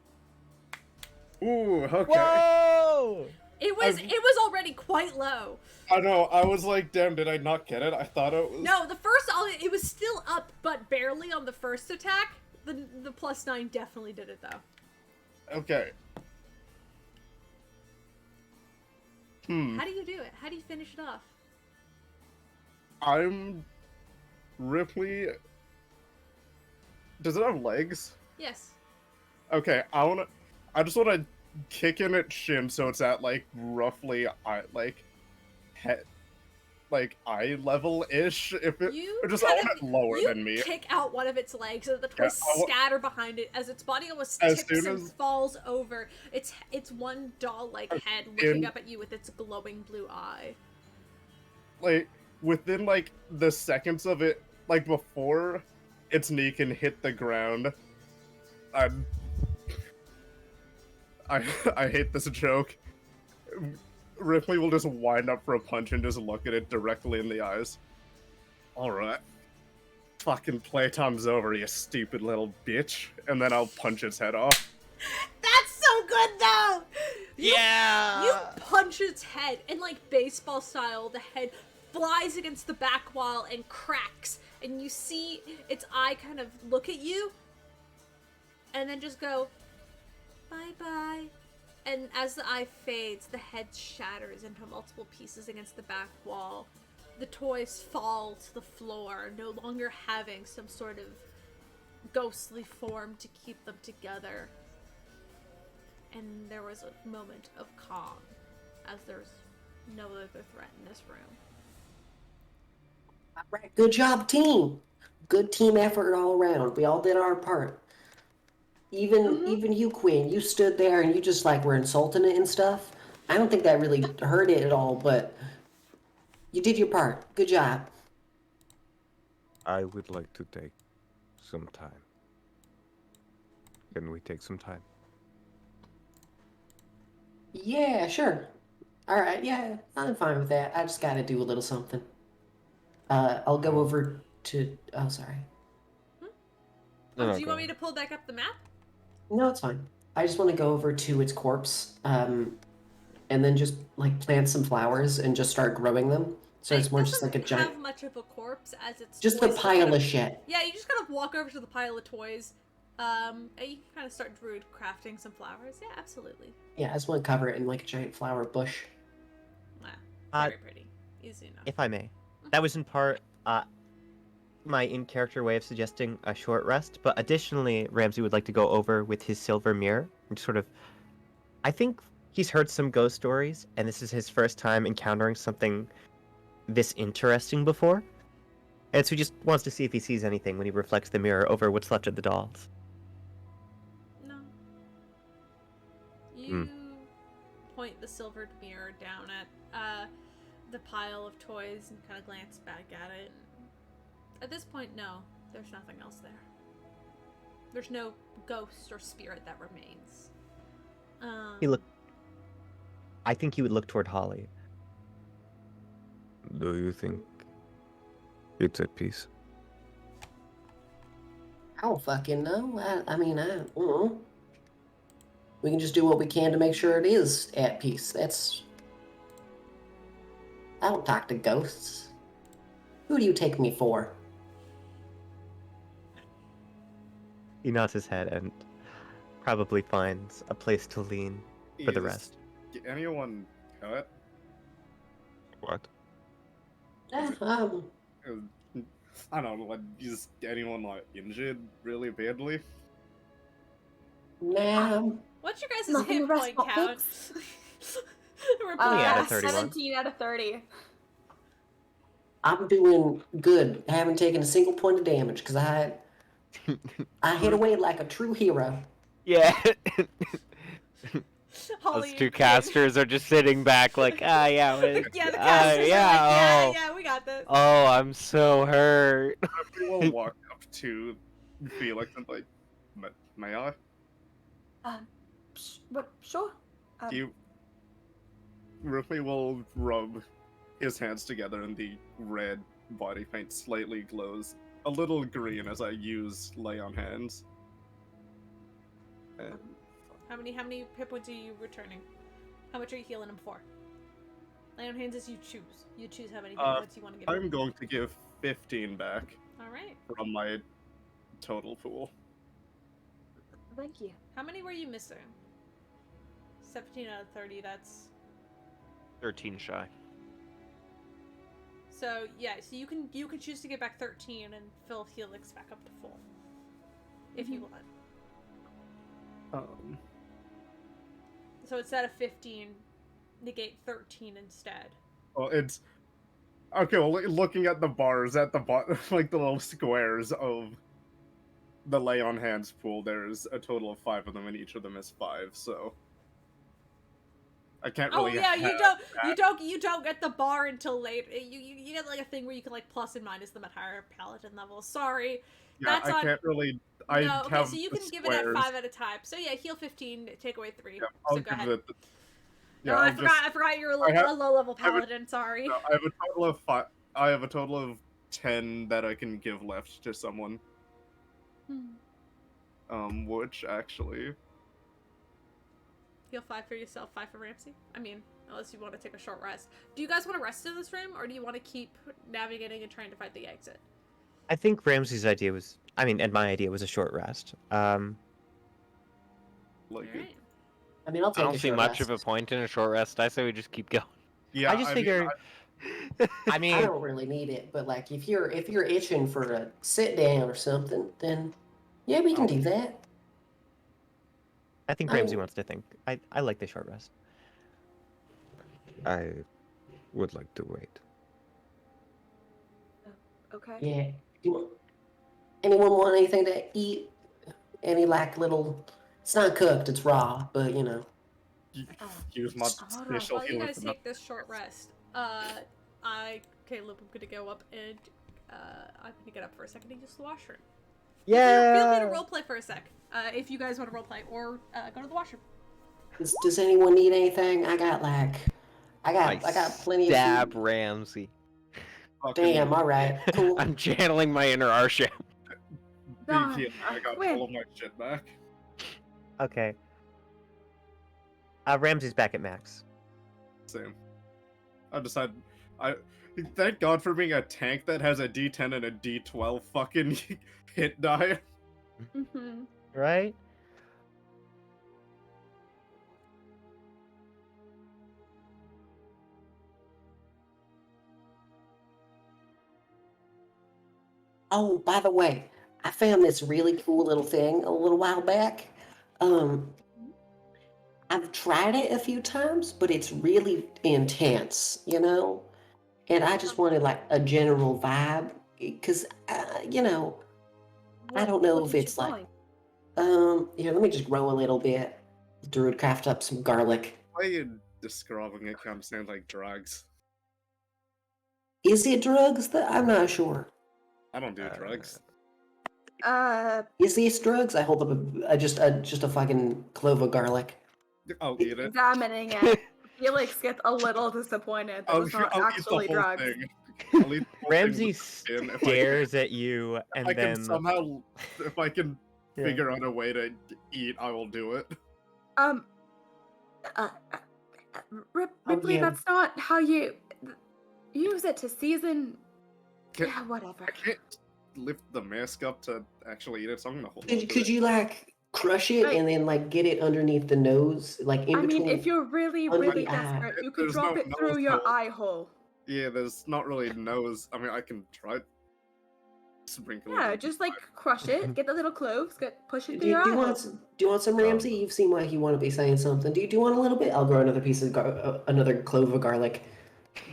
S3: Ooh, okay.
S5: Whoa!
S1: It was already quite low.
S3: I know, I was like, damn, did I not get it? I thought it was...
S1: No, it was still up, but barely on the first attack. The +9 definitely did it, though.
S3: Okay.
S1: How do you do it? How do you finish it off?
S3: I'm... Ripley... Does it have legs?
S1: Yes.
S3: Okay, I just wanna kick in its shin so it's at, like, roughly, eye level-ish, if it... Or just I want it lower than me.
S1: You kick out one of its legs, and the toys scatter behind it as its body almost
S3: As
S1: tips
S3: soon
S1: and
S3: as-
S1: falls over. It's one doll-like head looking up at you with its glowing blue eye.
S3: Like, within, like, the seconds of it, like, before its knee can hit the ground, I hate this joke. Ripley will just wind up for a punch and just look at it directly in the eyes. Alright. Fucking playtime's over, you stupid little bitch. And then I'll punch its head off.
S1: That's so good, though!
S5: Yeah!
S1: You punch its head, and like baseball style, the head flies against the back wall and cracks, and you see its eye kind of look at you, and then just go, bye-bye. And as the eye fades, the head shatters into multiple pieces against the back wall. The toys fall to the floor, no longer having some sort of ghostly form to keep them together. And there was a moment of calm, as there's no other threat in this room.
S7: Alright, good job, team. Good team effort all around. We all did our part. Even you, Quinn, you stood there and you just like were insulting it and stuff. I don't think that really hurt it at all, but you did your part. Good job.
S9: I would like to take some time. Can we take some time?
S7: Yeah, sure. Alright, yeah, I'm fine with that. I just gotta do a little something. I'll go over to... Oh, sorry.
S1: Do you want me to pull back up the map?
S7: No, it's fine. I just want to go over to its corpse, and then just, like, plant some flowers and just start growing them. So it's more just like a
S1: doesn't
S7: giant.
S1: have much of a corpse as it's
S7: Just the
S1: toys, so
S7: pile
S1: kind
S7: of shit.
S1: Yeah, you just kind of walk over to the pile of toys. And you can kind of start druid crafting some flowers. Yeah, absolutely.
S7: Yeah, I just want to cover it in like a giant flower bush.
S1: Wow, very pretty. Easy enough.
S5: If I may, that was in part my in-character way of suggesting a short rest, but additionally, Ramsey would like to go over with his silver mirror and sort of. I think he's heard some ghost stories, and this is his first time encountering something this interesting before. And so he just wants to see if he sees anything when he reflects the mirror over what's left of the dolls.
S1: No. You point the silvered mirror down at the pile of toys and kind of glance back at it. At this point, no, there's nothing else there. There's no ghost or spirit that remains.
S5: I think he would look toward Holly.
S9: Do you think it's at peace?
S7: I don't fucking know. I mean, I don't know. We can just do what we can to make sure it is at peace. I don't talk to ghosts. Who do you take me for?
S5: He nods his head and probably finds a place to lean for the rest.
S3: Anyone cut?
S9: What?
S3: I don't know, like, is anyone, like, injured really badly?
S7: Nah.
S1: What's your guys'
S2: Nothing
S1: hit
S2: rest
S1: point
S2: but
S1: count?
S2: fix.
S5: out of 31.
S2: 17 out of 30.
S7: I'm doing good. I haven't taken a single point of damage because I hit away like a true hero.
S4: Yeah.
S1: Holly
S4: Those two
S1: and
S4: casters are just sitting back like, yeah,
S1: yeah, the casters
S4: yeah,
S1: are like, yeah, we got this.
S4: Oh, I'm so hurt.
S3: We will walk up to Felix and like, may I?
S2: Sure.
S3: Rypley will rub his hands together and the red body paint slightly glows a little green as I use lay on hands. And
S1: How many hit points are you returning? How much are you healing him for? Lay on hands as you choose. You choose how many hit points you want to give him.
S3: I'm going to give 15 back
S1: Alright.
S3: from my total pool.
S2: Thank you.
S1: How many were you missing? 17 out of 30, that's...
S4: 13 shy.
S1: So, yeah, so you can choose to give back 13 and fill Felix back up to full. If you want. So instead of 15, negate 13 instead.
S3: Well, it's... Okay, well, looking at the bars at the bottom, like the little squares of the lay on hands pool, there's a total of 5 of them, and each of them is 5, so... I can't really
S1: you don't get the bar until late. You get like a thing where you can like plus and minus them at higher paladin levels. Sorry.
S3: Yeah,
S1: That's
S3: can't really...
S1: so you can give it at 5 at a time. So yeah, heal 15, take away 3.
S3: Yeah,
S1: So go ahead.
S3: Yeah,
S1: I forgot you're a low level paladin, sorry.
S3: No, I have a total of 5. I have a total of 10 that I can give left to someone. Which actually...
S1: Heal 5 for yourself, 5 for Ramsey. I mean, unless you want to take a short rest. Do you guys want to rest in this room, or do you want to keep navigating and trying to find the exit?
S5: I think Ramsey's idea was, and my idea was a short rest.
S3: Like
S1: Alright.
S7: I mean, I'll take
S4: I don't see much of a point in a short rest. I say we just keep going.
S3: Yeah,
S5: I just figure. I
S7: I don't really need it, but like if you're itching for a sit down or something, then yeah, we can do that.
S5: I think Ramsey wants to think. I like the short rest.
S9: I would like to wait.
S2: Okay.
S7: Yeah. Anyone want anything to eat? Any like little? It's not cooked. It's raw, but you know.
S3: Use my special
S1: While you
S3: healer
S1: guys
S3: for
S1: take this short rest, Caleb, I'm gonna go up and I'm gonna get up for a second and use the washroom. Feel free to roleplay for a sec, if you guys want to roleplay, or go to the washroom.
S7: Does anyone need anything? I got plenty of
S4: Stab
S7: food.
S4: Ramsey.
S7: Damn, alright, cool.
S4: I'm channeling my inner Arsha.
S3: I got all of my shit back.
S5: Okay. Ramsey's back at max.
S3: Same. I decided Thank God for being a tank that has a D10 and a D12 fucking hit die.
S2: Mm-hmm.
S5: Right?
S7: Oh, by the way, I found this really cool little thing a little while back. I've tried it a few times, but it's really intense, you know? And I just wanted like a general vibe because, you know, I don't know if it's like, here, let me just grow a little bit. Druid craft up some garlic.
S3: Why are you describing it kind of sounds like drugs?
S7: Is it drugs? I'm not sure.
S3: I don't do drugs.
S7: Is this drugs? I hold up just a fucking clove of garlic.
S3: I'll eat it.
S2: Examining it, Felix gets a little disappointed that it's not actually drugs.
S5: Ramsey stares at you, and then
S3: somehow, if I can figure out a way to eat, I will do it.
S2: Ripley, that's not how you use it to season. Yeah, whatever.
S3: I can't lift the mask up to actually eat it, so I'm gonna hold it.
S7: Could you like crush it and then like get it underneath the nose, like in between?
S2: I mean, if you're really desperate, you could drop it through your eye hole.
S3: Yeah, there's not really nose. I mean, I can try. Sprinkle.
S2: Yeah, just like crush it, get the little cloves, push it through your eye hole.
S7: Do you want some, Ramsey? You've seen why he want to be saying something. Do you want a little bit? I'll grow another piece of another clove of garlic.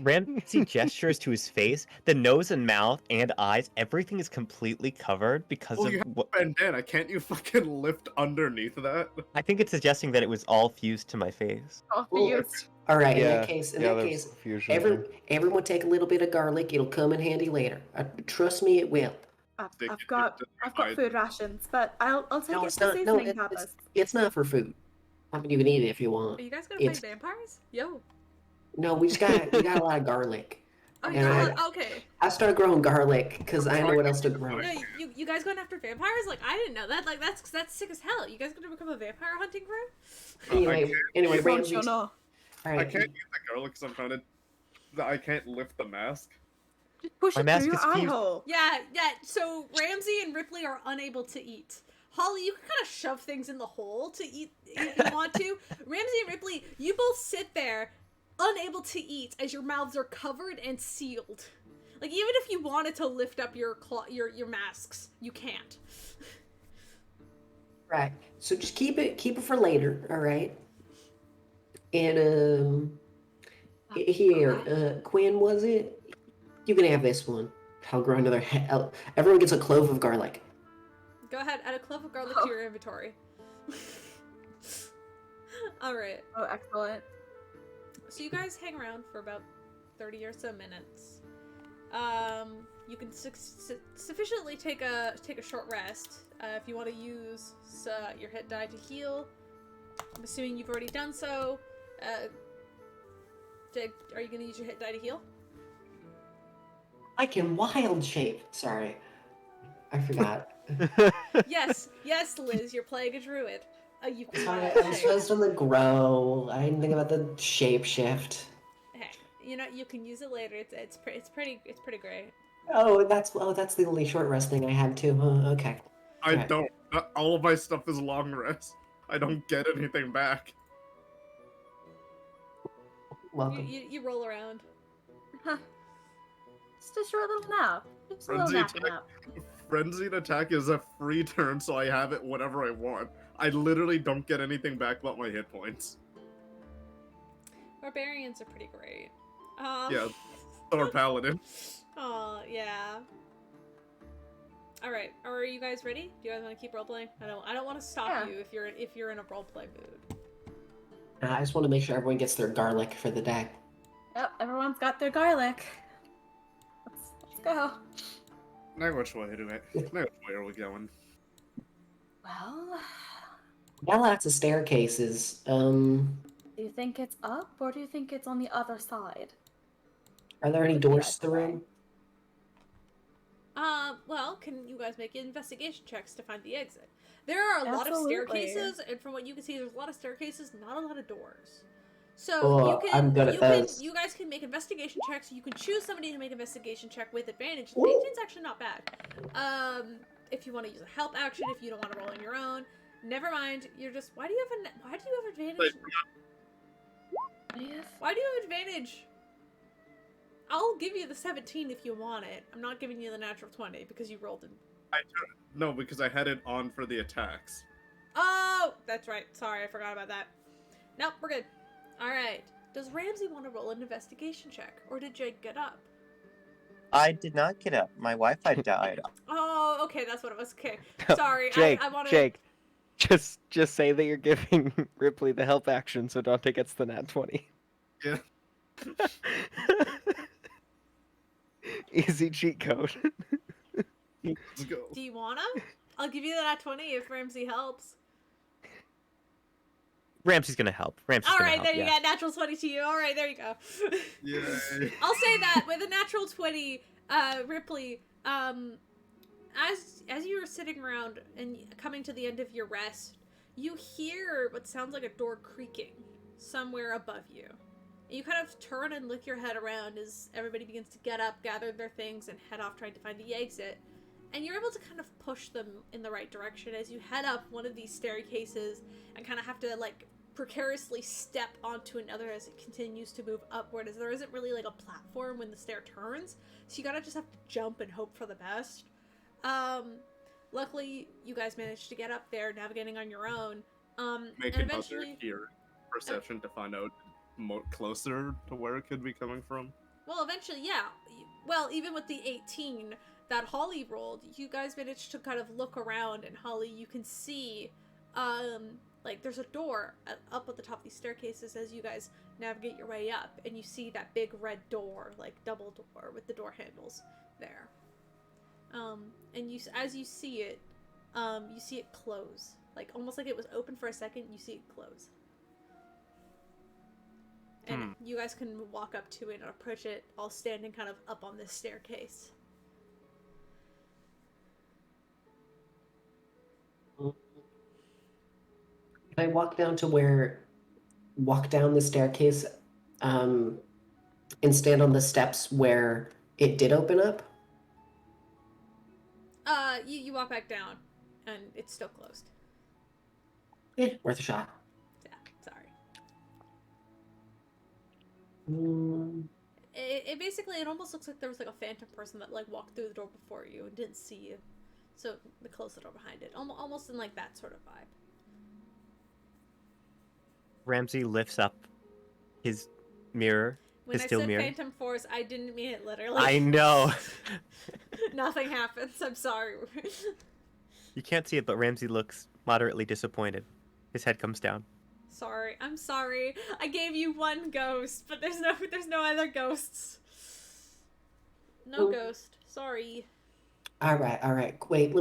S5: Ramsey gestures to his face. The nose and mouth and eyes, everything is completely covered because of
S3: you have a bandana. Can't you fucking lift underneath that?
S5: I think it's suggesting that it was all fused to my face.
S2: All fused.
S7: All right. In that case, everyone take a little bit of garlic. It'll come in handy later. Trust me, it will.
S2: I've got food rations, but I'll take it for seasoning purpose.
S7: It's not for food. I mean, you can eat it if you want.
S1: Are you guys gonna fight vampires? Yo.
S7: No, we got a lot of garlic.
S1: Okay.
S7: I started growing garlic because I know what else to grow.
S1: No, you guys going after vampires? Like, I didn't know that. Like, that's sick as hell. You guys gonna become a vampire hunting crew?
S7: Anyway, Ramsey.
S3: Right. I can't use the garlic because I'm trying to. I can't lift the mask.
S2: Just push it through your eye hole.
S1: Yeah. So Ramsey and Rypley are unable to eat. Holly, you can kind of shove things in the hole to eat if you want to. Ramsey and Rypley, you both sit there, unable to eat as your mouths are covered and sealed. Like, even if you wanted to lift up your masks, you can't.
S7: Right. So just keep it for later, all right? And here, Quinn, was it? You can have this one. I'll grow another everyone gets a clove of garlic.
S1: Go ahead, add a clove of garlic to your inventory. Alright.
S2: Oh, excellent.
S1: So you guys hang around for about 30 or so minutes. You can sufficiently take a short rest. If you want to use your hit die to heal. I'm assuming you've already done so. Jegg, are you going to use your hit die to heal?
S7: I can wild shape. Sorry. I forgot.
S1: Yes, Liz, you're playing a druid. You can
S7: Sorry, I was supposed on the grow. I didn't think about the shape shift.
S1: Hey, you can use it later. It's pretty great.
S7: Oh, that's the only short rest thing I have too. Huh? Okay.
S3: I don't. All of my stuff is long rest. I don't get anything back.
S7: Welcome.
S1: You roll around.
S2: Huh. Just a short little nap. Just a little nap.
S3: Frenzied attack is a free turn, so I have it whenever I want. I literally don't get anything back but my hit points.
S1: Barbarians are pretty great.
S3: Yeah, or paladin.
S1: Oh, yeah. Alright, are you guys ready? Do you guys want to keep roleplaying? I don't want to stop you if you're in a roleplay mood.
S7: I just want to make sure everyone gets their garlic for the day.
S2: Yep, everyone's got their garlic. Let's go.
S3: Now which way are we going?
S2: Well,
S7: got lots of staircases.
S2: Do you think it's up, or do you think it's on the other side?
S7: Are there any doors to the room?
S1: Well, can you guys make investigation checks to find the exit? There are a lot of staircases, and from what you can see, there's a lot of staircases, not a lot of doors. So you
S7: I'm good at those.
S1: you guys can make investigation checks. You can choose somebody to make an investigation check with advantage. 18's actually not bad. If you want to use a help action, if you don't want to roll on your own, never mind. You're just why do you have advantage? Why do you have advantage? I'll give you the 17 if you want it. I'm not giving you the natural 20 because you rolled it.
S3: No, because I had it on for the attacks.
S1: Oh, that's right. Sorry, I forgot about that. Nope, we're good. Alright. Does Ramsey want to roll an investigation check? Or did Jegg get up?
S5: I did not get up. My Wi-Fi died.
S1: Oh, okay, that's what it was. Okay. Sorry,
S4: Jake,
S1: I want to...
S4: Jake, just say that you're giving Rypley the help action so Dante gets the nat 20.
S3: Yeah.
S4: Easy cheat code.
S3: Let's go.
S1: Do you wanna? I'll give you the nat 20 if Ramsey helps.
S5: Ramsey's gonna help.
S1: Alright, there you go. Natural 20 to you. Alright, there you go.
S3: Yay.
S1: I'll say that with a natural 20, Rypley, as you were sitting around and coming to the end of your rest, you hear what sounds like a door creaking somewhere above you. You kind of turn and look your head around as everybody begins to get up, gather their things, and head off trying to find the exit. And you're able to kind of push them in the right direction as you head up one of these staircases and kind of have to, like, precariously step onto another as it continues to move upward, as there isn't really, like, a platform when the stair turns. So you gotta just have to jump and hope for the best. Luckily, you guys managed to get up there, navigating on your own.
S3: Make
S1: and
S3: another
S1: eventually...
S3: perception to find out closer to where it could be coming from.
S1: Well, eventually, yeah. Well, even with the 18 that Holly rolled, you guys managed to kind of look around, and Holly, you can see, like, there's a door up at the top of these staircases as you guys navigate your way up, and you see that big red door, like, double door with the door handles there. And as you see it close. Like, almost like it was open for a second, you see it close. And you guys can walk up to it and approach it, all standing kind of up on this staircase.
S7: Can I walk down the staircase, and stand on the steps where it did open up?
S1: You walk back down, and it's still closed.
S7: Yeah, worth a shot.
S1: Yeah, sorry. It basically, it almost looks like there was like a phantom person that like walked through the door before you and didn't see you. So they closed the door behind it. Almost in like that sort of vibe.
S5: Ramsey lifts up his mirror.
S1: When
S5: his
S1: I
S5: steel
S1: said
S5: mirror.
S1: phantom force, I didn't mean it literally.
S5: I know.
S1: Nothing happens. I'm sorry.
S5: You can't see it, but Ramsey looks moderately disappointed. His head comes down.
S1: Sorry. I'm sorry. I gave you one ghost, but there's no other ghosts. No ghost. Sorry.
S7: All right. Wait,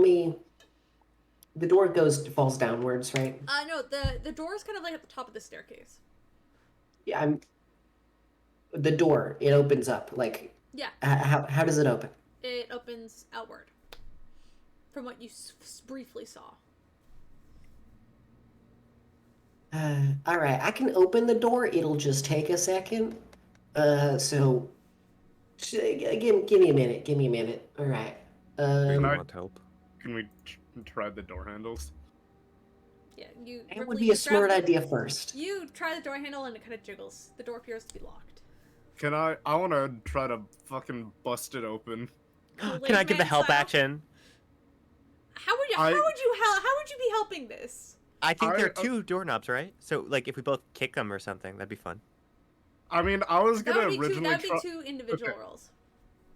S7: the door falls downwards, right?
S1: No, the door is kind of like at the top of the staircase.
S7: Yeah, the door, it opens up, like...
S1: Yeah.
S7: How does it open?
S1: It opens outward. From what you briefly saw.
S7: Alright, I can open the door, it'll just take a second. So... Give me a minute, alright.
S9: Want help?
S3: Can we try the door handles?
S1: Yeah,
S7: It would be a smart idea first.
S1: You try the door handle and it kind of jiggles. The door appears to be locked.
S3: Can I want to try to fucking bust it open.
S5: Can I give the help action?
S1: How would you be helping this?
S5: I think there are two doorknobs, right? So, like, if we both kick them or something, that'd be fun.
S3: I mean, I was gonna originally
S1: that'd be two individual rolls.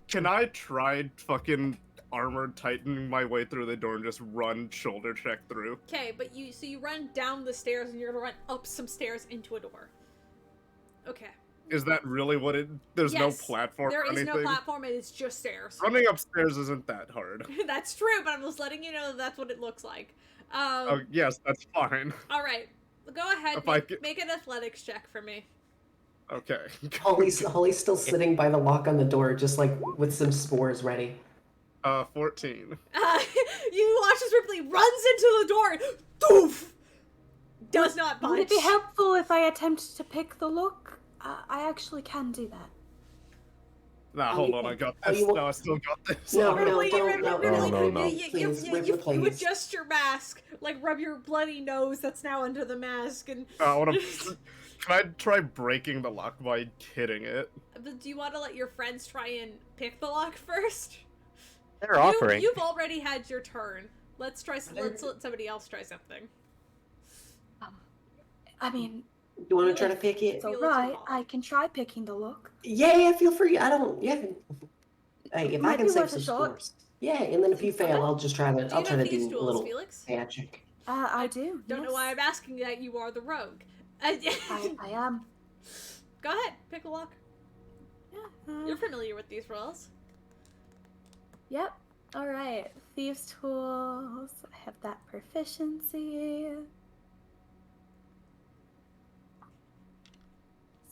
S3: Can I try fucking armor tightening my way through the door and just run shoulder check through?
S1: Okay, but you run down the stairs and you're gonna run up some stairs into a door. Okay.
S3: Is that really what it... There's no platform or anything?
S1: There is no platform, it is just stairs.
S3: Running upstairs isn't that hard.
S1: That's true, but I'm just letting you know that's what it looks like.
S3: Oh, yes, that's fine.
S1: Alright, go ahead, make an athletics check for me.
S3: Okay.
S7: Holly's still sitting by the lock on the door, just like with some spores ready.
S3: 14.
S1: You watch as Rypley runs into the door, doof! does not budge.
S2: Would it be helpful if I attempt to pick the lock? I actually can do that.
S3: Nah, hold on, I got this.
S7: you-
S3: No, I still got this.
S7: No,
S1: Ripley,
S9: no.
S1: you adjust your mask, like rub your bloody nose that's now under the mask, and.
S3: I wanna... Can I try breaking the lock by hitting it?
S1: But do you want to let your friends try and pick the lock first?
S5: They're offering.
S1: You've already had your turn. Let's let somebody else try something.
S2: I mean,
S7: You want to try to pick it?
S2: it's alright. I can try picking the lock.
S7: Yeah, feel free. I don't. Yeah. Hey, if I
S2: Might
S7: can
S2: be
S7: save
S2: worth a
S7: some
S2: shot.
S7: scores. Yeah, and then if you fail, I'll just try to. I'll try to
S1: these
S7: do a
S1: tools,
S7: little
S1: Felix?
S7: magic.
S2: I do.
S1: Don't know why I'm asking that. You are the rogue.
S2: I am.
S1: Go ahead, pick a lock.
S2: Yeah.
S1: You're familiar with these rolls.
S2: Yep. Alright. Thieves' tools. I have that proficiency.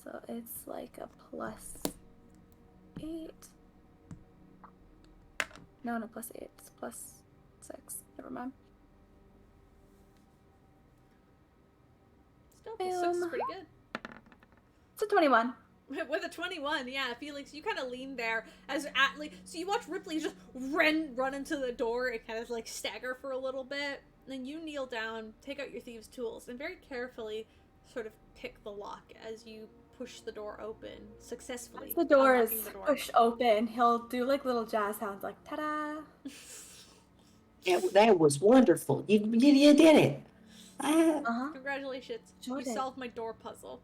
S2: So it's like a +8. No, +8. It's +6. Never mind.
S1: Still, +6 is pretty good.
S2: It's a 21.
S1: With a 21, yeah, Felix, you kind of lean there so you watch Ripley just run into the door and kind of like stagger for a little bit. Then you kneel down, take out your thieves' tools, and very carefully sort of pick the lock as you push the door open successfully.
S2: As the door is pushed open, he'll do like little jazz sounds like ta-da.
S7: Yeah, that was wonderful. You did it.
S1: Congratulations.
S2: Sure
S1: you
S2: did.
S1: solved my door puzzle.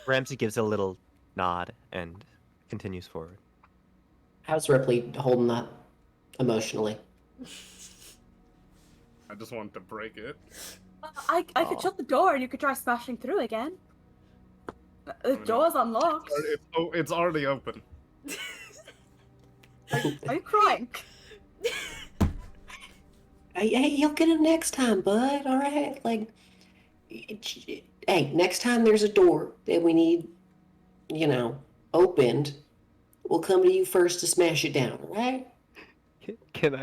S5: Ramsey gives a little nod and continues forward.
S7: How's Ripley holding up emotionally?
S3: I just wanted to break it.
S2: I could shut the door and you could try smashing through again. The door's unlocked.
S3: It's already open.
S2: Are you crying?
S7: Hey, you'll get it next time, bud. All right, like, hey, next time there's a door that we need, opened, we'll come to you first to smash it down. All right?
S4: Can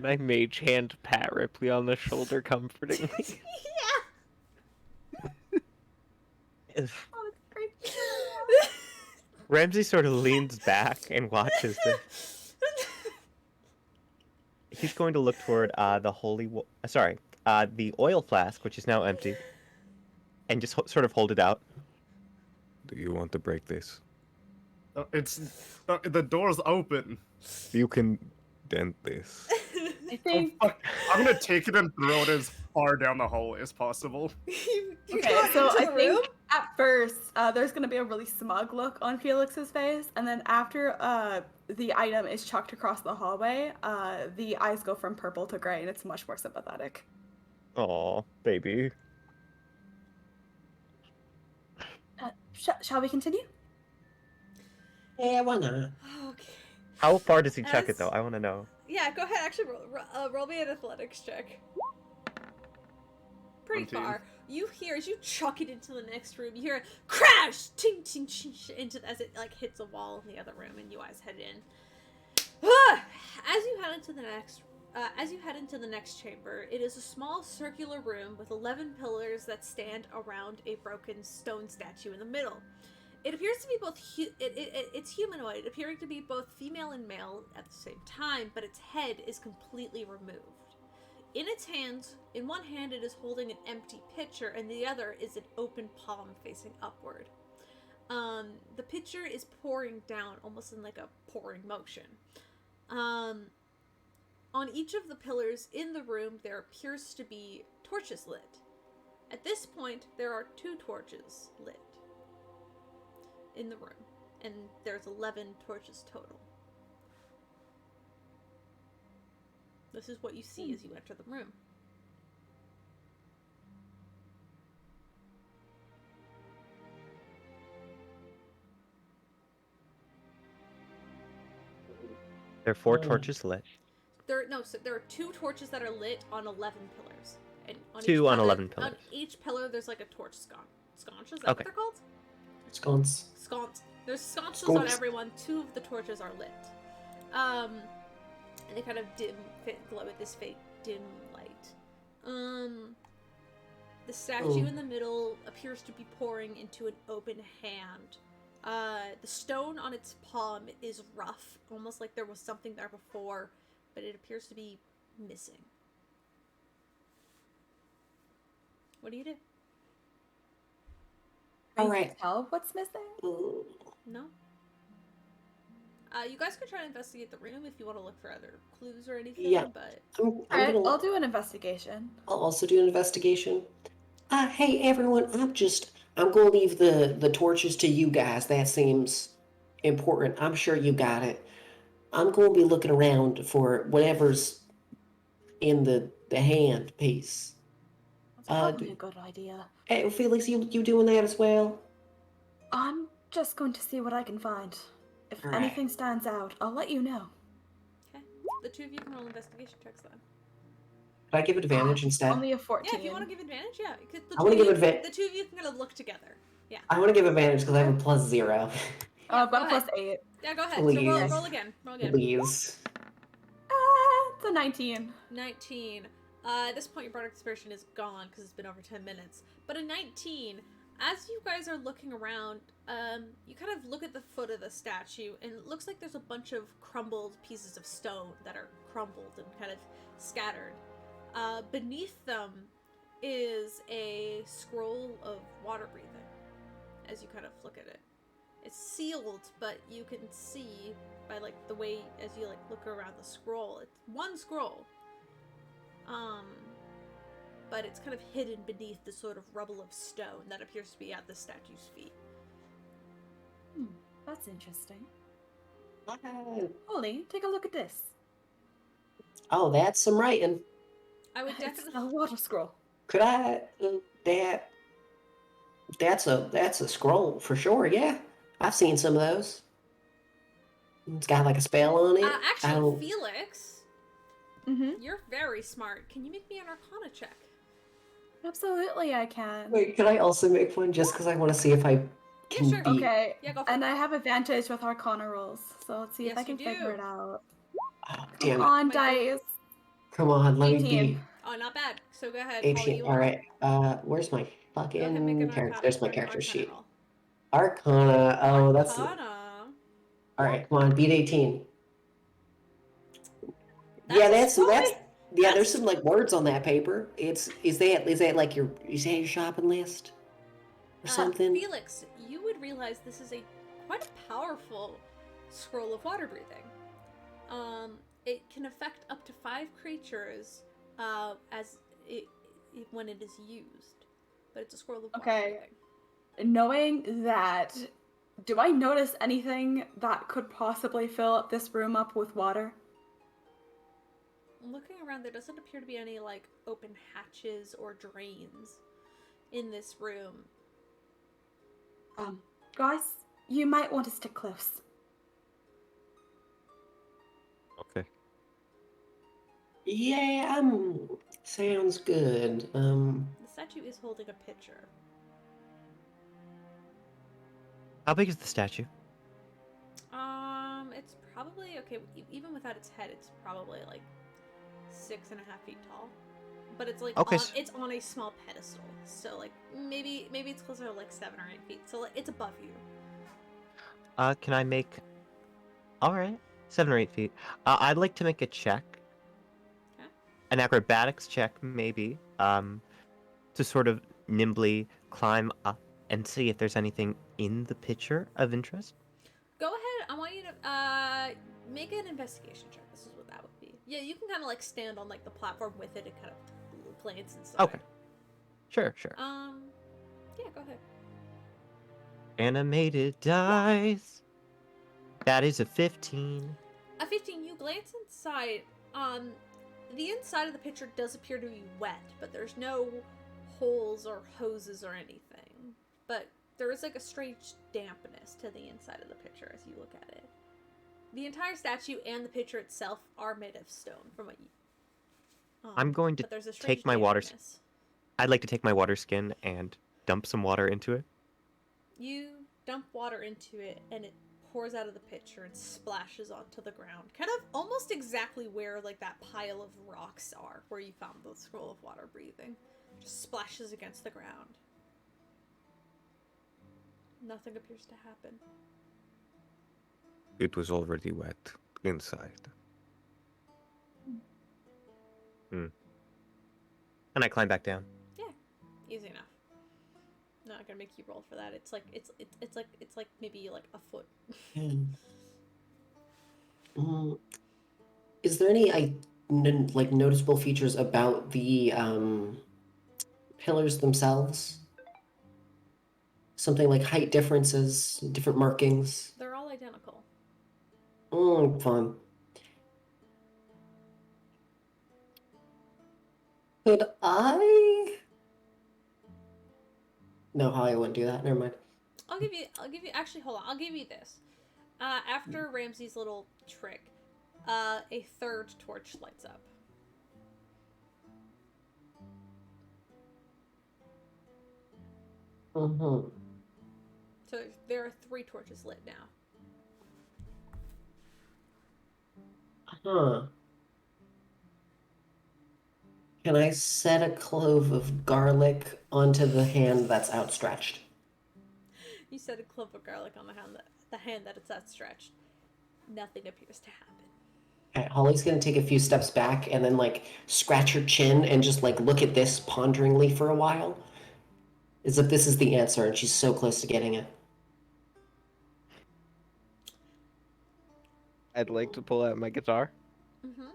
S4: I mage hand pat Ripley on the shoulder comfortingly?
S1: Yeah.
S2: Oh, it's great.
S5: Ramsey sort of leans back and watches this. He's going to look toward the oil flask, which is now empty, and just sort of hold it out.
S9: Do you want to break this?
S3: The door's open.
S9: You can dent this.
S2: I think.
S3: Oh, fuck. I'm gonna take it and throw it as far down the hallway as possible.
S2: Okay, so I think at first there's gonna be a really smug look on Felix's face, and then after the item is chucked across the hallway, the eyes go from purple to gray, and it's much more sympathetic.
S5: Aw, baby.
S2: Shall we continue?
S7: Yeah, why not?
S1: Okay.
S5: How far does he chuck it, though? I want to know.
S1: Yeah, go ahead. Actually, roll me an athletics check. Pretty
S3: 17.
S1: far. You hear, as you chuck it into the next room, you hear a crash, ting, ting, ting, as it like hits a wall in the other room, and you guys head in. As you head into the next chamber, it is a small circular room with 11 pillars that stand around a broken stone statue in the middle. It appears to be both it's humanoid, appearing to be both female and male at the same time, but its head is completely removed. In its hands, in one hand it is holding an empty pitcher, and the other is an open palm facing upward. The pitcher is pouring down, almost in like a pouring motion. On each of the pillars in the room, there appears to be torches lit. At this point, there are 2 torches lit in the room, and there's 11 torches total. This is what you see as you enter the room.
S5: There are 4 torches lit.
S1: There are 2 torches that are lit on 11 pillars. And on
S5: 2 on 11 pillars.
S1: On each pillar, there's like a torch sconce. Sconce, is that
S5: Okay.
S1: what they're called?
S7: Sconce.
S1: Sconce. There's sconces
S7: Sconce.
S1: on everyone. 2 of the torches are lit. And they kind of glow with this fake dim light. The statue in the middle appears to be pouring into an open hand. The stone on its palm is rough, almost like there was something there before, but it appears to be missing. What do you do?
S2: All right. Tell what's missing?
S1: No. You guys could try to investigate the room if you want to look for other clues or anything.
S7: Yeah.
S1: But
S2: I'll do an investigation.
S7: I'll also do an investigation. Hey everyone, I'm gonna leave the torches to you guys. That seems important. I'm sure you got it. I'm gonna be looking around for whatever's in the hand piece.
S2: That's probably a good idea.
S7: Hey, Felix, you doing that as well?
S2: I'm just going to see what I can find. If anything stands out, I'll let you know.
S1: Okay. The two of you can roll investigation checks then.
S7: Could I give advantage instead?
S2: Only a 14.
S1: Yeah, if you want to give advantage, yeah.
S7: I want to give advantage.
S1: The two of you can kind of look together. Yeah.
S7: I want to give advantage because I have a +0.
S2: I've got a +8.
S1: Yeah, go ahead.
S7: Please.
S1: So roll again.
S7: Please.
S2: It's a 19.
S1: 19. At this point, your bardic inspiration is gone because it's been over 10 minutes. But a 19, as you guys are looking around, you kind of look at the foot of the statue, and it looks like there's a bunch of crumbled pieces of stone that are crumbled and kind of scattered. Beneath them is a scroll of water breathing, as you kind of look at it. It's sealed, but you can see by, like, the way, as you, like, look around the scroll, it's one scroll. But it's kind of hidden beneath the sort of rubble of stone that appears to be at the statue's feet.
S2: That's interesting. Holly, take a look at this.
S7: Oh, that's some writing.
S1: I would
S2: It's
S1: definitely...
S2: a water scroll.
S7: Could I? That's a scroll for sure. Yeah, I've seen some of those. It's got like a spell on it.
S1: Actually, Felix, you're very smart. Can you make me an Arcana check?
S2: Absolutely, I can.
S7: Wait, can I also make one just because I want to see if I can
S1: sure.
S7: beat?
S2: Okay.
S1: Yeah, go for
S2: and
S1: it.
S2: I have advantage with Arcana rolls, so let's see if I can figure it out.
S7: Oh, damn
S2: Come
S7: it.
S2: on, dice.
S7: Come on, let
S2: 18.
S7: me beat.
S1: Oh, not bad. So go ahead.
S7: 18. All right. Where's my
S1: Go ahead and make
S7: fucking
S1: an
S7: character?
S1: Arcana.
S7: There's my
S1: Arcana
S7: character sheet.
S1: roll.
S7: Arcana. Oh, that's.
S1: Arcana.
S7: All right, come on, beat 18.
S1: That's
S7: there's some like words on that paper. Is that like your shopping list or something?
S1: Felix, you would realize this is quite a powerful scroll of water breathing. It can affect up to 5 creatures when it is used, but it's a scroll of water breathing.
S2: Knowing that, do I notice anything that could possibly fill up this room up with water?
S1: Looking around, there doesn't appear to be any, like, open hatches or drains in this room.
S2: Guys, you might want to stick close.
S9: Okay.
S7: Yeah, sounds good.
S1: The statue is holding a pitcher.
S5: How big is the statue?
S1: It's probably, okay, even without its head, it's probably, like, 6.5 feet tall. But it's, like,
S5: okay.
S1: It's on a small pedestal. So, like, maybe it's closer to, like, 7 or 8 feet. So, like, it's above you.
S5: Can I make... Alright, 7 or 8 feet. I'd like to make a check.
S1: Okay.
S5: An acrobatics check, maybe. To sort of nimbly climb up and see if there's anything in the picture of interest.
S1: Go ahead. I want you to make an investigation check. This is what that would be. Yeah, you can kind of like stand on like the platform with it and kind of glance inside.
S5: Okay. Sure.
S1: Yeah, go ahead.
S5: Animated dice. That is a 15.
S1: A 15. You glance inside. The inside of the picture does appear to be wet, but there's no holes or hoses or anything. But there is like a strange dampness to the inside of the picture as you look at it. The entire statue and the picture itself are made of stone, from what you.
S5: I'm going to take my water. I'd like to take my water skin and dump some water into it.
S1: You dump water into it, and it pours out of the pitcher and splashes onto the ground. Kind of almost exactly where, like, that pile of rocks are, where you found the scroll of water breathing. Just splashes against the ground. Nothing appears to happen.
S9: It was already wet inside.
S5: And I climb back down.
S1: Yeah, easy enough. Not gonna make you roll for that. It's like maybe like a foot.
S7: Is there any like noticeable features about the pillars themselves? Something like height differences, different markings?
S1: They're all identical.
S7: Fun. Could I? No, I wouldn't do that. Never mind.
S1: I'll give you, actually, hold on. I'll give you this. After Ramsey's little trick, a third torch lights up. So there are 3 torches lit now.
S7: Can I set a clove of garlic onto the hand that's outstretched?
S1: You set a clove of garlic on the hand that it's outstretched. Nothing appears to happen.
S7: Okay, Holly's gonna take a few steps back and then like scratch her chin and just like look at this ponderingly for a while. As if this is the answer and she's so close to getting it.
S4: I'd like to pull out my guitar.
S1: Mm-hmm.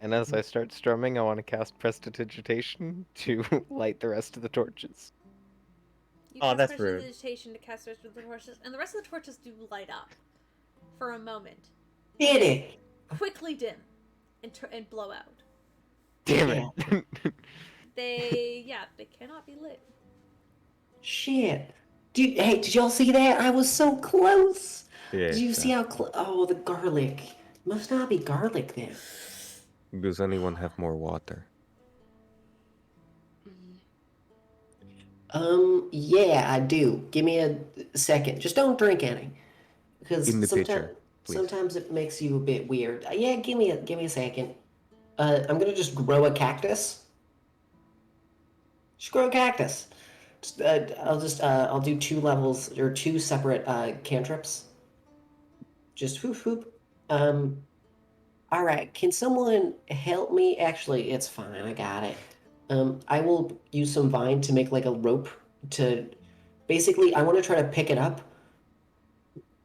S4: And as I start strumming, I want to cast Prestidigitation to light the rest of the torches.
S1: You
S5: Oh,
S1: cast
S5: that's rude.
S1: Prestidigitation to cast the rest of the torches, and the rest of the torches do light up for a moment.
S7: Did it!
S1: Quickly dim and blow out.
S4: Damn it!
S1: They cannot be lit.
S7: Shit. Did y'all see that? I was so close.
S9: Yeah.
S7: Did you see how close? Oh, the garlic. Must not be garlic then.
S9: Does anyone have more water?
S7: Yeah, I do. Give me a second. Just don't drink any. Because
S9: In the pitcher, please.
S7: sometimes it makes you a bit weird. Yeah, give me a second. I'm gonna just grow a cactus. Just grow a cactus. I'll do 2 levels or 2 separate cantrips. Just whoop whoop. All right. Can someone help me? Actually, it's fine. I got it. I will use some vine to make like a rope to. Basically, I want to try to pick it up,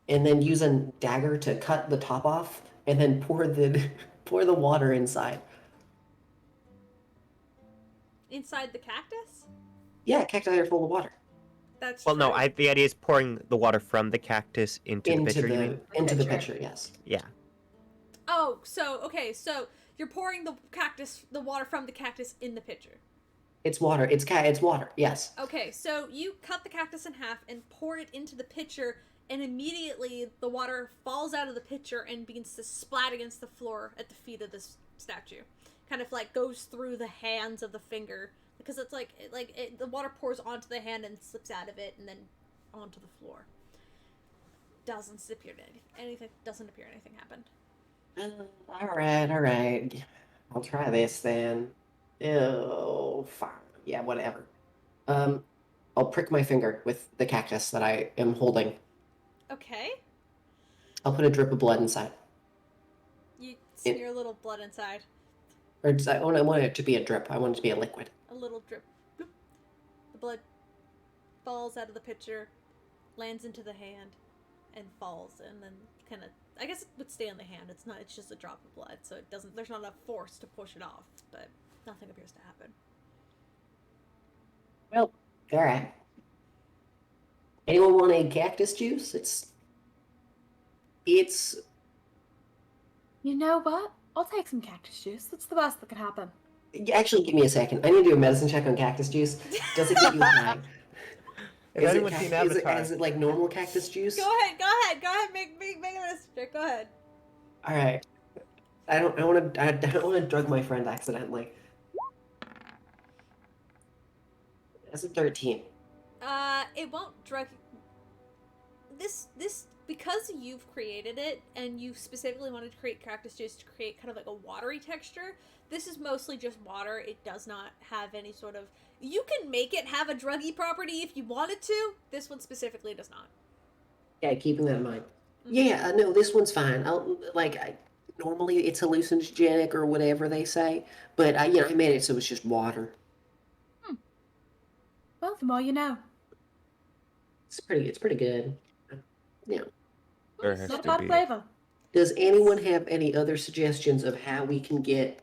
S7: and then use a dagger to cut the top off, and then pour the water inside.
S1: Inside the cactus?
S7: Yeah, cacti are full of water.
S1: That's
S5: Well, no,
S1: true.
S5: the idea is pouring the water from the cactus into the pitcher, you mean?
S7: Into the pitcher, yes.
S5: Yeah.
S1: Oh, so you're pouring the water from the cactus in the pitcher.
S7: It's water. It's water. Yes.
S1: Okay, so you cut the cactus in half and pour it into the pitcher, and immediately the water falls out of the pitcher and begins to splat against the floor at the feet of this statue. Kind of like goes through the hands of the finger, because it's the water pours onto the hand and slips out of it and then onto the floor. Doesn't appear anything happened.
S7: All right. I'll try this then. Oh, fine. Yeah, whatever. I'll prick my finger with the cactus that I am holding.
S1: Okay.
S7: I'll put a drip of blood inside.
S1: You smear a little blood inside.
S7: Or I want it to be a drip. I want it to be a liquid.
S1: A little drip. Bloop. The blood falls out of the pitcher, lands into the hand, and falls, and then kind of, I guess it would stay on the hand. It's just a drop of blood, so there's not enough force to push it off, but nothing appears to happen.
S7: Well, all right. Anyone want a cactus juice? It's.
S2: You know what? I'll take some cactus juice. That's the best that could happen.
S7: Actually, give me a second. I need to do a medicine check on cactus juice. Does it get you high?
S5: Has anyone seen Avatar?
S7: Is it like normal cactus juice?
S1: Go ahead. Make a medicine check. Go ahead.
S7: All right. I don't want to drug my friend accidentally. That's a 13.
S1: It won't drug. this because you've created it and you specifically wanted to create cactus juice to create kind of like a watery texture, this is mostly just water. It does not have any sort of... You can make it have a druggy property if you wanted to. This one specifically does not.
S7: Yeah, keeping that in mind. Yeah, no, this one's fine. Normally it's hallucinogenic or whatever they say, but I made it so it's just water.
S2: Well, the more you know.
S7: It's pretty good. Yeah.
S9: There has
S2: Not a
S9: to
S2: bad
S9: be.
S2: flavor.
S7: Does anyone have any other suggestions of how we can get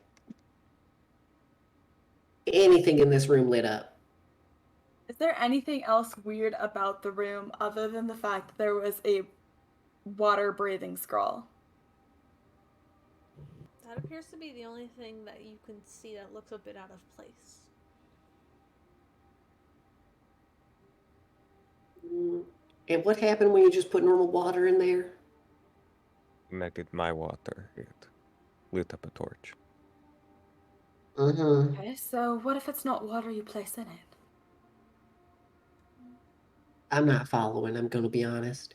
S7: anything in this room lit up?
S2: Is there anything else weird about the room other than the fact that there was a water-breathing scroll?
S1: That appears to be the only thing that you can see that looks a bit out of place.
S7: And what happened when you just put normal water in there?
S9: Connected my water. It lit up a torch.
S2: Okay, so what if it's not water you place in it?
S7: I'm not following, I'm gonna be honest.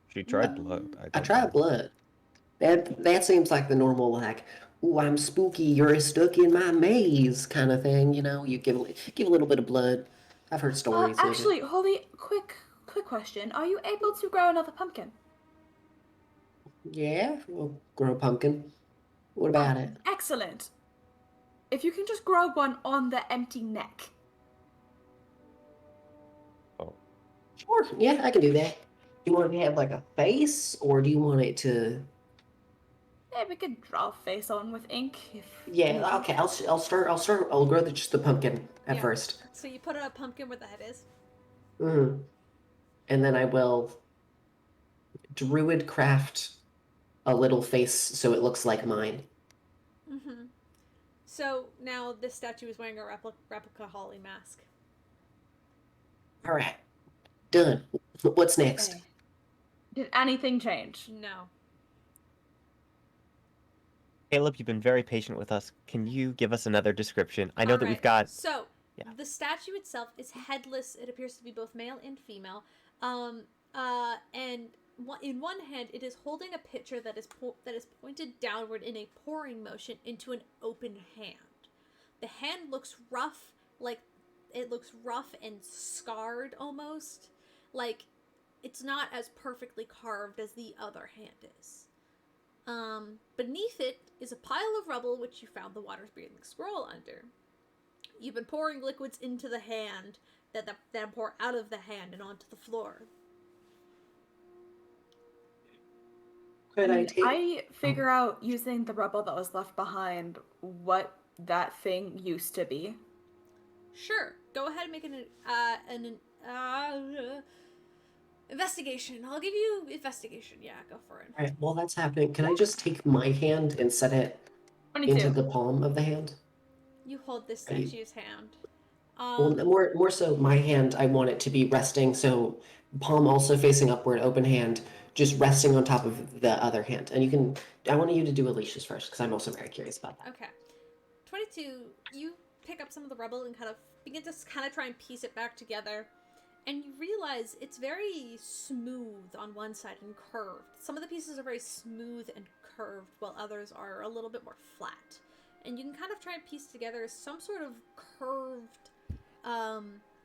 S9: She tried blood.
S7: I tried blood. That seems like the normal, like, ooh, I'm spooky, you're stuck in my maze kind of thing, you know? You give a little bit of blood. I've heard stories
S2: Actually,
S7: of it.
S2: Holly, quick question. Are you able to grow another pumpkin?
S7: Yeah, we'll grow a pumpkin. What about it?
S2: Excellent. If you can just grow one on the empty neck.
S9: Oh.
S7: Sure, yeah, I can do that. Do you want it to have like a face, or do you want it to...
S2: Yeah, we could draw a face on with ink.
S7: Yeah, okay, I'll grow just the pumpkin at first.
S1: So you put a pumpkin where the head is?
S7: And then I will druid craft a little face so it looks like mine.
S1: So now this statue is wearing a replica Holly mask.
S7: Alright. Done. What's next?
S2: Okay. Did anything change?
S1: No.
S5: Caleb, you've been very patient with us. Can you give us another description? I know that we've got...
S1: So, the statue itself is headless. It appears to be both male and female. And in one hand, it is holding a pitcher that is pointed downward in a pouring motion into an open hand. The hand looks rough, like it looks rough and scarred almost. Like it's not as perfectly carved as the other hand is. Beneath it is a pile of rubble which you found the water's breathing scroll under. You've been pouring liquids into the hand that pour out of the hand and onto the floor.
S2: I figure out using the rubble that was left behind what that thing used to be?
S1: Sure. Go ahead and make an investigation. I'll give you investigation. Yeah, go for it.
S7: Alright, while that's happening, can I just take my hand and set it
S2: 22.
S7: into the palm of the hand?
S1: You hold this statue's hand.
S7: Well, more so my hand, I want it to be resting, so palm also facing upward, open hand, just resting on top of the other hand. And I want you to do Alicia's first, because I'm also very curious about that.
S1: Okay. 22, you pick up some of the rubble and kind of begin to try and piece it back together. And you realize it's very smooth on one side and curved. Some of the pieces are very smooth and curved, while others are a little bit more flat. And you can kind of try and piece together some sort of curved,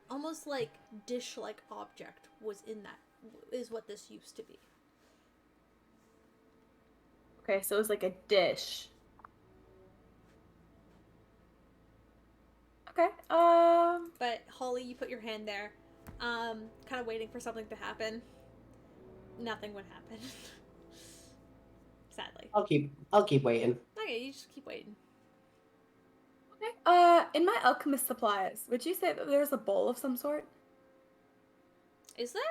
S1: almost like dish-like object is what this used to be.
S2: Okay, so it was like a dish. Okay,
S1: But Holly, you put your hand there, kind of waiting for something to happen. Nothing would happen. Sadly.
S7: I'll keep waiting.
S1: Okay, you just keep waiting.
S2: Okay, in my alchemist supplies, would you say that there's a bowl of some sort?
S1: Is there?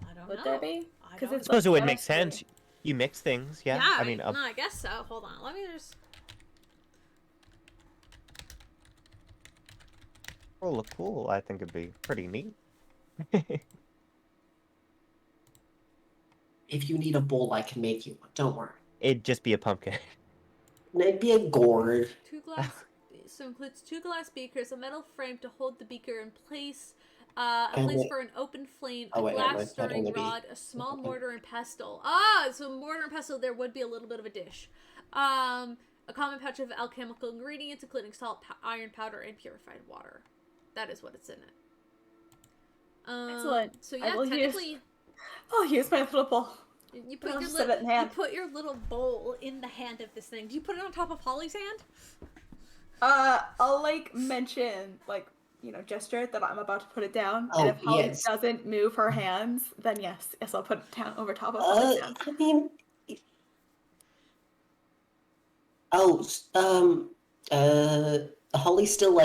S1: I don't know.
S2: Would there be?
S5: I suppose it would make sense. You mix things, yeah?
S1: Yeah,
S5: I mean,
S1: no, I guess so. Hold on, let me just...
S5: Oh, look cool. I think it'd be pretty neat.
S7: If you need a bowl, I can make you one. Don't worry.
S5: It'd just be a pumpkin.
S7: It'd be a gourd.
S1: 2 glass So includes 2 glass beakers, a metal frame to hold the beaker in place, a place for an open flame, a glass stirring rod, a small mortar and pestle. So mortar and pestle, there would be a little bit of a dish. A common pouch of alchemical ingredients, including salt, iron powder, and purified water. That is what it's in it.
S2: Excellent.
S1: So yeah, technically...
S2: I'll use my little bowl.
S1: You put your little bowl in the hand of this thing. Do you put it on top of Holly's hand?
S2: I'll mention gesture that I'm about to put it down. And if Holly doesn't move her hands, then yes, I'll put it down over top of Holly's hands.
S7: I mean, Holly's still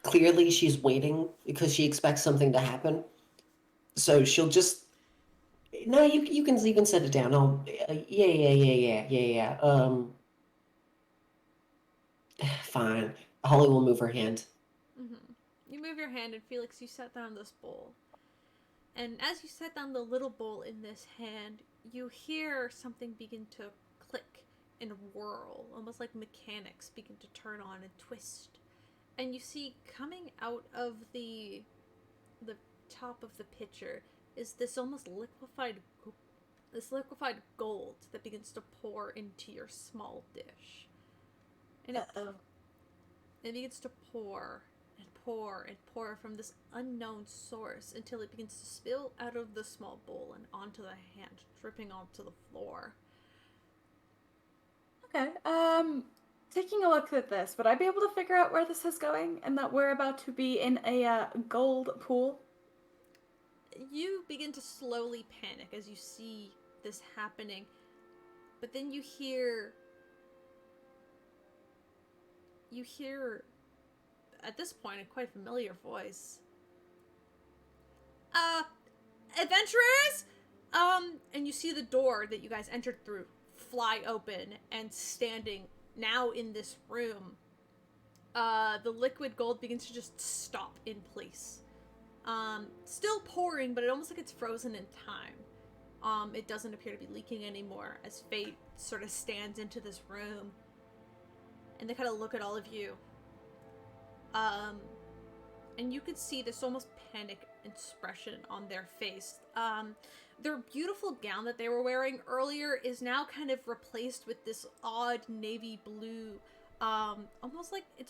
S7: clearly she's waiting because she expects something to happen. So she'll just. No, you can set it down. Yeah. Fine. Holly will move her hand.
S1: Mm-hmm. You move your hand, and Felix, you set down this bowl. And as you set down the little bowl in this hand, you hear something begin to click and whirl, almost like mechanics begin to turn on and twist. And you see coming out of the top of the pitcher is this almost liquefied gold that begins to pour into your small dish. And it begins to pour and pour and pour from this unknown source until it begins to spill out of the small bowl and onto the hand, dripping onto the floor.
S2: Okay, taking a look at this, would I be able to figure out where this is going and that we're about to be in a gold pool?
S1: You begin to slowly panic as you see this happening, but then you hear at this point a quite familiar voice. Adventurers? And you see the door that you guys entered through fly open, and standing now in this room, the liquid gold begins to just stop in place. Still pouring, but it almost like it's frozen in time. It doesn't appear to be leaking anymore as Fate sort of stands into this room. And they kind of look at all of you. And you could see this almost panic expression on their face. Their beautiful gown that they were wearing earlier is now kind of replaced with this odd navy blue, almost like a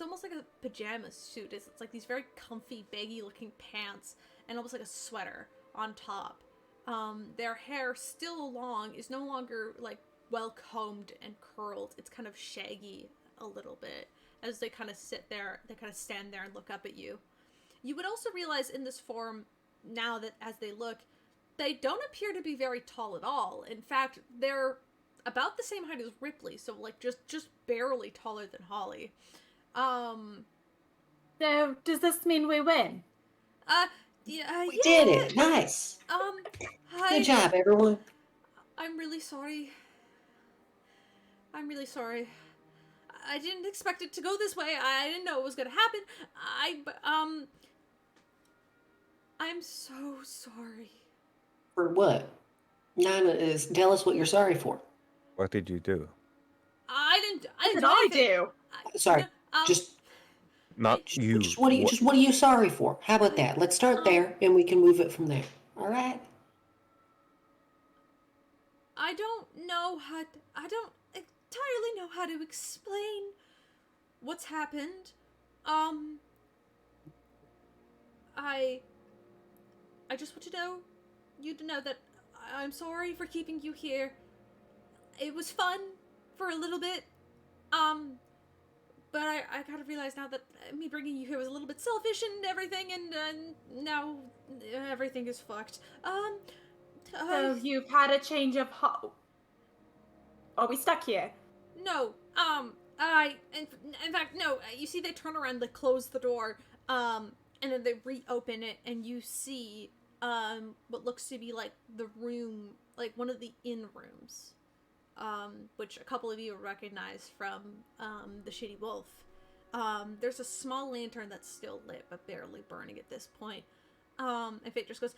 S1: pajama suit. It's like these very comfy, baggy looking pants and almost like a sweater on top. Their hair, still long, is no longer like well combed and curled. It's kind of shaggy a little bit as they kind of sit there. They kind of stand there and look up at you. You would also realize in this form, now that as they look, they don't appear to be very tall at all. In fact, they're about the same height as Rypley, so like just barely taller than Holly.
S2: So does this mean we win?
S1: Yeah,
S7: we did it. Nice.
S1: Hi.
S7: Good job, everyone.
S1: I'm really sorry. I didn't expect it to go this way. I didn't know it was gonna happen. I'm so sorry.
S7: For what? Tell us what you're sorry for.
S9: What did you do?
S1: I didn't
S2: do anything.
S7: Sorry, just
S9: not you.
S7: Just what are you sorry for? How about that? Let's start there, and we can move it from there. All right.
S1: I don't entirely know how to explain what's happened. I just want you to know that I'm sorry for keeping you here. It was fun for a little bit, but I kind of realize now that me bringing you here was a little bit selfish and everything, and now everything is fucked.
S2: So you've had a change of heart. Are we stuck here?
S1: No, in fact, no, you see they turn around, they close the door, and then they reopen it, and you see, what looks to be like the room, like one of the inn rooms, which a couple of you recognize from, the Shitty Wolf. There's a small lantern that's still lit, but barely burning at this point. And Fate just goes,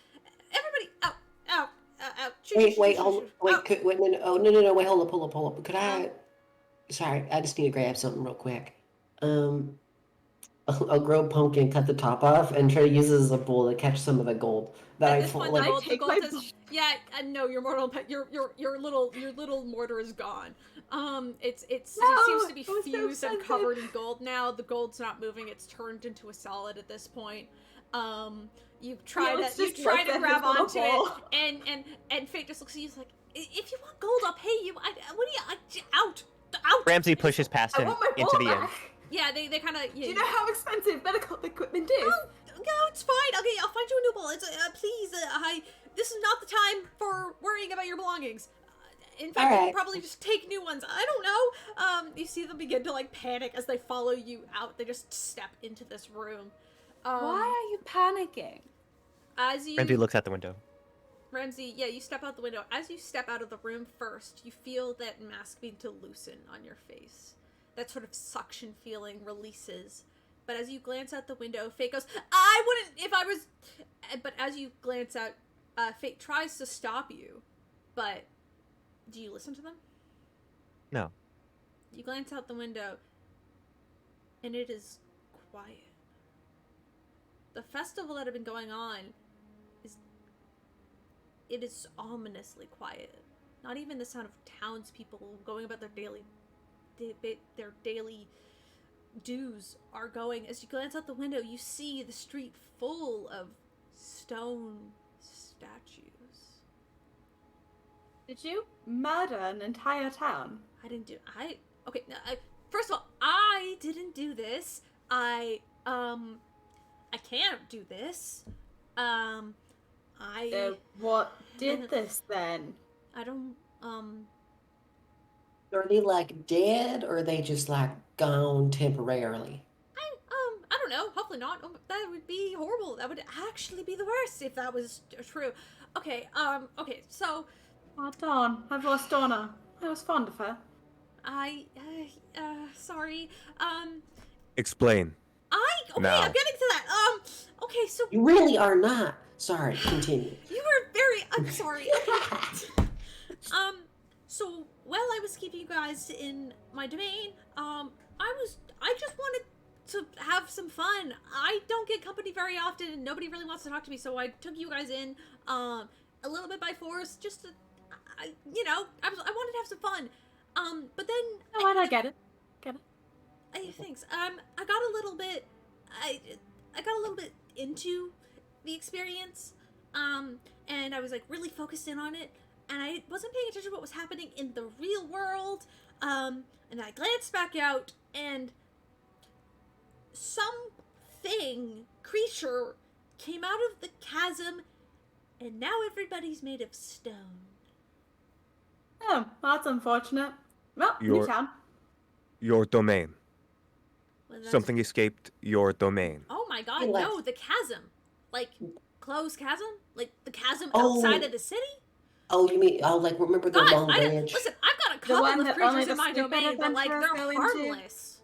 S1: everybody, out.
S7: Wait, hold up. Could I? Sorry, I just need to grab something real quick. I'll grow a pumpkin, cut the top off, and try to use it as a bowl to catch some of the gold that
S1: At
S7: I
S1: this point,
S7: like.
S1: the gold is no, your little mortar is gone. It seems to be fused and covered in gold now. The gold's not moving; it's turned into a solid at this point. You try to grab onto it, and Fate just looks at you like, if you want gold, I'll pay you. Out.
S5: Ramsey pushes past him into the inn.
S1: Yeah, they kind of.
S2: Do you know how expensive medical equipment is?
S1: No, it's fine. Okay, I'll find you a new bowl. It's please. This is not the time for worrying about your belongings. In fact, you can probably just take new ones. I don't know. You see them begin to like panic as they follow you out. They just step into this room.
S2: Why are you panicking?
S5: Ramsey looks out the window.
S1: Ramsey, yeah, you step out the window. As you step out of the room first, you feel that mask begin to loosen on your face. That sort of suction feeling releases. But as you glance out the window, Fate goes, I wouldn't if I was... But as you glance out, Fate tries to stop you. But do you listen to them?
S5: No.
S1: You glance out the window, and it is quiet. The festival that had been going on is ominously quiet. Not even the sound of townspeople going about their daily dues are going. As you glance out the window, you see the street full of stone statues.
S2: Did you murder an entire town?
S1: I didn't do. Okay. First of all, I didn't do this. I can't do this.
S2: What did this then?
S1: I don't.
S7: Are they like dead, or are they just like gone temporarily?
S1: I don't know. Hopefully not. That would be horrible. That would actually be the worst if that was true. Okay. Okay. So.
S2: Oh darn! I've lost Donna. I was fond of her.
S1: Sorry.
S5: Explain.
S1: Okay,
S5: now.
S1: I'm getting to that. Okay, so.
S7: You really are not. Sorry, continue.
S1: You were very. I'm sorry. Okay. So while I was keeping you guys in my domain, I just wanted to have some fun. I don't get company very often, and nobody really wants to talk to me, so I took you guys in, a little bit by force, just to, I wanted to have some fun. But then.
S2: Oh, I get it.
S1: Thanks. I got a little bit. I got a little bit into the experience, and I was like really focused in on it, and I wasn't paying attention to what was happening in the real world, and I glanced back out, and creature came out of the chasm, and now everybody's made of stone.
S2: Oh, that's unfortunate. Well, new town.
S5: Your domain.
S1: Well,
S5: Something escaped your domain.
S1: Oh my god, no, the chasm. Like, closed chasm? Like, the chasm outside of the city?
S7: Oh, you mean, like, remember the long branch?
S1: Listen, I've got a couple of creatures in my domain, but, like, they're harmless.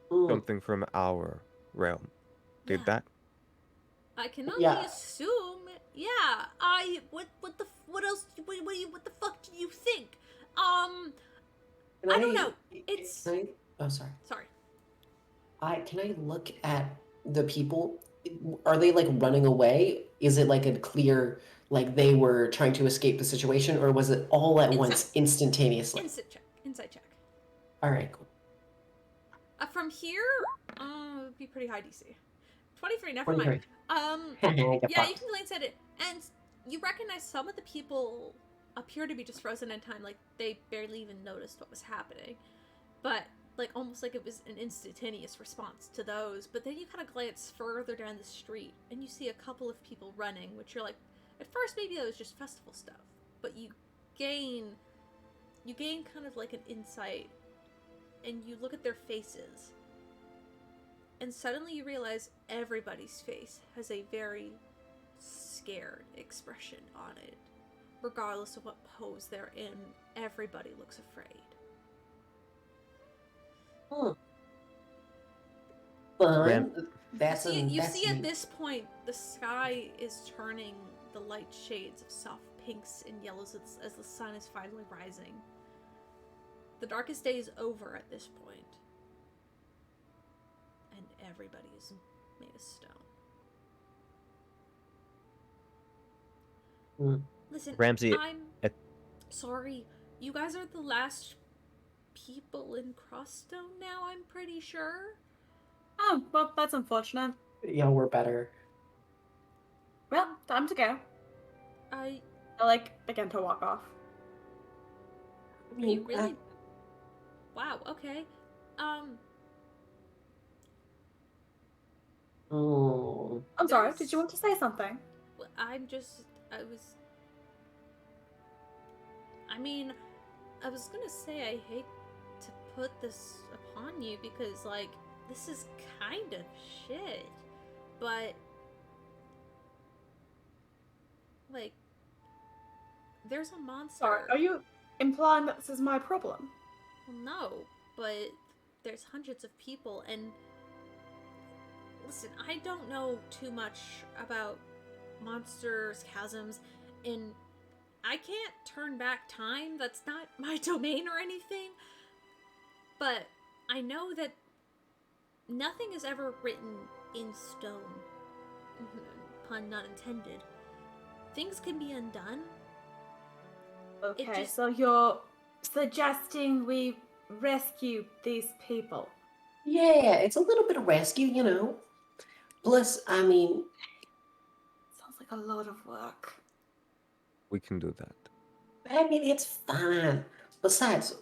S5: Something from our realm. Did that?
S1: I can only assume. Yeah, what the fuck do you think? I don't know.
S7: Oh, sorry.
S1: Sorry.
S7: Can I look at the people? Are they like running away? Is it like a clear, like they were trying to escape the situation, or was it all at once, instantaneously?
S1: Inside check.
S7: All right, cool.
S1: From here, it would be pretty high DC. 23, never mind. Yeah, you can glance at it, and you recognize some of the people appear to be just frozen in time, like they barely even noticed what was happening. But, like, almost like it was an instantaneous response to those. But then you kind of glance further down the street, and you see a couple of people running, which you're like, at first maybe that was just festival stuff. But you gain kind of like an insight, and you look at their faces. And suddenly you realize everybody's face has a very scared expression on it. Regardless of what pose they're in, everybody looks afraid.
S7: Fun.
S1: You see at this point, the sky is turning the light shades of soft pinks and yellows as the sun is finally rising. The darkest day is over at this point. and everybody is made of stone. Listen,
S5: Ramsey,
S1: I'm sorry. You guys are the last people in Crossstone now, I'm pretty sure.
S2: Oh, well, that's unfortunate.
S7: Yeah, we're better.
S2: Well, time to go. I begin to walk off.
S1: Are you really? Wow, okay.
S7: Oh.
S2: I'm sorry, did you want to say something?
S1: I was gonna say I hate to put this upon you because, like, this is kind of shit, but, like, there's a monster.
S2: Sorry, are you implying that this is my problem?
S1: Well, no, but there's hundreds of people, and listen, I don't know too much about monsters, chasms, and I can't turn back time. That's not my domain or anything. But I know that nothing is ever written in stone. Pun not intended. Things can be undone.
S2: Okay, so you're suggesting we rescue these people?
S7: Yeah, it's a little bit of rescue, you know. Plus, I mean...
S2: Sounds like a lot of work.
S9: We can do that.
S7: I mean, it's fine. Besides,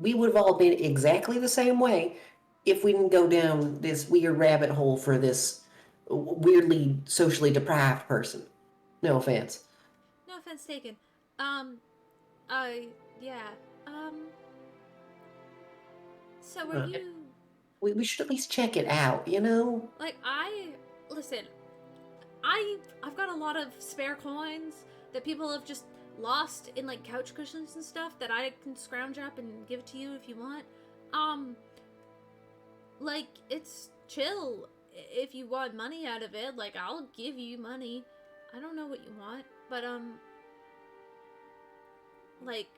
S7: we would have all been exactly the same way if we didn't go down this weird rabbit hole for this weirdly socially deprived person. No offense.
S1: No offense taken. Yeah. So are you...
S7: We should at least check it out, you know?
S1: Like, listen, I've got a lot of spare coins that people have just lost in, like, couch cushions and stuff that I can scrounge up and give to you if you want. Like, it's chill if you want money out of it. Like, I'll give you money. I don't know what you want, but, like,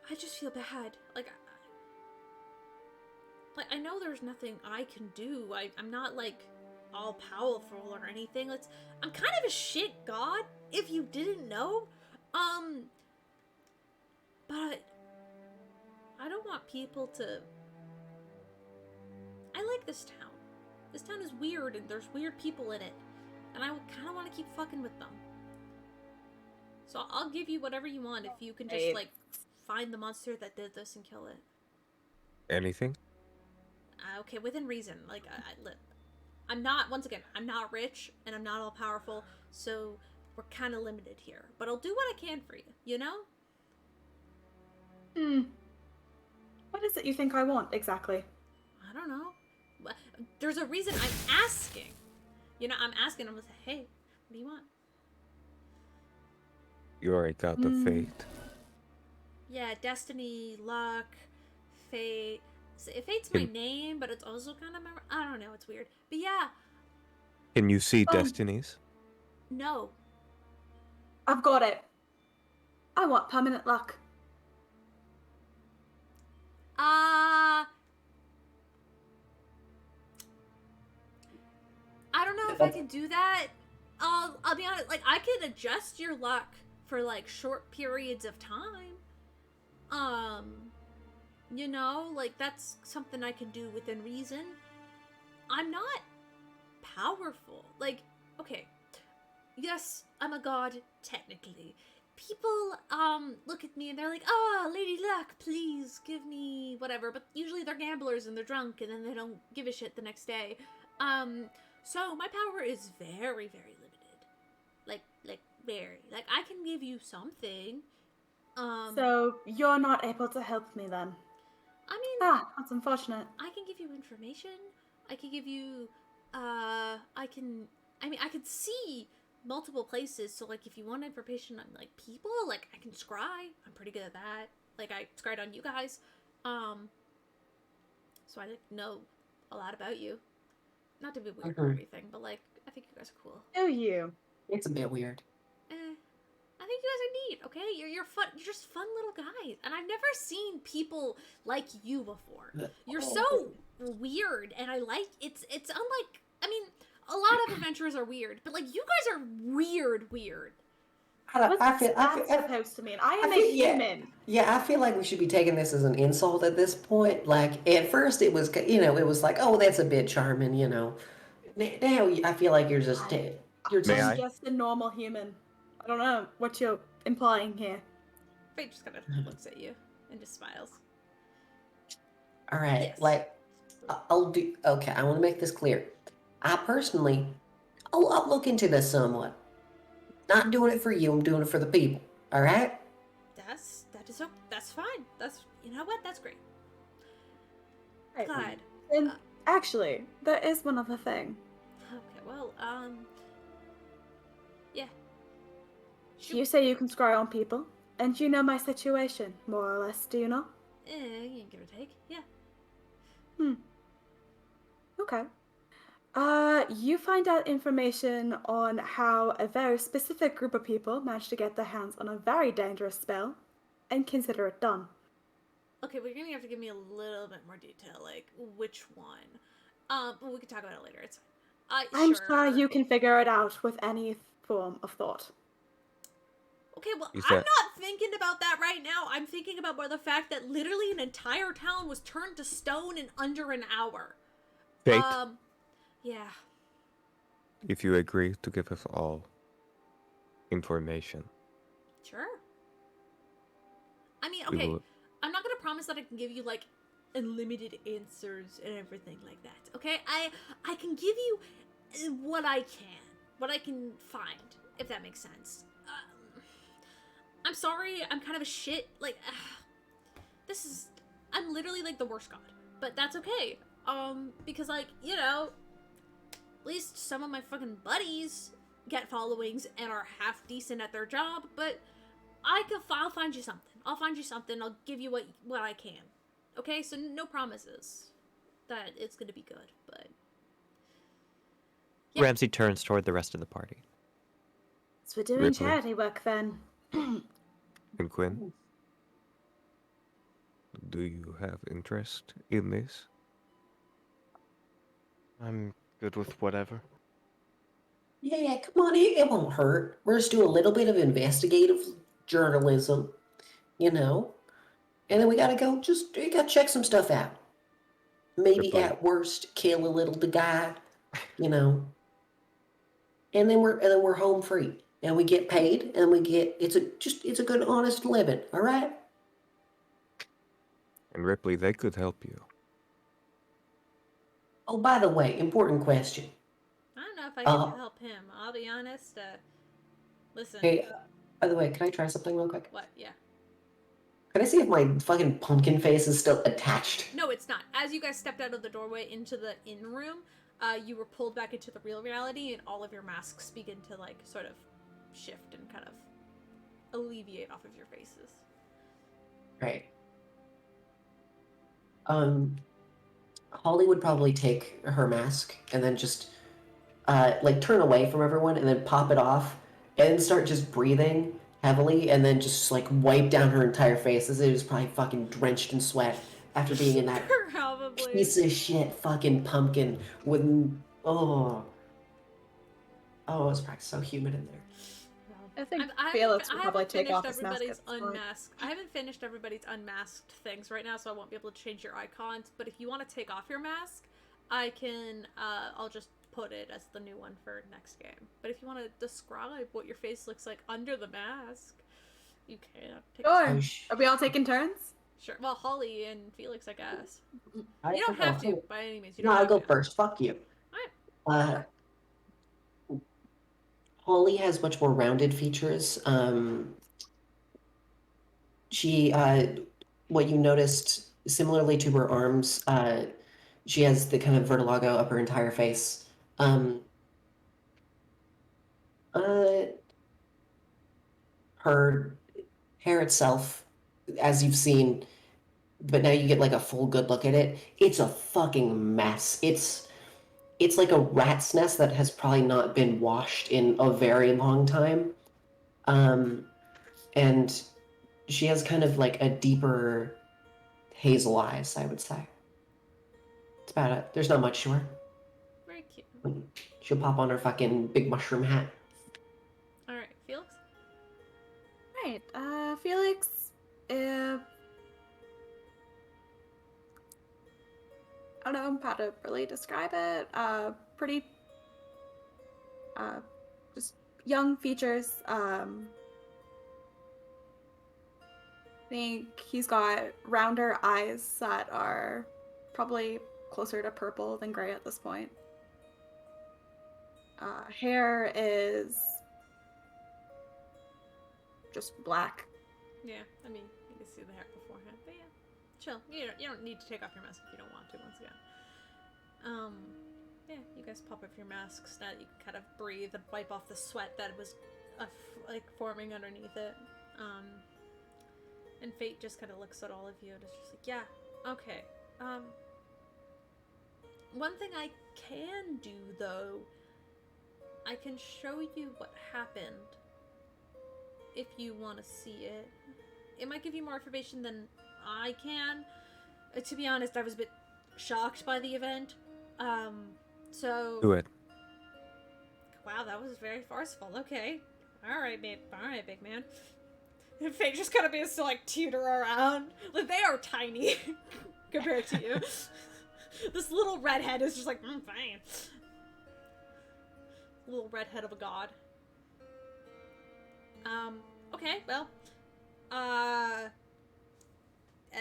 S1: I just feel bad. Like, I know there's nothing I can do. I'm not, like, all powerful or anything. I'm kind of a shit god, if you didn't know. But I don't want people to... I like this town. This town is weird, and there's weird people in it. And I kind of want to keep fucking with them. So I'll give you whatever you want if you can just, like, find the monster that did this and kill it.
S9: Anything?
S1: Okay, within reason. Like, I'm not, once again, I'm not rich, and I'm not all powerful, so we're kind of limited here. But I'll do what I can for you, you know?
S2: What is it you think I want, exactly?
S1: I don't know. There's a reason I'm asking. You know, I'm asking, I'm gonna say, hey, what do you want?
S9: You already got the fate.
S1: Yeah, destiny, luck, fate. Fate's my name, but it's also kind of I don't know, it's weird. But yeah.
S9: Can you see destinies?
S1: No.
S2: I've got it. I want permanent luck.
S1: I don't know if I can do that. I'll be honest, like, I can adjust your luck for, like, short periods of time. You know, like, that's something I can do within reason. I'm not powerful. Like, okay, yes, I'm a god, technically. People, look at me and they're like, oh, Lady Luck, please give me whatever. But usually they're gamblers and they're drunk and then they don't give a shit the next day. So my power is very, very limited. Like, very. Like, I can give you something.
S2: So you're not able to help me then?
S1: I mean...
S2: that's unfortunate.
S1: I can give you information. I can give you, I could see multiple places, so, like, if you want information on, like, people, like, I can scry. I'm pretty good at that. Like, I scried on you guys. So I, like, know a lot about you. Not to be weird or anything, but, like, I think you guys are cool.
S2: Oh, you.
S7: It's a bit weird.
S1: I think you guys are neat, okay? You're fun. You're just fun little guys, and I've never seen people like you before. You're so weird, and I like it's unlike. I mean, a lot of adventurers are weird, but like you guys are weird.
S2: What's that supposed to mean? I am a human.
S7: Yeah, I feel like we should be taking this as an insult at this point. Like, at first it was, it was like, oh, that's a bit charming, Now I feel like you're just,
S2: I'm just a normal human. I don't know what you're implying here.
S1: Fate just kind of looks at you and just smiles.
S7: All right,
S1: yes.
S7: Like, okay, I want to make this clear. I personally, I'll look into this somewhat. Not doing it for you, I'm doing it for the people. All right?
S1: That's fine. You know what? That's great.
S2: Right.
S1: God.
S2: And actually, there is one other thing.
S1: Okay, well, yeah. Sure.
S2: You say you can scry on people, and you know my situation, more or less, do you not?
S1: Give or take, yeah.
S2: Okay. You find out information on how a very specific group of people managed to get their hands on a very dangerous spell, and consider it done.
S1: Okay, but you're gonna have to give me a little bit more detail, like which one. But we can talk about it later. It's fine.
S2: I'm sure you can figure it out with any form of thought.
S1: Okay, well, I'm not thinking about that right now. I'm thinking about the fact that literally an entire town was turned to stone in under an hour.
S9: Fate.
S1: Yeah.
S9: If you agree to give us all information.
S1: Sure. I mean, okay, I'm not gonna promise that I can give you, like, unlimited answers and everything like that, okay? I can give you what I can find, if that makes sense. I'm sorry, I'm kind of a shit, like, I'm literally, like, the worst god, but that's okay, because, like, at least some of my fucking buddies get followings and are half decent at their job, but I'll find you something. I'll give you what I can. Okay, so no promises that it's gonna be good, but yeah.
S5: Ramsey turns toward the rest of the party.
S2: So we're doing charity work then.
S9: And Quinn, do you have interest in this?
S4: I'm good with whatever.
S7: Yeah, come on, it won't hurt. We're just doing a little bit of investigative journalism, and then we gotta check some stuff out. Maybe at worst, kill a little the guy, and then we're home free, and we get paid, and it's a good honest living. All right.
S9: And Rypley, they could help you.
S7: Oh, by the way, important question.
S1: I don't know if I can help him. I'll be honest. Listen.
S7: Hey, by the way, can I try something real quick?
S1: What? Yeah.
S7: Can I see if my fucking pumpkin face is still attached?
S1: No, it's not. As you guys stepped out of the doorway into the inn room, you were pulled back into the real reality, and all of your masks begin to, like, sort of shift and kind of alleviate off of your faces.
S7: Right. Holly would probably take her mask and then just, turn away from everyone and then pop it off and start just breathing heavily and then just, wipe down her entire face as it was probably fucking drenched in sweat after being in that piece of shit fucking pumpkin with, it was probably so humid in there.
S2: I think Felix will probably take off his mask.
S1: I haven't finished everybody's unmasked things right now, so I won't be able to change your icons. But if you want to take off your mask, I can. I'll just put it as the new one for next game. But if you want to describe what your face looks like under the mask, you can.
S2: Sure. Are we all taking turns?
S1: Sure. Well, Holly and Felix, I guess. You don't have to by any means.
S7: I'll go first. Fuck you.
S1: All right.
S7: Holly has much more rounded features. She, what you noticed, similarly to her arms, she has the kind of vertigo up her entire face. Her hair itself, as you've seen, but now you get a full good look at it. It's a fucking mess. It's like a rat's nest that has probably not been washed in a very long time. and she has kind of like a deeper hazel eyes, I would say. That's about it. There's not much to her.
S1: Very cute.
S7: She'll pop on her fucking big mushroom hat.
S1: Alright, Felix?
S2: Right, Felix, I don't know how to really describe it. Pretty, just young features. I think he's got rounder eyes that are probably closer to purple than gray at this point. Hair is just black.
S1: Yeah, I mean, you can see the hair beforehand, but yeah. Chill. You don't need to take off your mask if you don't want to, once again. Yeah, you guys pop off your masks now that you can kind of breathe and wipe off the sweat that was, like, forming underneath it. And Fate just kind of looks at all of you and is just like, yeah, okay. One thing I can do, though, I can show you what happened if you want to see it. It might give you more information than I can. To be honest, I was a bit shocked by the event. So...
S9: Do it.
S1: Wow, that was very forceful. Okay. Alright, babe. Alright, big man. And Fate just kind of begins to, like, teeter around. Like, they are tiny compared to you. This little redhead is just like, fine. Little redhead of a god. Okay, well,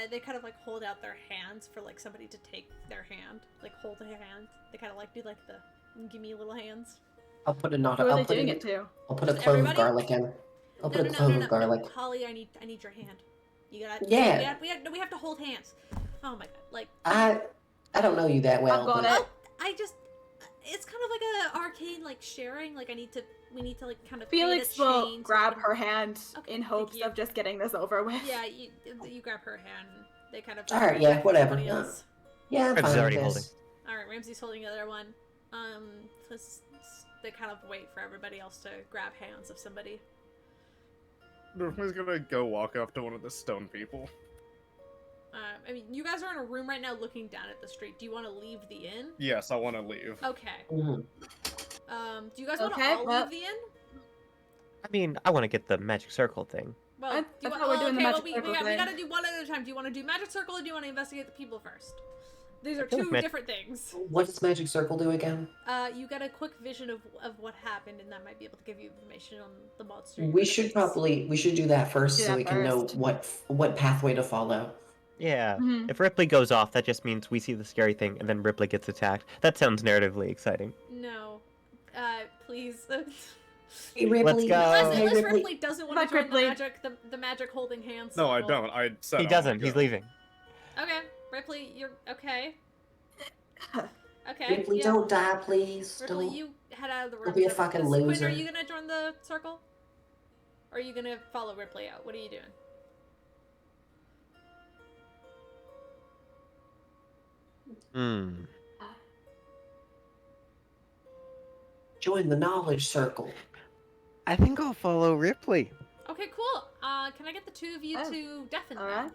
S1: they kind of, like, hold out their hands for, like, somebody to take their hand. Like, hold their hand. They kind of, like, do, like, the gimme little hands.
S7: I'll put a knot.
S2: Who are
S7: I'll
S2: they
S7: put
S2: doing
S7: a,
S2: it to?
S7: I'll put a
S1: Just
S7: clove
S1: everybody?
S7: of garlic in. I'll put a clove of garlic.
S1: No. Holly, I need your hand. You gotta.
S7: Yeah.
S1: We have to hold hands. Oh my god, like.
S7: I don't know you that well.
S2: I've got
S7: but...
S2: it.
S1: I just. It's kind of like a arcane, like, sharing. Like, we need to, like, kind of.
S2: Felix will grab her hand in hopes
S1: thank you.
S2: of just getting this over with.
S1: Yeah, you grab her hand. They kind of.
S7: All right, yeah, whatever.
S1: Else.
S7: Yeah, I'm
S5: Ramsey's
S7: fine
S5: already
S7: with
S5: holding.
S7: this.
S1: All right, Ramsey's holding the other one. They kind of wait for everybody else to grab hands of somebody.
S3: Who's gonna go walk up to one of the stone people?
S1: I mean, you guys are in a room right now looking down at the street. Do you want to leave the inn?
S3: Yes, I want to leave.
S1: Okay.
S7: Mhm.
S1: Do you guys want to all leave the inn?
S5: I mean, I want to get the magic circle thing.
S1: Well,
S2: I thought we're doing the magic circle
S1: we
S2: thing.
S1: gotta do one at a time. Do you want to do magic circle or do you want to investigate the people first? These are
S5: feel
S1: two
S5: like
S1: different things.
S7: What does Magic Circle do again?
S1: You get a quick vision of what happened, and that might be able to give you information on the monster.
S7: We should do that first
S2: Do
S7: so
S2: that
S7: we can know
S2: first.
S7: what pathway to follow.
S5: Yeah.
S2: Mhm.
S5: If Rypley goes off, that just means we see the scary thing, and then Rypley gets attacked. That sounds narratively exciting.
S1: No. Please.
S7: Hey, Ripley.
S5: Let's go.
S1: Unless
S7: Hey,
S1: Ripley doesn't want to
S2: Hi,
S1: join the magic holding hands.
S3: No, I
S1: circle.
S3: don't. I said
S5: He
S3: I
S5: doesn't.
S3: wanna
S5: He's
S3: go.
S5: leaving.
S1: Okay, Ripley, you're okay. Okay.
S7: Ripley,
S1: yeah.
S7: don't die, please.
S1: Ripley,
S7: Don't.
S1: you head out of the room.
S7: Don't be a
S1: So,
S7: fucking
S1: Quinn,
S7: loser.
S1: are you gonna join the circle? Or are you gonna follow Ripley out? What are you doing?
S5: Hmm.
S7: Join the Knowledge Circle.
S4: I think I'll follow Rypley.
S1: Okay, cool. Can I get the two of you
S2: Oh,
S1: to deafen me?
S2: alright.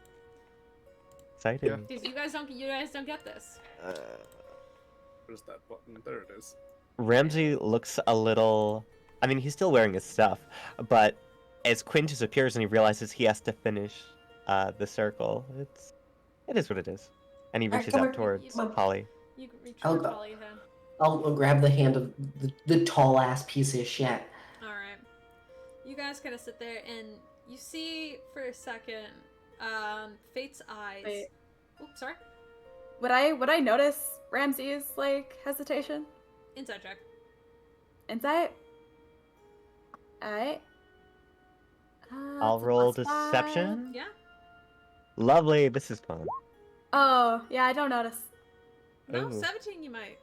S5: Exciting.
S3: Yeah.
S1: Because you guys don't get this.
S3: Where's that button? There it is.
S5: Ramsey looks a little... I mean, he's still wearing his stuff, but as Quinn disappears and he realizes he has to finish the circle, it is what it is. And he
S7: Alright,
S5: reaches
S7: come
S5: out
S7: here.
S5: towards
S7: Come on.
S5: Holly.
S1: You reach
S7: I'll
S1: for
S7: go.
S1: Holly then.
S7: I'll grab the hand of the tall ass piece of shit.
S1: Alright. You guys kind of sit there and you see for a second Fate's eyes.
S2: Wait.
S1: Oops, sorry.
S2: Would I notice Ramsey's like hesitation?
S1: Inside check.
S2: Insight? Alright.
S5: I'll
S2: it's a
S5: roll
S2: +5.
S5: deception.
S1: Yeah?
S5: Lovely, this is fun.
S2: Oh, yeah, I don't notice.
S1: No,
S5: Ooh.
S1: 17 you might.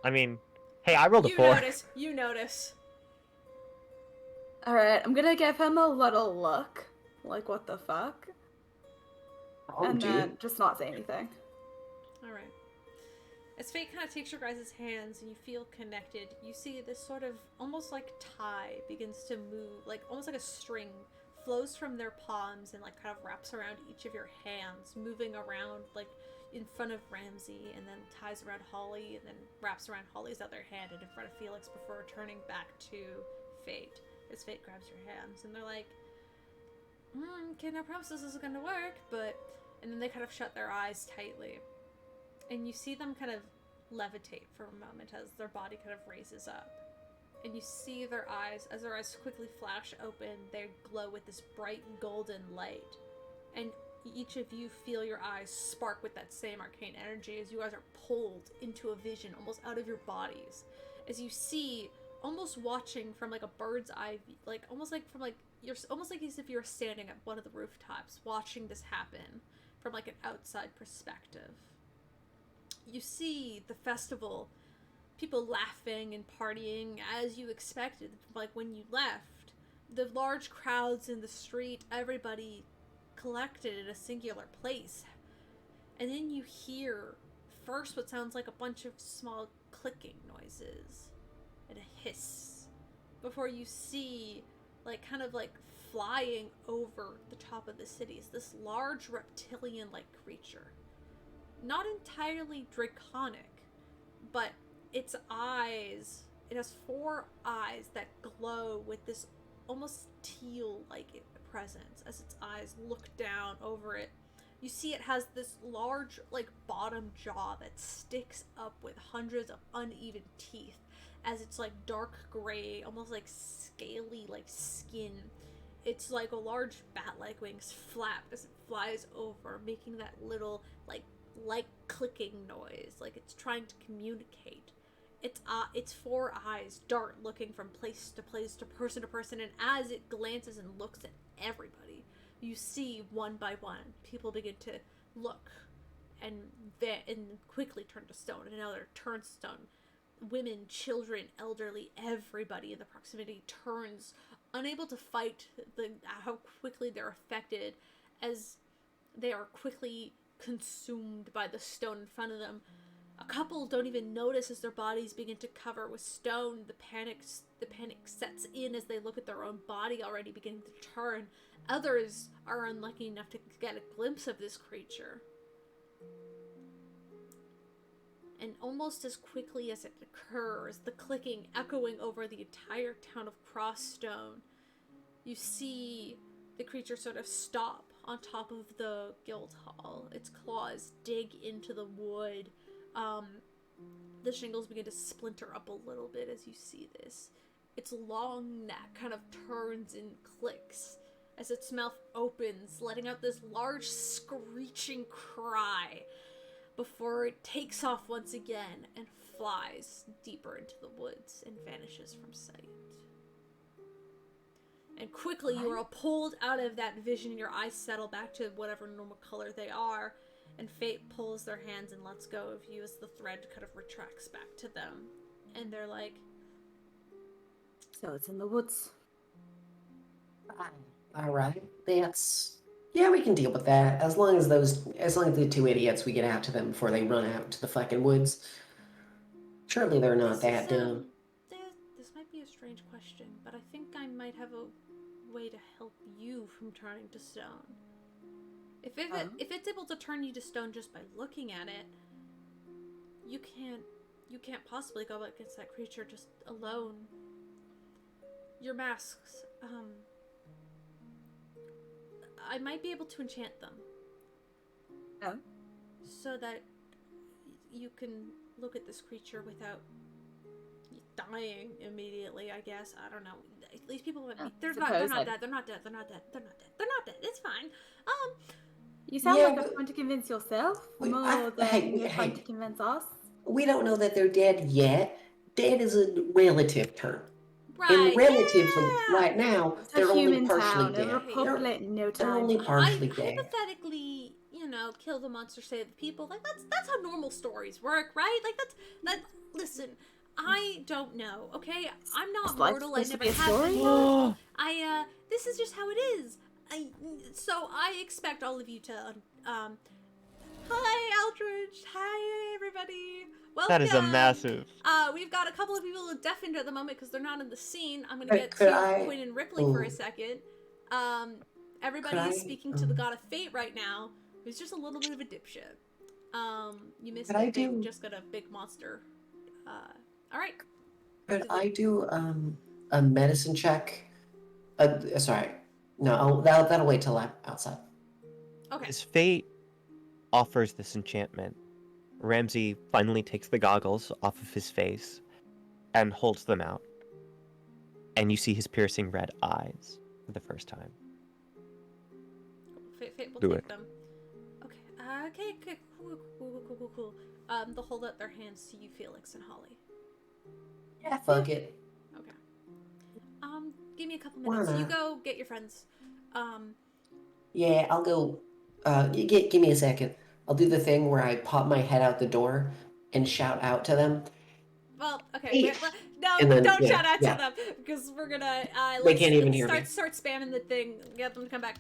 S5: I mean, hey, I rolled a
S1: You
S5: 4.
S1: notice. You notice.
S2: Alright, I'm gonna give him a little look. Like, what the fuck?
S7: Oh,
S2: and
S7: dude.
S2: then just not say anything.
S1: Alright. As Fate kind of takes your guys' hands and you feel connected, you see this sort of almost like tie begins to move, like almost like a string flows from their palms and like kind of wraps around each of your hands, moving around like in front of Ramsey, and then ties around Holly, and then wraps around Holly's other hand and in front of Felix before returning back to Fate. As Fate grabs your hands, and they're like, okay, no promise this is gonna work, but... And then they kind of shut their eyes tightly. And you see them kind of levitate for a moment as their body kind of raises up. And you see their eyes, as their eyes quickly flash open, they glow with this bright golden light. And each of you feel your eyes spark with that same arcane energy as you guys are pulled into a vision almost out of your bodies. As you see, almost watching from like a bird's eye, like almost like from like, you're almost like as if you were standing at one of the rooftops watching this happen from like an outside perspective. You see the festival, people laughing and partying as you expected, like when you left. The large crowds in the street, everybody collected in a singular place. And then you hear first what sounds like a bunch of small clicking noises and a hiss before you see like kind of like flying over the top of the city is this large reptilian-like creature. Not entirely draconic, but its eyes, it has 4 eyes that glow with this almost teal-like presence as its eyes look down over it. You see it has this large, like, bottom jaw that sticks up with hundreds of uneven teeth as it's, like, dark gray, almost like scaly, like, skin. It's like a large bat-like wings flap as it flies over, making that little, like clicking noise, like it's trying to communicate. Its 4 eyes dart looking from place to place, to person, and as it glances and looks at everybody, you see one by one people begin to look and quickly turn to stone, and another turns to stone. Women, children, elderly, everybody in the proximity turns, unable to fight how quickly they're affected as they are quickly consumed by the stone in front of them. A couple don't even notice as their bodies begin to cover with stone. The panic sets in as they look at their own body already beginning to turn. Others are unlucky enough to get a glimpse of this creature. And almost as quickly as it occurs, the clicking echoing over the entire town of Crossstone, you see the creature sort of stop on top of the guild hall. Its claws dig into the wood. The shingles begin to splinter up a little bit as you see this. Its long neck kind of turns and clicks as its mouth opens, letting out this large screeching cry before it takes off once again and flies deeper into the woods and vanishes from sight. And quickly you are pulled out of that vision, your eyes settle back to whatever normal color they are, and Fate pulls their hands and lets go of you as the thread kind of retracts back to them. And they're like,
S2: so it's in the woods.
S7: Alright, yeah, we can deal with that. As long as the 2 idiots, we get out to them before they run out into the fucking woods. Surely they're not that dumb.
S1: This might be a strange question, but I think I might have a way to help you from turning to stone. If it's able to turn you to stone just by looking at it, you can't possibly go against that creature just alone. Your masks, I might be able to enchant them.
S2: Oh.
S1: So that you can look at this creature without dying immediately, I guess. I don't know. These people might be, they're not dead. It's fine.
S2: You sound like you're trying to convince yourself more than you're trying to convince us.
S7: We don't know that they're dead yet. Dead is a relative term.
S1: Right.
S7: And relatively, right now, they're only partially dead. They're only partially dead.
S1: Hypothetically, kill the monster, save the people. Like that's how normal stories work, right? Like that's listen, I don't know, okay? I'm not mortal, I never have been. This is just how it is. So I expect all of you to hi Eldridge, hi everybody. Welcome.
S5: That is a massive.
S1: We've got a couple of people deafened at the moment because they're not in the scene. I'm gonna get to Quinn and Rypley for a second. Everybody is speaking to the god of fate right now, who's just a little bit of a dipshit. You missed it. They just got a big monster. Alright.
S7: Could I do a medicine check? Sorry. No, that'll wait till I'm outside.
S1: Okay.
S5: As fate offers this enchantment, Ramsey finally takes the goggles off of his face and holds them out. And you see his piercing red eyes for the first time.
S1: Fate will
S5: Do
S1: take
S5: it.
S1: them. Okay. Okay. Cool. They'll hold out their hands to you, Felix and Holly.
S7: Yeah, fuck it.
S1: Okay. Give me a couple minutes. You go get your friends.
S7: Yeah, I'll go. Give me a second. I'll do the thing where I pop my head out the door and shout out to them.
S1: Well, okay.
S7: Hey.
S1: No,
S7: Then,
S1: don't
S7: yeah,
S1: shout out
S7: yeah.
S1: to them because we're gonna.
S7: They can't even hear me.
S1: Start spamming the thing. Get them to come back.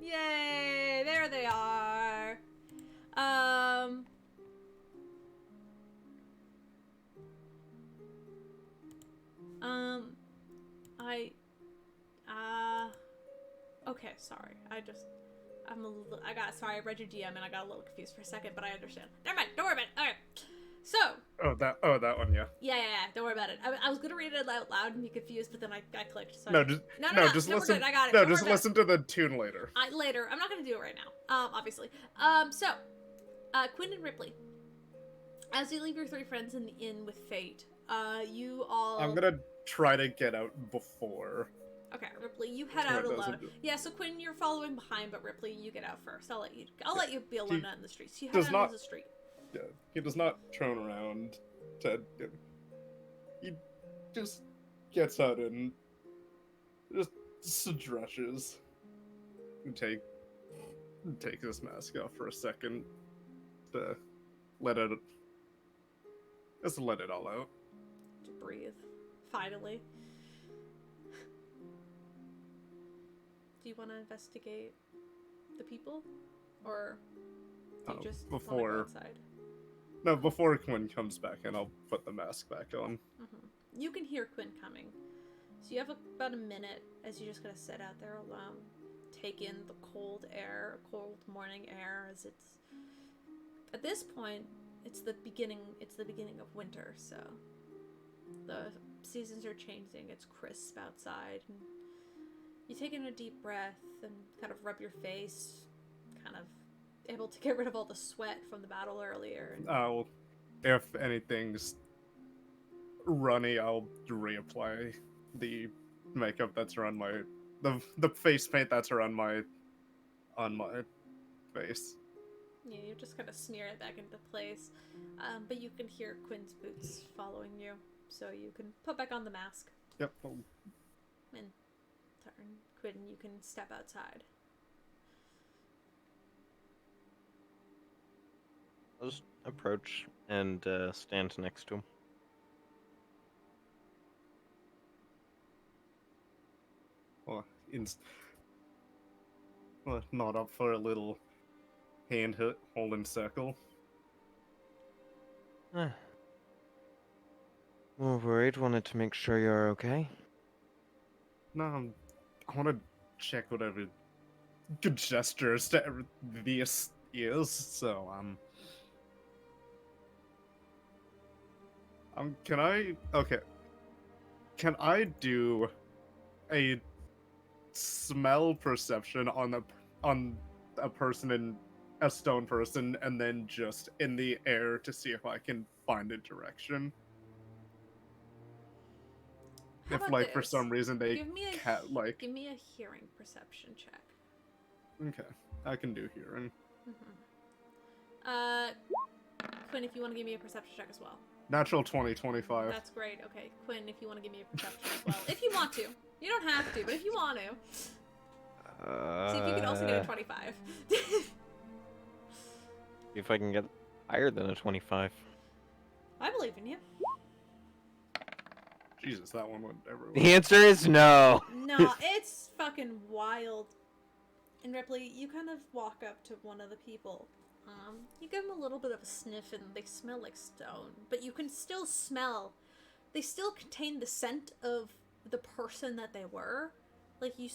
S1: Yay! There they are. Okay, sorry. Sorry, I read your DM and I got a little confused for a second, but I understand. Never mind, don't worry about it. Okay. So.
S3: That one, yeah.
S1: Yeah, don't worry about it. I was gonna read it out loud and be confused, but then I clicked. So
S3: No, just listen.
S1: We're good. I got it.
S3: No,
S1: Don't
S3: just
S1: worry about
S3: listen to the tune later.
S1: Later. I'm not gonna do it right now. Obviously. Quinn and Rypley. As you leave your three friends in the inn with Fate, you all.
S3: I'm gonna try to get out before.
S1: Okay, Rypley, you head out alone. Yeah, so Quinn, you're following behind, but Rypley, you get out first. I'll let you be alone out in the streets. You head out into the street.
S3: Yeah, he does not turn around to. He just gets out and just stretches and take his mask off for a second to let it all out.
S1: To breathe, finally. Do you want to investigate the people, or do you just want to go outside?
S3: No, before Quinn comes back in, I'll put the mask back on.
S1: You can hear Quinn coming. So you have about a minute as you just gotta sit out there alone. Take in the cold morning air as it's... At this point, it's the beginning of winter, so... The seasons are changing, it's crisp outside, and you take in a deep breath and kind of rub your face, kind of able to get rid of all the sweat from the battle earlier.
S3: If anything's runny, I'll reapply the makeup that's around my the face paint that's around on my face.
S1: Yeah, you just kind of smear it back into place, but you can hear Quinn's boots following you, so you can put back on the mask.
S3: Yep.
S1: And turn. Quinn, you can step outside.
S4: I'll just approach and stand next to him.
S3: Not up for a little hand holding circle.
S4: Well, worried. Wanted to make sure you're okay.
S3: No, I want to check whatever good gestures to this is. So can I do a smell perception on a person in a stone person, and then just in the air to see if I can find a direction? If for some reason they
S1: give me a hearing perception check.
S3: Okay, I can do hearing.
S1: Quinn, if you want to give me a perception check as well.
S3: Natural 20, 25.
S1: That's great. Okay, Quinn, if you want to give me a perception as well. If you want to. You don't have to, but if you want to. See if you can also get a 25.
S4: See if I can get higher than a 25.
S1: I believe in you.
S3: Jesus, that one went everywhere.
S4: The answer is no.
S1: No, it's fucking wild. And Ripley, you kind of walk up to one of the people. You give them a little bit of a sniff, and they smell like stone, but you can still smell. They still contain the scent of the person that they were. Like you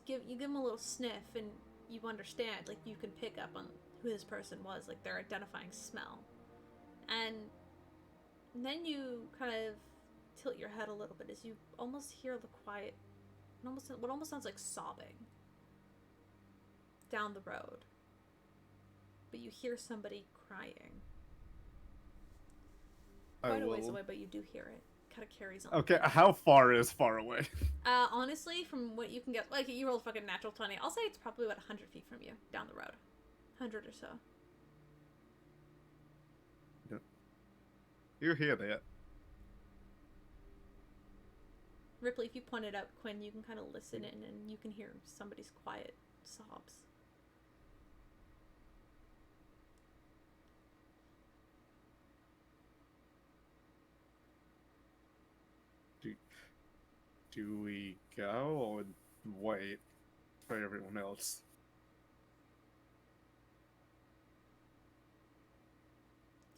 S1: give them a little sniff, and you understand. Like you can pick up on who this person was, like their identifying smell. And then you kind of tilt your head a little bit as you almost hear the quiet, what almost sounds like sobbing down the road. But you hear somebody crying. Quite a ways away, but you do hear it. Kind of carries on.
S3: Okay, how far is far away?
S1: Honestly, from what you can get, like, you rolled fucking natural 20. I'll say it's probably about 100 feet from you, down the road. 100 or so.
S3: Yep. You hear that?
S1: Ripley, if you point it out, Quinn, you can kind of listen in, and you can hear somebody's quiet sobs.
S3: Do we go or wait for everyone else?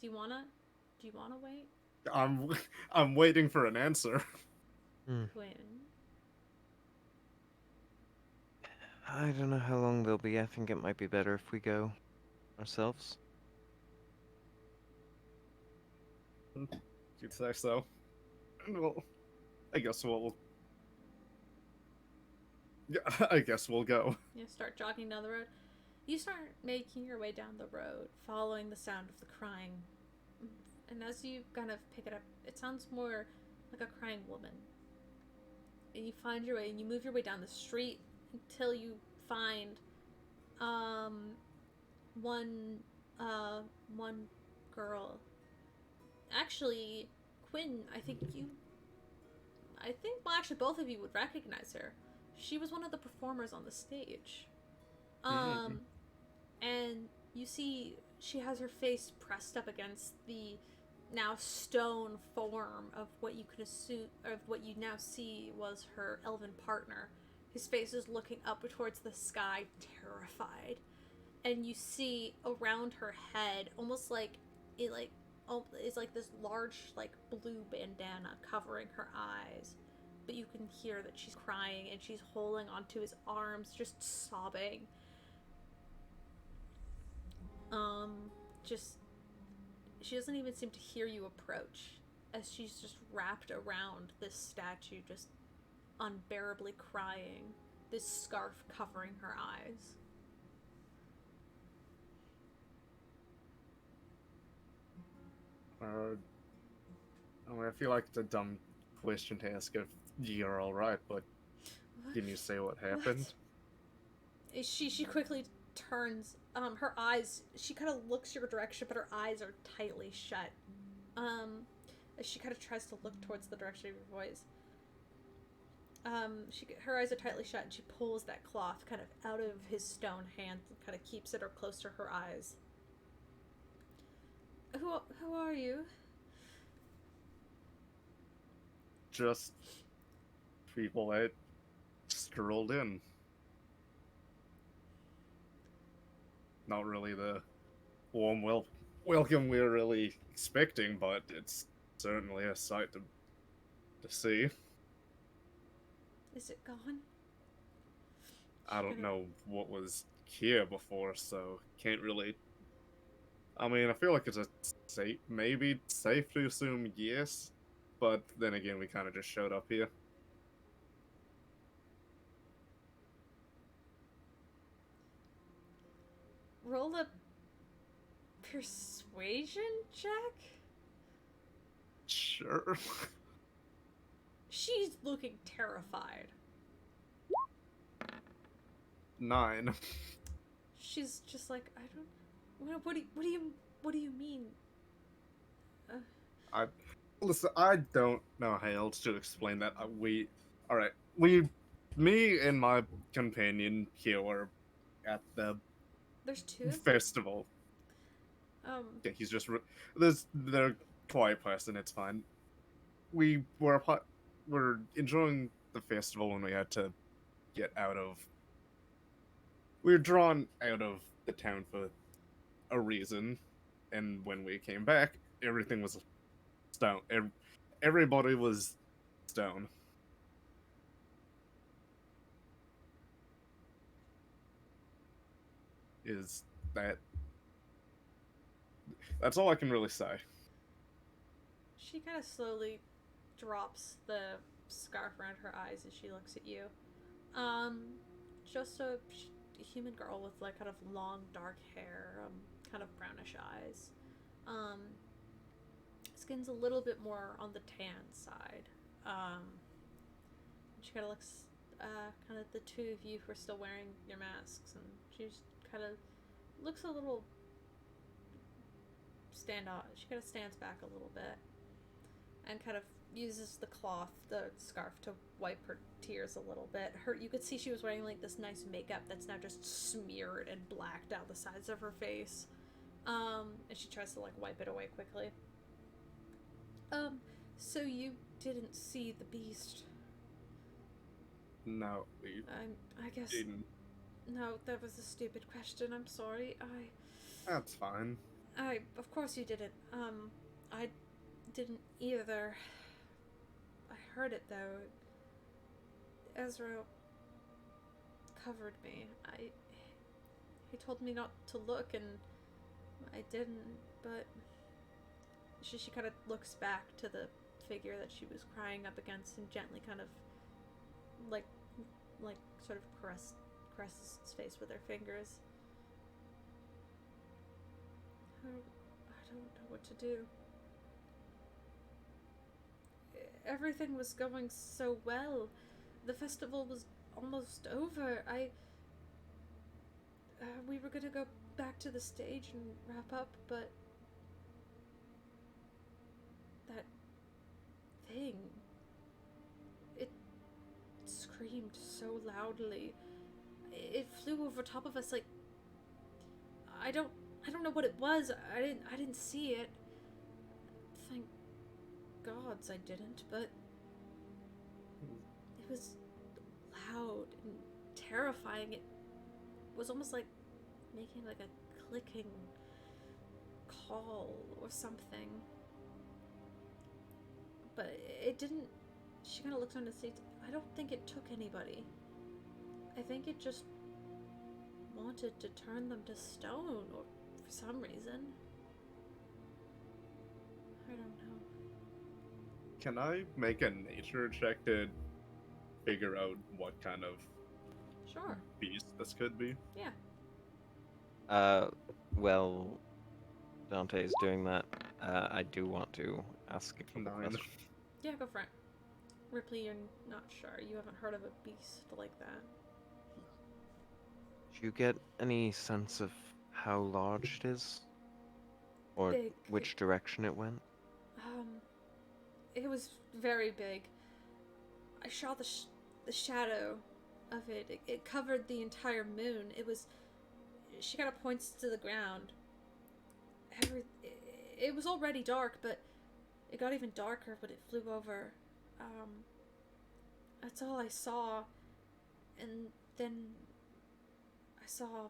S1: Do you wanna wait?
S3: I'm waiting for an answer.
S1: Quinn.
S4: I don't know how long they'll be. I think it might be better if we go ourselves.
S3: You'd say so. Well, I guess we'll go.
S1: You start jogging down the road. You start making your way down the road, following the sound of the crying. And as you kind of pick it up, it sounds more like a crying woman. And you find your way, and you move your way down the street until you find one girl. Actually, Quinn, well, actually, both of you would recognize her. She was one of the performers on the stage. And you see she has her face pressed up against the now stone form of what you could assume, of what you now see was her elven partner. His face is looking up towards the sky, terrified. And you see around her head, almost like it is like this large like blue bandana covering her eyes. But you can hear that she's crying and she's holding onto his arms, just sobbing. She doesn't even seem to hear you approach, as she's just wrapped around this statue, just unbearably crying, this scarf covering her eyes.
S3: I feel like it's a dumb question to ask if you're alright, but can you say what happened?
S1: She quickly turns, her eyes, she kind of looks your direction, but her eyes are tightly shut. As she kind of tries to look towards the direction of your voice. Her eyes are tightly shut, and she pulls that cloth kind of out of his stone hand and kind of keeps it close to her eyes. Who are you?
S3: Just people that strolled in. Not really the warm welcome we were really expecting, but it's certainly a sight to see.
S1: Is it gone?
S3: I don't know what was here before, so can't really. I mean, I feel like it's maybe safe to assume yes, but then again, we kind of just showed up here.
S1: Roll a persuasion check?
S3: Sure.
S1: She's looking terrified.
S3: 9.
S1: She's just like, I don't. What do you mean?
S3: Listen, I don't know how else to explain that. Me and my companion here were at the
S1: There's two
S3: festival. Yeah, he's just they're quiet person. It's fine. We're enjoying the festival when we had to get out of we were drawn out of the town for a reason, and when we came back, everything was stone. Everybody was stone. Is that... That's all I can really say.
S1: She kind of slowly drops the scarf around her eyes as she looks at you. Just a human girl with like kind of long dark hair, kind of brownish eyes. Skin's a little bit more on the tan side. She kind of looks, kind of the two of you who are still wearing your masks, and she's kind of looks a little standoff. She kind of stands back a little bit, and kind of uses the scarf to wipe her tears a little bit. You could see she was wearing like this nice makeup that's now just smeared and black down the sides of her face. And she tries to like wipe it away quickly. So you didn't see the beast?
S3: No,
S1: I guess
S3: didn't.
S1: No, that was a stupid question. I'm sorry.
S3: That's fine.
S1: Of course you didn't. I didn't either. I heard it though. Ezra covered me. He told me not to look, and I didn't, but she kind of looks back to the figure that she was crying up against and gently kind of like sort of caresses its face with her fingers. I don't know what to do. Everything was going so well. The festival was almost over. We were gonna go back to the stage and wrap up, but that thing, it screamed so loudly. It flew over top of us like, I don't know what it was. I didn't see it. Thank gods I didn't, but it was loud and terrifying. It was almost like making like a clicking call or something. But it didn't. She kind of looks on the seat. I don't think it took anybody. I think it just wanted to turn them to stone, or for some reason. I don't know.
S3: Can I make a nature check to figure out what kind of
S1: Sure.
S3: beast this could be?
S1: Yeah.
S4: Well, Dante is doing that. I do want to ask a couple
S3: 9.
S4: questions.
S1: Yeah, go for it. Ripley, you're not sure. You haven't heard of a beast like that.
S4: Do you get any sense of how large it is? Or
S1: Big.
S4: which direction it went?
S1: It was very big. I saw the shadow of it. It covered the entire moon. It was... She kind of points to the ground. It was already dark, but it got even darker when it flew over. That's all I saw. And then I saw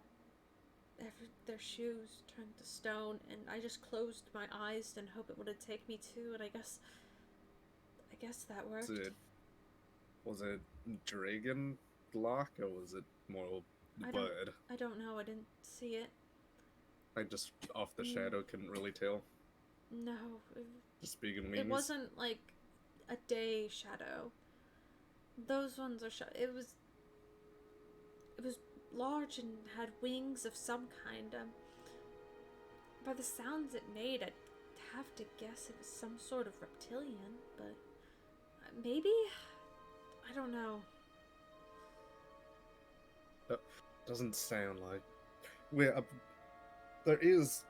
S1: their shoes turn to stone, and I just closed my eyes and hoped it wouldn't take me to, and I guess that worked.
S3: Was it dragon lock, or was it more bird?
S1: I don't know. I didn't see it.
S3: I just, off the shadow, couldn't really tell.
S1: No.
S3: Just speaking memes.
S1: It wasn't like a day shadow. Those ones are it was large and had wings of some kind. By the sounds it made, I'd have to guess it was some sort of reptilian, but maybe? I don't know.
S3: That doesn't sound like... there is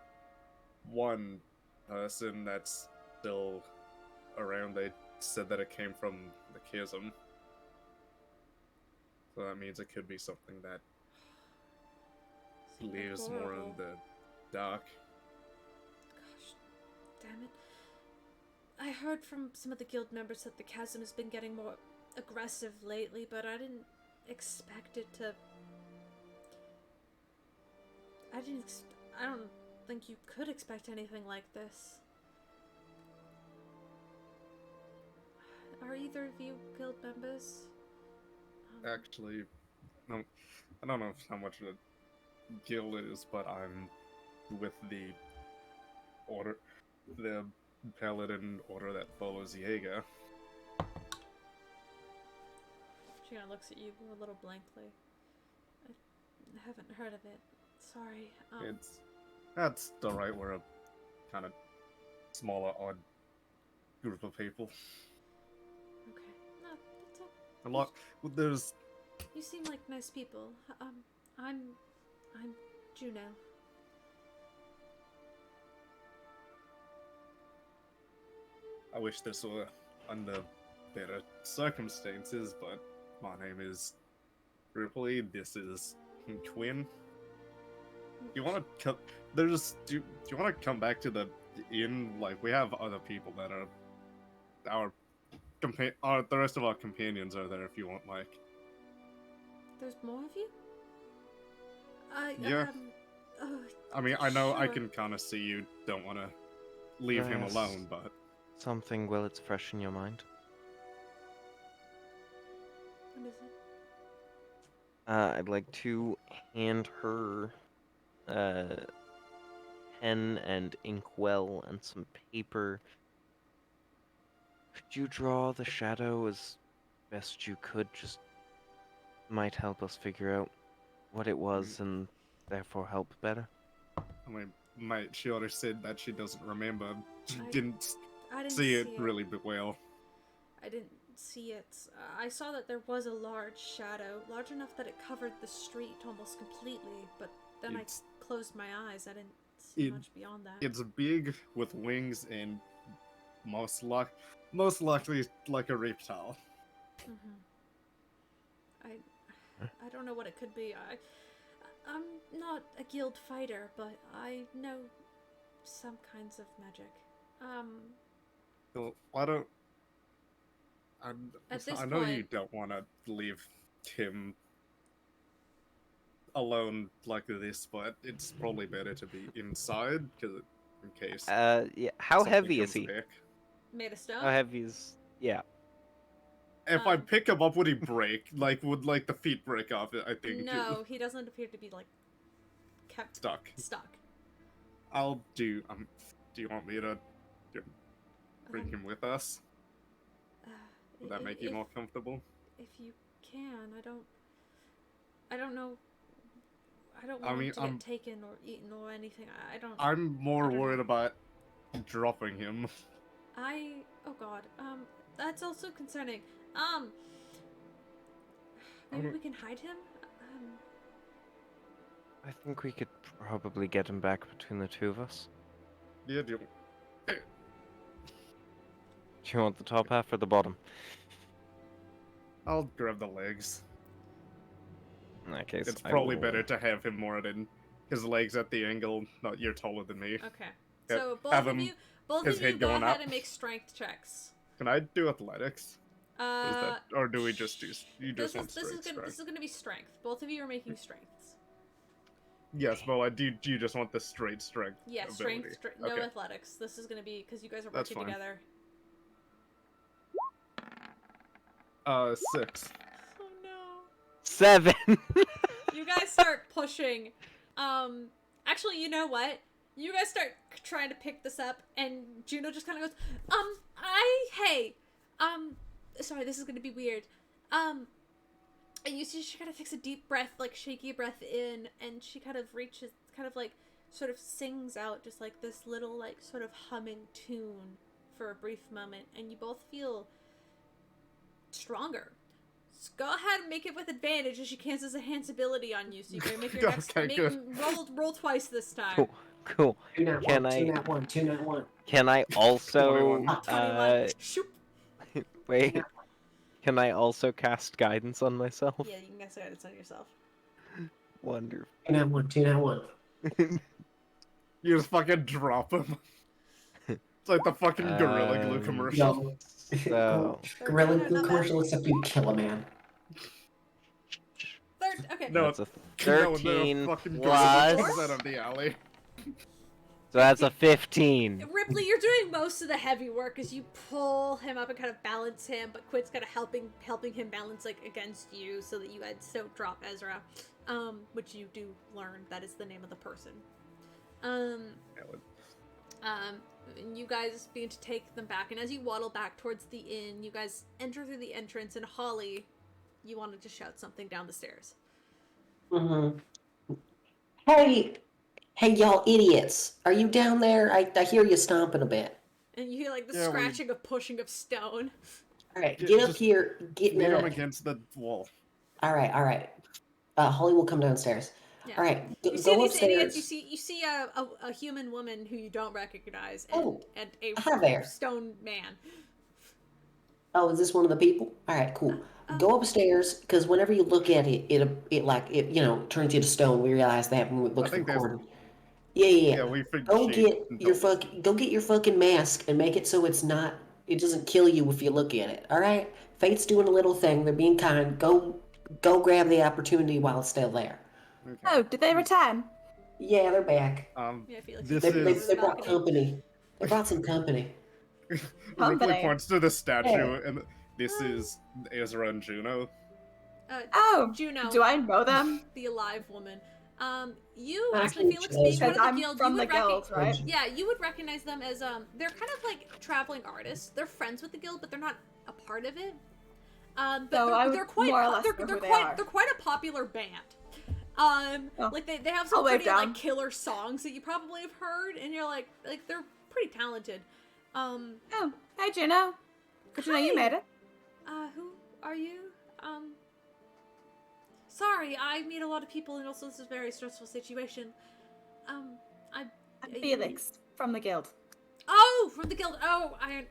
S3: one person that's still around. They said that it came from the chasm. So that means it could be something that lives more in the dark.
S1: Gosh, damn it. I heard from some of the guild members that the chasm has been getting more aggressive lately, but I didn't expect it to I don't think you could expect anything like this. Are either of you guild members?
S3: Actually, no, I don't know how much of a guild it is, but I'm with the order, the paladin order that follows Jaeger.
S1: She kind of looks at you a little blankly. I haven't heard of it. Sorry.
S3: That's alright. We're a kind of smaller, odd group of people.
S1: Okay. No, that's all.
S3: A lot. There's.
S1: You seem like nice people. I'm Juno.
S3: I wish this were under better circumstances, but my name is Rypley. This is Quinn. Do you want to come? Do you want to come back to the inn? Like, we have other people that are the rest of our companions are there if you want, Mike.
S1: There's more of you?
S3: Yeah. I mean, I know I
S1: sure.
S3: can kind of see you don't want to leave him
S4: Yes.
S3: alone, but
S4: Something while it's fresh in your mind.
S1: What is it?
S4: I'd like to hand her pen and inkwell and some paper. Could you draw the shadow as best you could? Just might help us figure out what it was and therefore help better.
S3: I mean, mate, she already said that she doesn't remember. She
S1: I
S3: didn't
S1: didn't
S3: see it really well.
S1: I didn't see it. I saw that there was a large shadow, large enough that it covered the street almost completely, but then I closed my eyes. I didn't see much beyond that.
S3: It's big with wings and most likely like a reptile.
S1: I don't know what it could be. I'm not a guild fighter, but I know some kinds of magic.
S3: Well, I don't.
S1: At this
S3: I know you
S1: point-
S3: don't want to leave him alone like this, but it's probably better to be inside because in case.
S4: Yeah. How
S3: something
S4: heavy is
S3: comes
S4: he?
S3: back.
S1: Made of stone?
S4: How heavy is? Yeah.
S3: If I pick him up, would he break? Like, would like the feet break off? I think.
S1: No, he doesn't appear to be like kept
S3: Stuck. I'll do. Do you want me to bring him with us? Would that make you more comfortable?
S1: If you can, I don't know. I don't
S3: I
S1: want
S3: mean,
S1: him to get taken or eaten or anything. I don't.
S3: I'm more worried about dropping him.
S1: Oh God. That's also concerning. Maybe we can hide him.
S4: I think we could probably get him back between the two of us.
S3: Yeah,
S4: Do you want the top half or the bottom?
S3: I'll grab the legs.
S4: In that case,
S3: It's
S4: I
S3: probably
S4: will-
S3: better to have him more than his legs at the angle. Not you're taller than me.
S1: Okay.
S3: Yeah,
S1: So
S3: have
S1: both of
S3: him-
S1: you, both
S3: his
S1: of you,
S3: head
S1: go
S3: going
S1: ahead
S3: up.
S1: and make strength checks.
S3: Can I do athletics? Or do we just do? You just want
S1: This
S3: straight
S1: is gonna
S3: strength?
S1: this is gonna be strength. Both of you are making strengths.
S3: Yes, but I do. You just want the straight strength?
S1: Yeah,
S3: ability?
S1: strength. No
S3: Okay.
S1: athletics. This is gonna be because you guys are
S3: That's
S1: working
S3: fine.
S1: together.
S3: 6.
S1: Oh no.
S4: 7.
S1: You guys start pushing. Actually, you know what? You guys start trying to pick this up, and Juno just kind of goes, hey, sorry, this is gonna be weird. And she kind of takes a deep breath, like shaky breath in, and she kind of reaches, kind of like, sort of sings out just like this little, like, sort of humming tune for a brief moment, and you both feel stronger. Go ahead and make it with advantage as she cancels a enhance ability on you, so you can make your next
S3: Okay, good.
S1: roll twice this time.
S4: Cool. Cool.
S7: Two nat
S4: Can
S7: one,
S4: I?
S7: two nat one, two nat one.
S4: Can I also?
S3: 21.
S1: 21. Shoop.
S4: Wait. Can I also cast guidance on myself?
S1: Yeah, you can guess guidance on yourself.
S4: Wonderful.
S7: Two nat one, two nat one.
S3: You just fucking drop him. It's like the fucking Gorilla Glue commercial.
S7: Yo.
S4: So
S7: Gorilla Glue commercial, except you kill a man.
S1: Okay.
S3: No,
S4: That's a
S3: no,
S4: 13
S3: no, fucking
S4: plus.
S3: goes out of the alley.
S4: So that's a 15.
S1: Ripley, you're doing most of the heavy work as you pull him up and kind of balance him, but Quinn's kind of helping him balance like against you so that you guys don't drop Ezra. Which you do learn that is the name of the person. And you guys begin to take them back, and as you waddle back towards the inn, you guys enter through the entrance, and Holly, you wanted to shout something down the stairs.
S7: Mm-hmm. Hey, y'all idiots! Are you down there? I hear you stomping a bit.
S1: And you hear like the scratching of pushing of stone.
S7: All right, get up here. Get
S3: me up against the wall.
S7: All right. Holly will come downstairs.
S1: Yeah.
S7: All right,
S1: you see
S7: go
S1: these
S7: upstairs.
S1: idiots. You see a human woman who you don't recognize, and
S7: hi there.
S1: a stone man.
S7: Oh, is this one of the people? All right, cool. Go upstairs, because whenever you look at it, it turns you to stone. We realize that when we look at the corner. Yeah.
S3: We
S7: go get your fucking mask and make it so it doesn't kill you if you look at it. All right. Fate's doing a little thing. They're being kind. Go grab the opportunity while it's still there.
S2: Okay. Oh, did they return?
S7: Yeah, they're back.
S1: Felix,
S7: they brought company. They brought some company.
S3: Ripley points to the statue, and this is Ezra and Juno.
S1: Juno.
S2: Do I know them?
S1: The alive woman. You actually, Felix, being one of the guild,
S2: from the guild, right?
S1: Yeah, you would recognize them as they're kind of like traveling artists. They're friends with the guild, but they're not a part of it. But they're quite a popular band. Like they have some pretty like killer songs that you probably have heard, and you're like they're pretty talented.
S2: Hey Juno. Good to know you made it.
S1: Who are you? Sorry, I meet a lot of people, and also this is a very stressful situation. I'm
S2: Felix from the guild.
S1: Oh, from the guild. Oh, hi.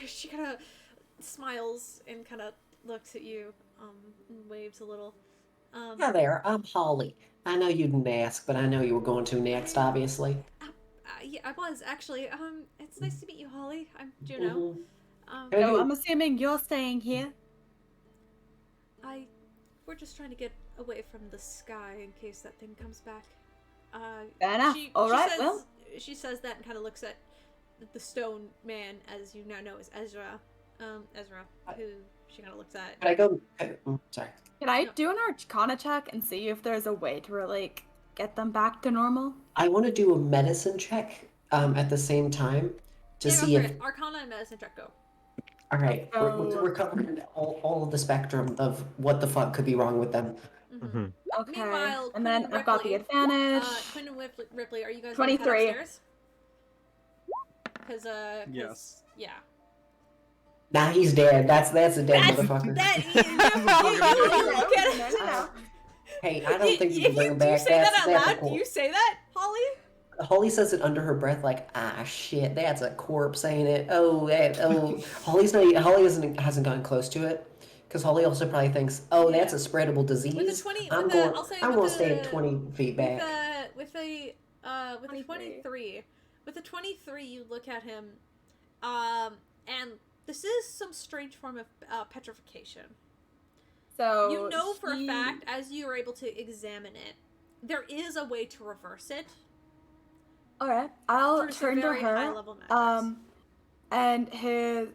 S1: She kind of smiles and kind of looks at you, and waves a little.
S7: Hi there, I'm Holly. I know you didn't ask, but I know you were going to next, obviously.
S1: Yeah, I was actually. It's nice to meet you, Holly. I'm Juno.
S2: I'm assuming you're staying here.
S1: We're just trying to get away from the sky in case that thing comes back.
S2: Fair enough.
S1: She says that and kind of looks at the stone man, as you now know as Ezra. Ezra, who she kind of looks at.
S7: Can I go? Sorry.
S2: Can I do an Arcana check and see if there's a way to get them back to normal?
S7: I want to do a medicine check at the same time to see if
S1: Arcana and medicine check go.
S7: All right, we're covering all of the spectrum of what the fuck could be wrong with them.
S2: Mm-hmm. Okay.
S1: Meanwhile,
S2: and then I've got the advantage.
S1: Quinn and Ripley, are you guys
S2: 23?
S1: Because
S3: yes.
S1: Yeah.
S7: Nah, he's dead. That's a dead motherfucker. Hey, I don't think you can bring him back.
S1: Do you say that out loud? Do you say that, Holly?
S7: Holly says it under her breath, like, shit, that's a corpse, ain't it? Holly hasn't gone close to it, because Holly also probably thinks, that's a spreadable disease. I'm going to stay 20 feet back.
S1: With a 23, you look at him, and this is some strange form of petrification.
S2: So
S1: you know for a fact, as you are able to examine it, there is a way to reverse it.
S2: Alright, I'll turn to her, and his,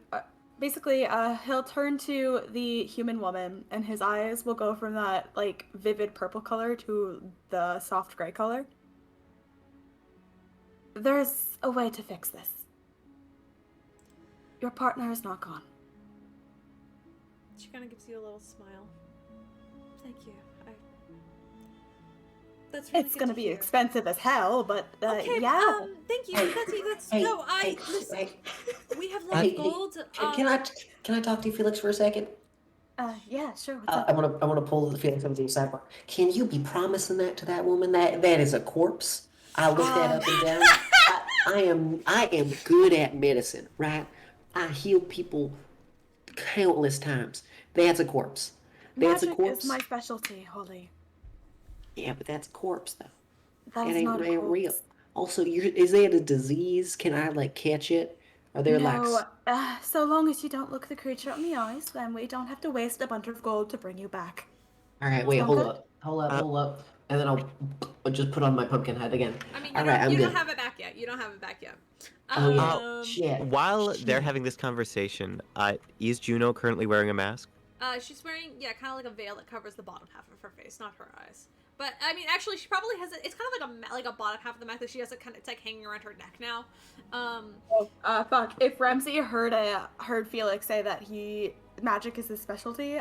S2: he'll turn to the human woman, and his eyes will go from that, vivid purple color to the soft gray color. There's a way to fix this. Your partner is not gone.
S1: She kind of gives you a little smile. Thank you. That's really
S2: it's gonna be expensive as hell, but
S1: okay,
S2: yeah.
S1: Thank you. We have lots of gold.
S7: Can I talk to you, Felix, for a second?
S2: Yeah, sure.
S7: I wanna pull the Felix over to the sidebar. Can you be promising that to that woman? That is a corpse. I looked that up and down. I am good at medicine, right? I heal people countless times. That's a corpse. That's a corpse.
S2: Magic is my specialty, Holly.
S7: Yeah, but that's a corpse, though.
S2: That is not a corpse.
S7: Real. Also, is that a disease? Can I, catch it? Are there,
S2: so long as you don't look the creature in the eyes, then we don't have to waste a bunch of gold to bring you back.
S7: All right, wait,
S2: Sound
S7: hold
S2: good?
S7: up, hold up, and then I'll just put on my pumpkin head again.
S1: I mean,
S7: All right, I'm
S1: you
S7: good.
S1: don't have it back yet. You don't have it back yet.
S7: Oh yeah, shit.
S5: While they're
S7: Shit.
S5: having this conversation, is Juno currently wearing a mask?
S1: She's wearing, kind of like a veil that covers the bottom half of her face, not her eyes. But I mean, actually, she probably has it. It's kind of like a bottom half of the mask that she has. It's like hanging around her neck now.
S2: Fuck. If Ramsey heard Felix say that magic is his specialty,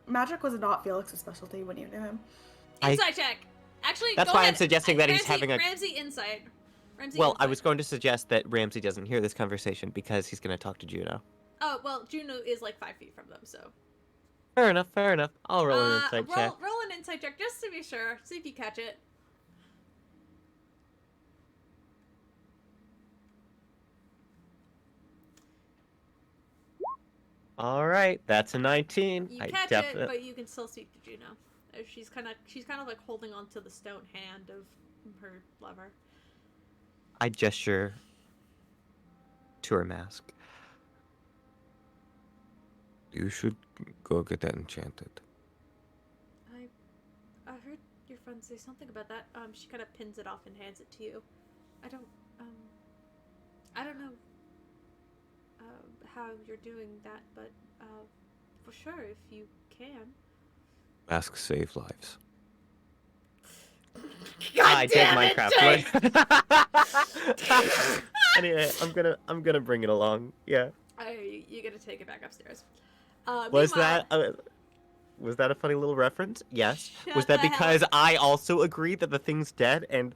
S2: magic was not Felix's specialty when you knew him.
S1: Insight check. Actually,
S5: that's
S1: go
S5: why
S1: ahead.
S5: I'm suggesting that he's having a.
S1: Ramsey insight.
S5: Well, I was going to suggest that Ramsey doesn't hear this conversation because he's going to talk to Juno.
S1: Oh well, Juno is like 5 feet from them, so.
S5: Fair enough. Fair enough. I'll roll an insight check.
S1: Roll an insight check just to be sure. See if you catch it.
S5: All right, that's a 19.
S1: You catch it, but you can still speak to Juno. She's kind of like holding on to the stone hand of her lover.
S5: I gesture to her mask.
S9: You should go get that enchanted.
S1: I heard your friend say something about that. She kind of pins it off and hands it to you. I don't know how you're doing that, but for sure, if you can.
S9: Masks save lives.
S5: I did Minecraft. Anyway, I'm gonna bring it along. Yeah.
S1: You gotta take it back upstairs.
S5: Was that a funny little reference? Yes. Was that because I also agree that the thing's dead and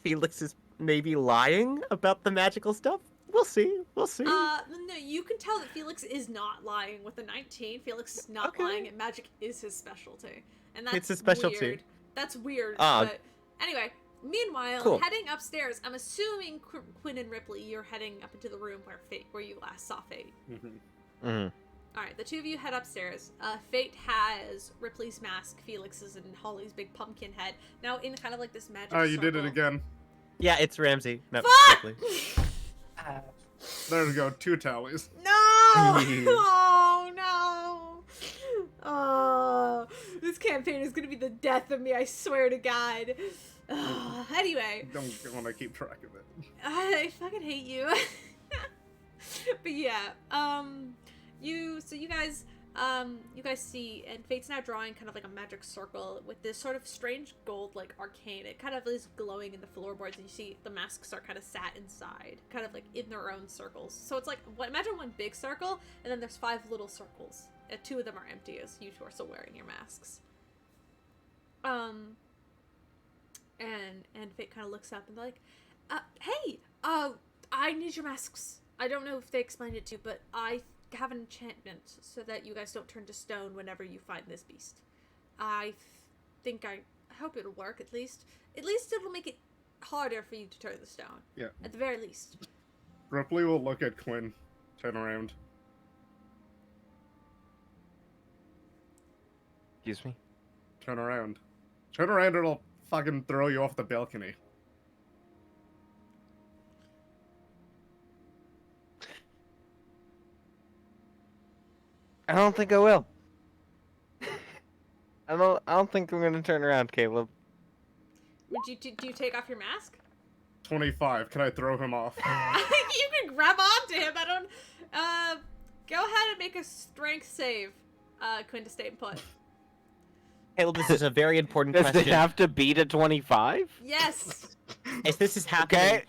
S5: Felix is maybe lying about the magical stuff? We'll see. We'll see.
S1: No, you can tell that Felix is not lying with the 19. Felix is not lying, and magic is his specialty, and that's
S5: it's his specialty.
S1: Weird. That's weird. But anyway, meanwhile,
S5: cool.
S1: Heading upstairs. I'm assuming Quinn and Rypley, you're heading up into the room where you last saw Fate.
S5: Mm-hmm. Mm-hmm.
S1: All right, the two of you head upstairs. Fate has Ripley's mask, Felix's, and Holly's big pumpkin head. Now in kind of like this magic.
S3: Oh, you
S1: circle.
S3: did it again.
S5: Yeah, it's Ramsey. Not Ripley.
S3: There we go, 2 tallies.
S1: No! Oh, no! Oh, this campaign is gonna be the death of me, I swear to God. Anyway.
S3: Don't want to keep track of it.
S1: I fucking hate you. But yeah, you guys see, and Fate's now drawing kind of like a magic circle with this sort of strange gold, like, arcane. It kind of is glowing in the floorboards, and you see the masks are kind of sat inside, kind of like in their own circles. So it's like, imagine one big circle, and then there's 5 little circles. 2 of them are empty, as you two are still wearing your masks. And Fate kind of looks up, and they're like, hey, I need your masks. I don't know if they explained it to you, but I have an enchantment so that you guys don't turn to stone whenever you find this beast. I hope it'll work, at least. At least it'll make it harder for you to turn the stone.
S3: Yeah.
S1: At the very least.
S3: Ripley will look at Quinn, turn around.
S4: Excuse me?
S3: Turn around. Turn around or I'll fucking throw you off the balcony.
S4: I don't think I will. I don't think I'm gonna turn around, Caleb.
S1: Do you take off your mask?
S3: 25. Can I throw him off?
S1: You can grab onto him. I don't. Go ahead and make a strength save, Quinn, to stay put.
S5: Caleb, this is a very important
S4: Does
S5: question.
S4: it have to beat a 25?
S1: Yes.
S5: If this is happening...
S4: Okay.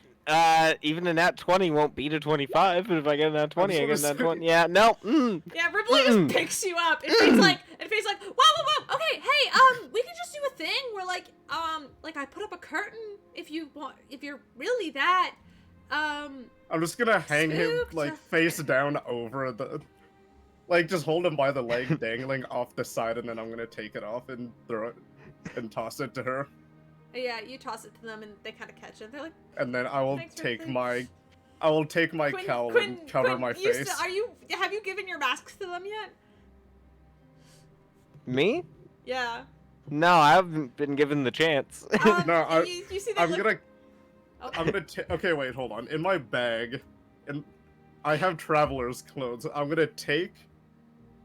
S4: Even a nat 20 won't beat a 25, but if I get a nat 20, I get a nat 20. Yeah, no.
S1: Yeah, Ripley just picks you up. And Fate's like, whoa. Okay, hey, we can just do a thing where like I put up a curtain if you want, if you're really that,
S3: I'm just gonna hang him, like, face down over the... Like, just hold him by the leg dangling off the side, and then I'm gonna take it off and throw it and toss it to her.
S1: Yeah, you toss it to them, and they kind of catch it. They're like,
S3: and then I will take
S1: Ripley.
S3: my... I will take my cowl and cover my face.
S1: Have you given your masks to them yet?
S4: Me?
S1: Yeah.
S4: No, I haven't been given the chance.
S3: No,
S1: you see
S3: I'm gonna... Okay, wait, hold on. In my bag, and I have traveler's clothes. I'm gonna take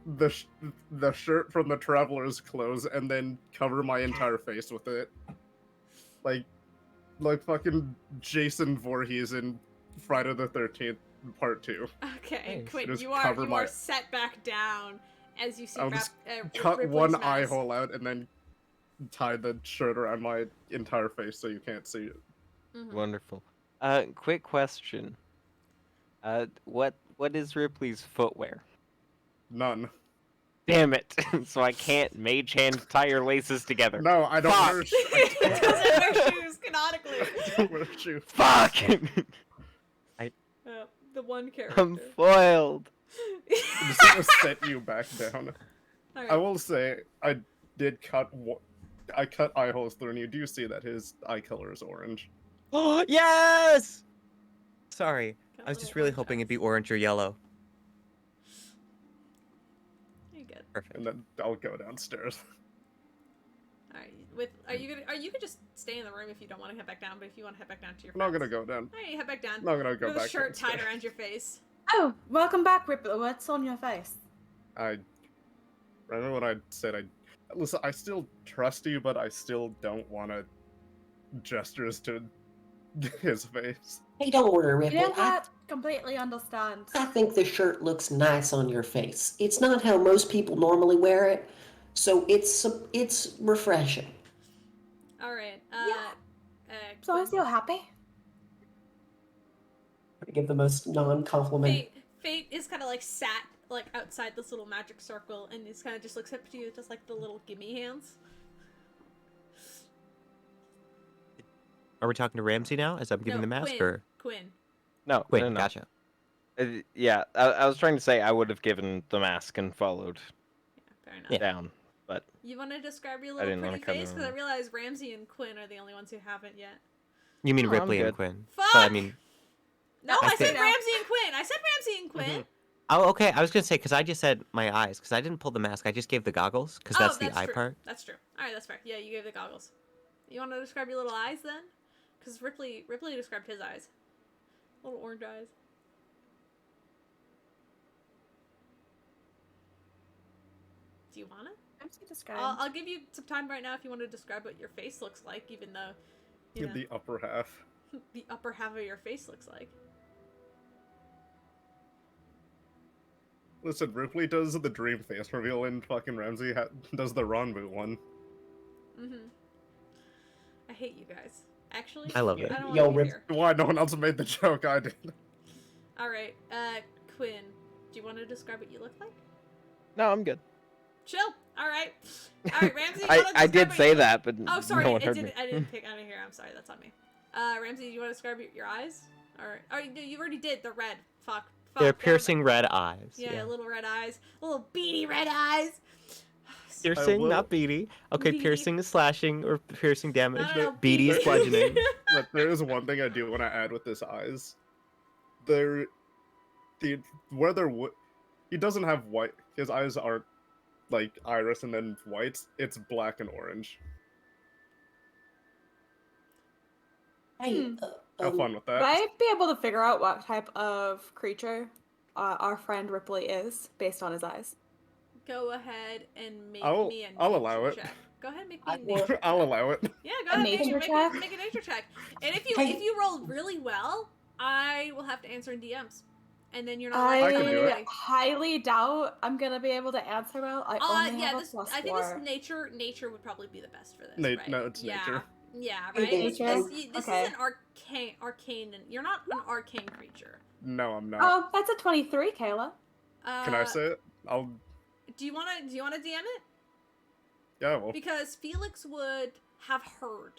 S3: the shirt from the traveler's clothes and then cover my entire face with it, like fucking Jason Voorhees in Friday the 13th Part 2.
S1: Okay,
S5: Nice.
S1: Quinn,
S3: Just
S1: you
S3: cover
S1: are
S3: my-
S1: set back down as you see
S3: I'll just
S1: Ripley's
S3: cut one
S1: mask.
S3: eye hole out and then tie the shirt around my entire face so you can't see it.
S1: Mhm.
S4: Wonderful. Quick question. What is Ripley's footwear?
S3: None.
S4: Damn it! So I can't mage hand tie your laces together.
S3: No, I don't
S4: Fuck.
S3: wear
S1: He doesn't wear shoes, canonically.
S3: I don't wear shoes.
S4: Fuck!
S1: The one character.
S4: I'm foiled.
S3: I'm just gonna set you back down.
S1: Alright.
S3: I will say, I did cut I cut eye holes through, and you do see that his eye color is orange.
S5: Oh, yes! Sorry.
S1: Got
S5: I was just
S1: little
S5: really
S1: orange
S5: hoping
S1: eyes.
S5: it'd be orange or yellow.
S1: You're good.
S5: Perfect.
S3: And then I'll go downstairs.
S1: Alright. You could just stay in the room if you don't want to head back down, but if you want to head back down to your
S3: I'm not
S1: friends.
S3: gonna go down.
S1: Alright, head back down.
S3: I'm not gonna go
S1: With
S3: back
S1: a shirt tied
S3: downstairs.
S1: around your face.
S2: Oh, welcome back, Ripley. What's on your face?
S3: I remember when I said listen, I still trust you, but I still don't want to gestures to his face.
S7: Hey, don't worry,
S2: You
S7: Ripley.
S2: know what? Completely understand.
S7: I think the shirt looks nice on your face. It's not how most people normally wear it, so it's refreshing.
S1: Alright.
S2: As long as you're happy.
S7: I give the most non-compliment.
S1: Fate is kind of like sat like outside this little magic circle, and he's kind of just looks up to you with just like the little gimme hands.
S5: Are we talking to Ramsey now as I'm giving
S1: No,
S5: the mask,
S1: Quinn.
S5: or
S1: Quinn.
S4: No,
S5: wait?
S4: no, no.
S5: Gotcha.
S4: Yeah, I was trying to say I would have given the mask and followed
S1: Yeah, fair enough.
S5: Yeah.
S4: down, but
S1: You want to describe your
S4: I
S1: little
S4: didn't wanna
S1: pretty
S4: cut
S1: face?
S4: it
S1: Because I
S4: on.
S1: realize Ramsey and Quinn are the only ones who haven't yet.
S5: You mean
S4: No, I'm
S5: Ripley and
S4: good.
S5: Quinn?
S1: Fuck!
S5: But I mean,
S1: No,
S5: I
S1: I said
S5: think-
S1: Ramsey and Quinn. I said Ramsey and Quinn.
S5: oh, okay. I was gonna say because I just said my eyes because I didn't pull the mask. I just gave the goggles because that's the eye
S1: true.
S5: part.
S1: That's true. All right, that's fair. Yeah, you gave the goggles. You want to describe your little eyes then? Because Ripley described his eyes. Little orange eyes. Do you want it?
S2: I'm so describe.
S1: I'll give you some time right now if you want to describe what your face looks like, even though, you know,
S3: The upper half.
S1: the upper half of your face looks like.
S3: Listen, Ripley does the dream face reveal, and fucking Ramsey does the Ronbu one.
S1: Mm-hmm. I hate you guys. Actually,
S5: I love
S1: I
S5: it.
S1: don't
S7: Yo,
S1: want you
S7: Rip-
S1: here.
S3: Why no one else made the joke? I did.
S1: All right, Quinn, do you want to describe what you look like?
S4: no, I'm good.
S1: Chill. All right, Ramsey. You wanna
S4: I
S1: describe
S4: did
S1: what
S4: say
S1: you-
S4: that, but
S1: Oh, sorry,
S4: no one heard me.
S1: I didn't pick. I didn't hear. I'm sorry. That's on me. Ramsey, do you want to describe your eyes? Or you already did the red. Fuck.
S5: They're
S1: damn it.
S5: piercing red eyes.
S1: Yeah, little red eyes, little beady red eyes.
S5: Piercing,
S3: will-
S5: not beady. Okay,
S1: Beady.
S5: piercing is slashing or piercing damage.
S1: No,
S5: Beady is
S1: beady.
S5: bludgeoning.
S3: But there is one thing I do want to add with his eyes. He doesn't have white. His eyes aren't like iris and then whites. It's black and orange.
S7: Hey,
S3: Have fun with
S2: Would
S3: that.
S2: I be able to figure out what type of creature our friend Ripley is based on his eyes?
S1: Go ahead and make
S3: I'll
S1: me a
S3: allow
S1: nature
S3: it.
S1: check. Go ahead and make
S7: I
S1: me a nature check.
S3: I'll allow it.
S1: Yeah, go
S2: A
S1: ahead.
S2: nature check?
S1: Make a nature check. And if
S7: Hey.
S1: you roll really well, I will have to answer in DMs. And then you're not
S2: I
S1: allowed to
S3: can
S1: tell
S3: do it.
S1: anybody.
S2: highly doubt I'm gonna be able to answer well. I only
S1: Yeah,
S2: have
S1: this
S2: a plus
S1: I think
S2: 4.
S1: this nature would probably be the best for this.
S3: Na-
S1: right?
S3: no, it's
S1: yeah.
S3: nature.
S1: Yeah,
S7: Hey,
S1: right. This
S2: nature? Okay.
S1: is an arcane. You're not an arcane creature.
S3: No, I'm not.
S2: Oh, that's a 23, Kayla.
S3: Can I say it? I'll.
S1: Do you wanna DM it?
S3: Yeah, well.
S1: Because Felix would have heard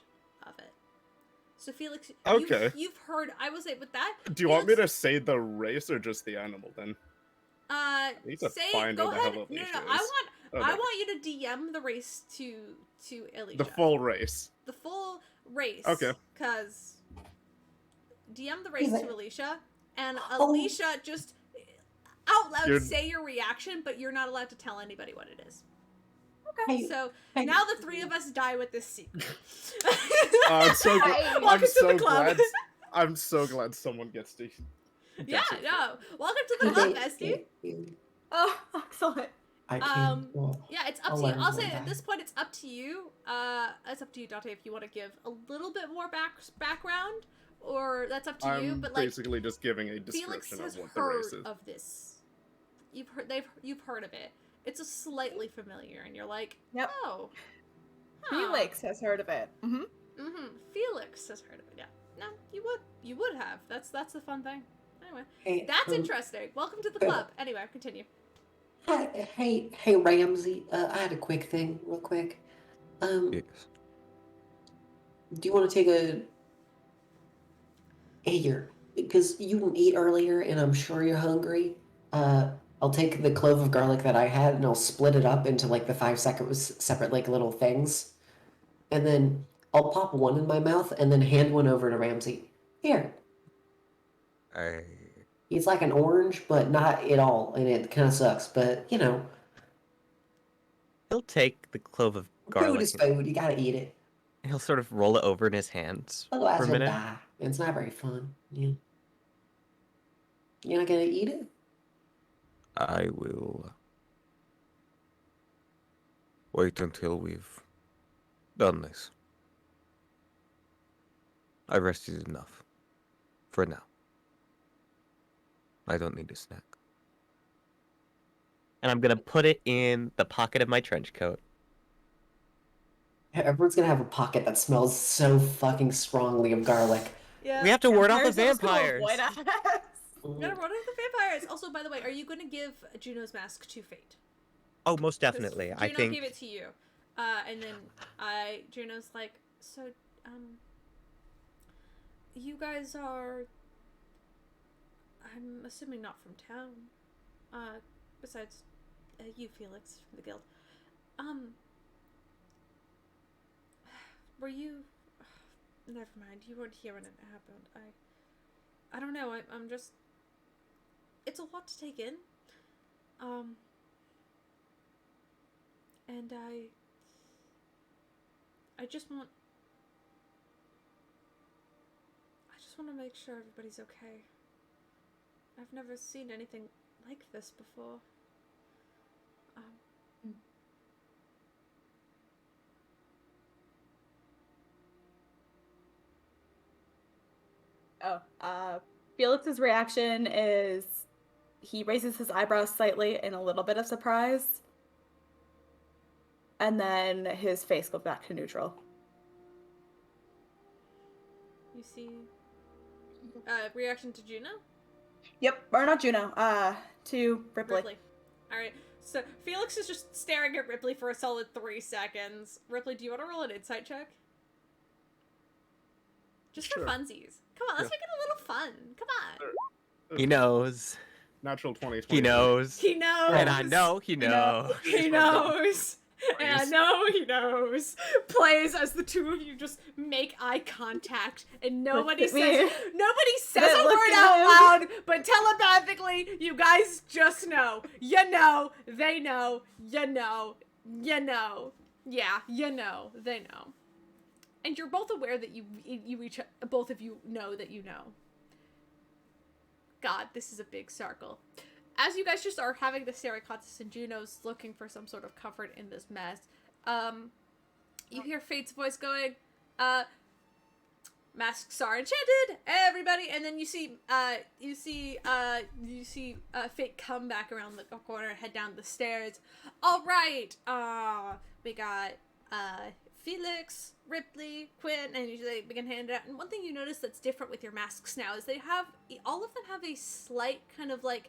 S1: of it. So Felix,
S3: Okay.
S1: you've heard. I will say with that.
S3: Do you want me to
S1: Felix-
S3: say the race or just the animal then? need to
S1: Say
S3: find
S1: go
S3: where the
S1: ahead.
S3: hell
S1: No,
S3: Alycia
S1: no, no.
S3: is.
S1: I
S3: Okay.
S1: want you to DM the race to Alycia.
S3: The full race.
S1: The full race.
S3: Okay.
S1: Because DM the race
S7: Is
S1: to
S7: it-
S1: Alycia, and
S7: Oh.
S1: Alycia just out loud
S3: You're-
S1: say your reaction, but you're not allowed to tell anybody what it is.
S7: Hey,
S1: So
S7: hey.
S1: now the three of us die with this secret.
S3: I'm so
S2: Welcome
S3: I'm
S1: to
S3: so
S1: the club.
S3: glad. I'm so glad someone gets to.
S1: Yeah,
S3: gets it.
S1: no. Welcome to the club,
S7: Hey,
S1: Esty.
S2: Oh, excellent.
S7: I can't. Well,
S1: Yeah, it's up
S7: I'll
S1: to you.
S7: learn
S1: I'll
S7: one
S1: say
S7: time.
S1: at this point, it's up to you. It's up to you, Dante, if you want to give a little bit more background, or that's up to you.
S3: I'm
S1: But like,
S3: basically just giving a
S1: Felix
S3: description
S1: has
S3: of what the race
S1: heard
S3: is.
S1: of this. You've heard of it. It's a slightly familiar, and you're like,
S2: Yep.
S1: oh, huh.
S2: Felix has heard of it. Mm-hmm.
S1: Felix has heard of it. Yeah. No, you would have. That's the fun thing. Anyway,
S7: Hey,
S1: that's interesting. Welcome to the club. Anyway, continue.
S7: Hey, Ramsey. I had a quick thing, real quick.
S9: Yes.
S7: Do you want to take a? Hey, because you didn't eat earlier, and I'm sure you're hungry. I'll take the clove of garlic that I had, and I'll split it up into like the 5 separate like little things, and then I'll pop one in my mouth, and then hand one over to Ramsey. Here. It's like an orange, but not at all, and it kind of sucks. But you know,
S5: He'll take the clove of garlic.
S7: food is food. You gotta eat it.
S5: He'll sort of roll it over in his hands
S7: Otherwise,
S5: for a
S7: he'll
S5: minute.
S7: die. It's not very fun. Yeah. You're not gonna eat it?
S9: I will wait until we've done this. I rested enough. For now. I don't need a snack.
S5: And I'm gonna put it in the pocket of my trench coat.
S7: Everyone's gonna have a pocket that smells so fucking strongly of garlic.
S1: Yeah.
S5: We have to ward off the vampires.
S2: Avoid us.
S1: We're gonna run off the vampires. Also, by the way, are you gonna give Juno's mask to Fate?
S5: Oh, most definitely. I
S1: Juno
S5: think.
S1: gave it to you, and then Juno's like, so, you guys are. I'm assuming not from town. Besides, you, Felix, from the guild. Were you? Never mind. You weren't here when it happened. I don't know. I'm just. It's a lot to take in. And I just want to make sure everybody's okay. I've never seen anything like this before.
S2: Felix's reaction is he raises his eyebrows slightly in a little bit of surprise. And then his face goes back to neutral.
S1: You see, reaction to Juno?
S2: Yep, or not Juno, to Rypley.
S1: Alright, so Felix is just staring at Rypley for a solid 3 seconds. Rypley, do you want to roll an insight check? Just for funsies. Come on, let's make it a little fun. Come on.
S5: He knows.
S3: Natural 20.
S5: He knows.
S1: He knows.
S5: And I know he knows.
S1: He knows. And I know he knows. Plays as the two of you just make eye contact, and nobody says a word out loud, but telepathically, you guys just know. You know. They know. You know. You know. Yeah. You know. They know. And you're both aware that you each, both of you know that you know. God, this is a big circle. As you guys just are having the staring contest and Juno's looking for some sort of comfort in this mess, you hear Fate's voice going, masks are enchanted, everybody, and then you see Fate come back around the corner and head down the stairs. All right, we got, Felix, Rypley, Quinn, and they begin handing out. And one thing you notice that's different with your masks now is all of them have a slight kind of like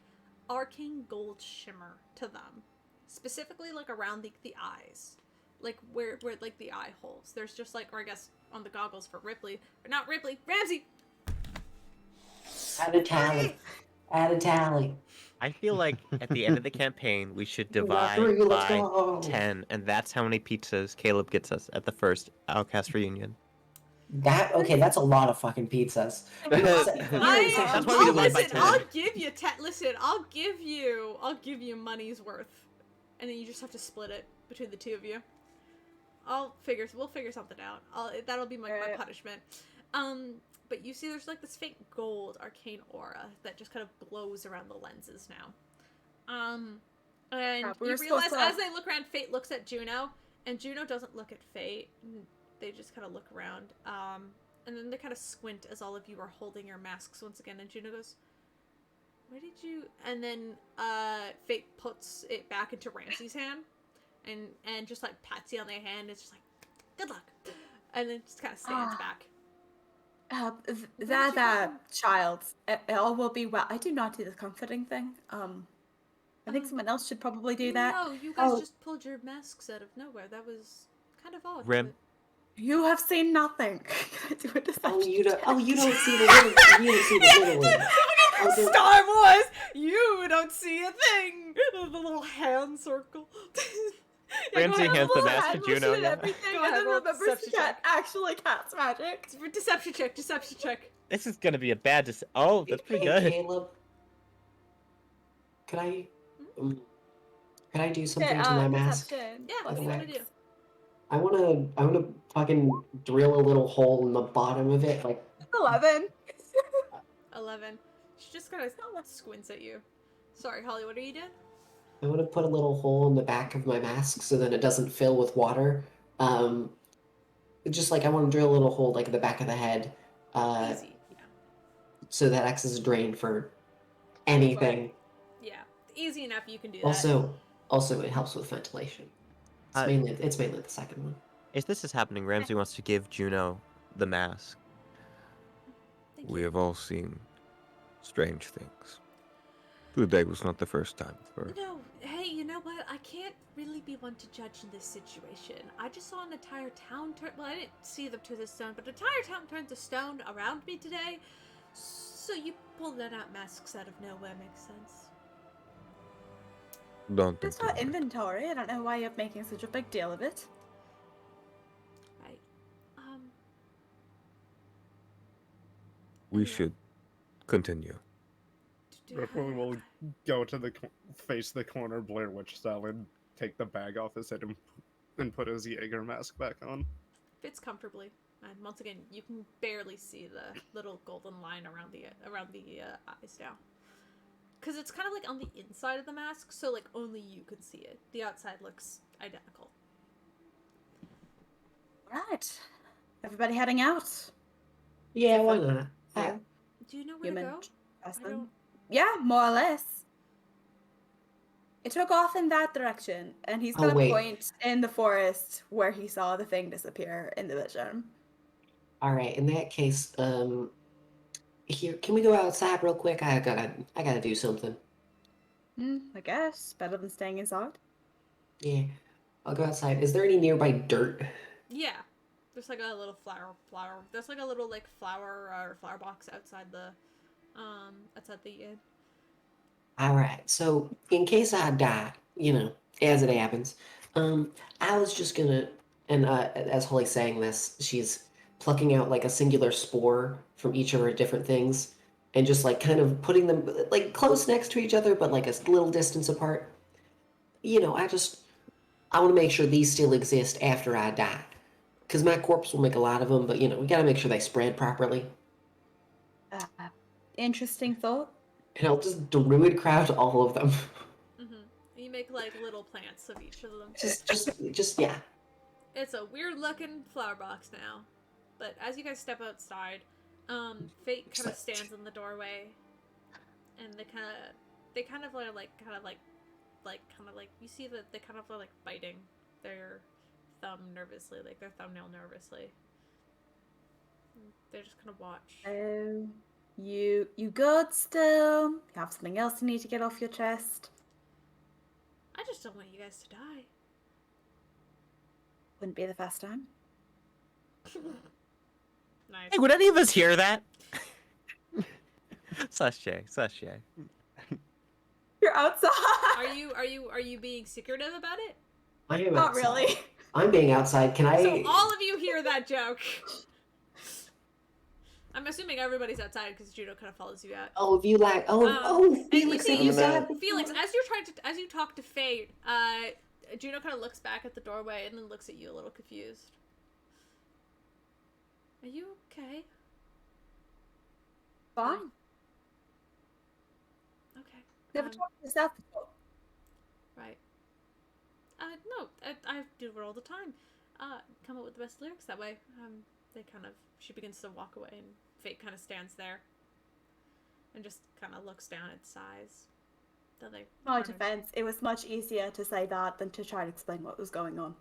S1: arcane gold shimmer to them, specifically like around the eyes, like where like the eye holes. There's just like, or I guess on the goggles for Rypley, or not Rypley, Ramsey.
S7: Add a tally.
S5: I feel like at the end of the campaign, we should divide
S7: Let's
S5: by
S7: go.
S5: 10, and that's how many pizzas Caleb gets us at the first Outcast reunion.
S7: That's a lot of fucking pizzas.
S5: That's why we divide by 10.
S1: I'll give you I'll give you money's worth, and then you just have to split it between the two of you. We'll figure something out. That'll be my punishment. But you see there's like this faint gold arcane aura that just kind of glows around the lenses now. And
S2: Crap, we
S1: you
S2: were supposed
S1: realize
S2: to-
S1: as they look around, Fate looks at Juno, and Juno doesn't look at Fate. They just kind of look around. And then they kind of squint as all of you are holding your masks once again, and Juno goes, "Where did you..." And then Fate puts it back into Ramsey's hand, and just like pats you on the hand. It's just like, "Good luck," and then just kind of stands back.
S2: Child, all will be well. I do not do the comforting thing. I think someone else should probably do that.
S1: No, you guys just pulled your masks out of nowhere. That was kind of odd.
S5: Rim.
S2: You have seen nothing. Can I do a deception
S7: You don't.
S2: check?
S7: Oh, you don't see the little. You don't see the little one. Oh, there-
S1: Star Wars, you don't see a thing. The little hand circle.
S5: Ramsey hands the mask to Juno.
S2: And
S5: Yeah.
S2: everything,
S1: Go
S2: and
S1: ahead,
S2: then
S1: roll
S2: remembers
S1: deception
S2: she can't actually cast magic.
S1: Deception check. Deception check.
S5: This is gonna be a bad. Oh, that's pretty
S7: Hey,
S5: good.
S7: Caleb, could I do something to my mask?
S2: Deception.
S1: Yeah, what do you want to do?
S7: I wanna fucking drill a little hole in the bottom of it, like
S2: 11.
S1: 11. She just kind of squints at you. Sorry, Holly, what are you doing?
S7: I wanna put a little hole in the back of my mask so then it doesn't fill with water. Just like I want to drill a little hole like in the back of the head,
S1: Easy. Yeah.
S7: so that acts as a drain for anything.
S1: Yeah. Easy enough. You can do that.
S7: Also, it helps with ventilation. It's mainly the second one.
S5: If this is happening, Ramsey wants to give Juno the mask.
S1: Thank
S9: We
S1: you.
S9: have all seen strange things. Today was not the first time for...
S1: No, hey, you know what? I can't really be one to judge in this situation. I just saw an entire town turn. Well, I didn't see them to the stone, but an entire town turned to stone around me today. So you pulled that out masks out of nowhere makes sense.
S9: Don't
S2: It's
S9: think
S2: not
S9: about it.
S2: inventory. I don't know why you're making such a big deal of it.
S1: Right.
S9: We should continue.
S3: Rypley will go to the face the corner Blair Witch style and take the bag off his head and put his Jaeger mask back on.
S1: Fits comfortably, and once again, you can barely see the little golden line around the eyes now, because it's kind of like on the inside of the mask, so like only you can see it. The outside looks identical.
S2: Right. Everybody heading out?
S7: Yeah, why not?
S1: Do you know where to go? I don't...
S2: Yeah, more or less. It took off in that direction, and he's
S7: Oh,
S2: gonna
S7: wait.
S2: point in the forest where he saw the thing disappear in the vision.
S7: All right. In that case, here, can we go outside real quick? I gotta do something.
S2: I guess better than staying inside.
S7: Yeah, I'll go outside. Is there any nearby dirt?
S1: Yeah, there's like a little flower. There's like a little like flower box outside the inn.
S7: All right. So in case I die, as it happens, I was just gonna, and as Holly's saying this, she's plucking out like a singular spore from each of her different things, and just like kind of putting them like close next to each other, but like a little distance apart. I want to make sure these still exist after I die, because my corpse will make a lot of them, but we gotta make sure they spread properly.
S2: Interesting thought.
S7: And I'll just druid crowd all of them.
S1: Mm-hmm. You make like little plants of each of them.
S7: just yeah.
S1: It's a weird looking flower box now, but as you guys step outside, Fate kind of stands in the doorway, and they kind of are like you see that they kind of are like biting their thumb nervously, like their thumbnail nervously. They just kind of watch.
S2: You good still? You have something else you need to get off your chest?
S1: I just don't want you guys to die.
S2: Wouldn't be the first time.
S1: Nice.
S5: Hey, would any of us hear that? Sashay.
S2: You're outside.
S1: Are you being secretive about it?
S7: I am
S2: Not
S7: outside.
S2: really.
S7: I'm being outside. Can I?
S1: So all of you hear that joke. I'm assuming everybody's outside because Juno kind of follows you out.
S7: Oh, if you like. Felix,
S1: and
S7: have you said?
S1: Felix, as you talk to Fate, Juno kind of looks back at the doorway and then looks at you a little confused. Are you okay?
S2: Fine.
S1: Okay.
S2: Never talked to yourself before.
S1: Right. No, I do it all the time. Come up with the best lyrics that way. She begins to walk away, and Fate kind of stands there and just kind of looks down at sighs.
S2: My defense, it was much easier to say that than to try to explain what was going on.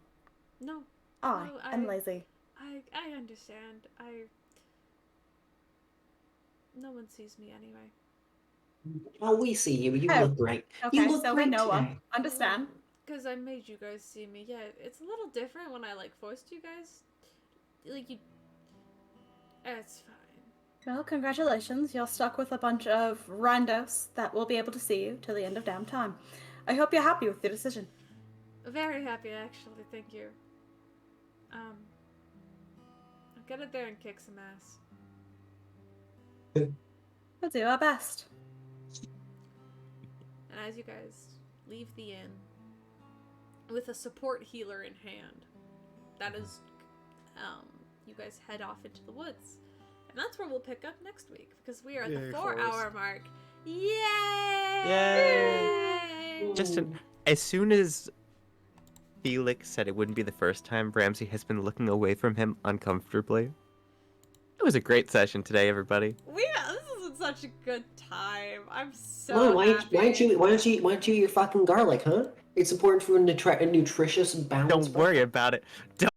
S1: No.
S2: I'm lazy.
S1: I understand. No one sees me anyway.
S7: Oh, we see you. You look great.
S2: Okay,
S7: you look
S2: so
S7: great
S2: we know
S7: today.
S2: Understand.
S1: Because I made you guys see me. Yeah, it's a little different when I, forced you guys. It's fine.
S2: Well, congratulations. You're stuck with a bunch of randos that will be able to see you till the end of damn time. I hope you're happy with your decision.
S1: Very happy, actually. Thank you. I'll get it there and kick some ass.
S2: We'll do our best.
S1: And as you guys leave the inn, with a support healer in hand, that is, you guys head off into the woods. And that's where we'll pick up next week, because we are at the 4-hour mark. Yay!
S5: Yay! As soon as Felix said it wouldn't be the first time Ramsey has been looking away from him uncomfortably. It was a great session today, everybody.
S1: This is such a good time. I'm so happy.
S7: Why don't you eat your fucking garlic, huh? It's important for a nutritious balance.
S5: Don't worry about it. Don't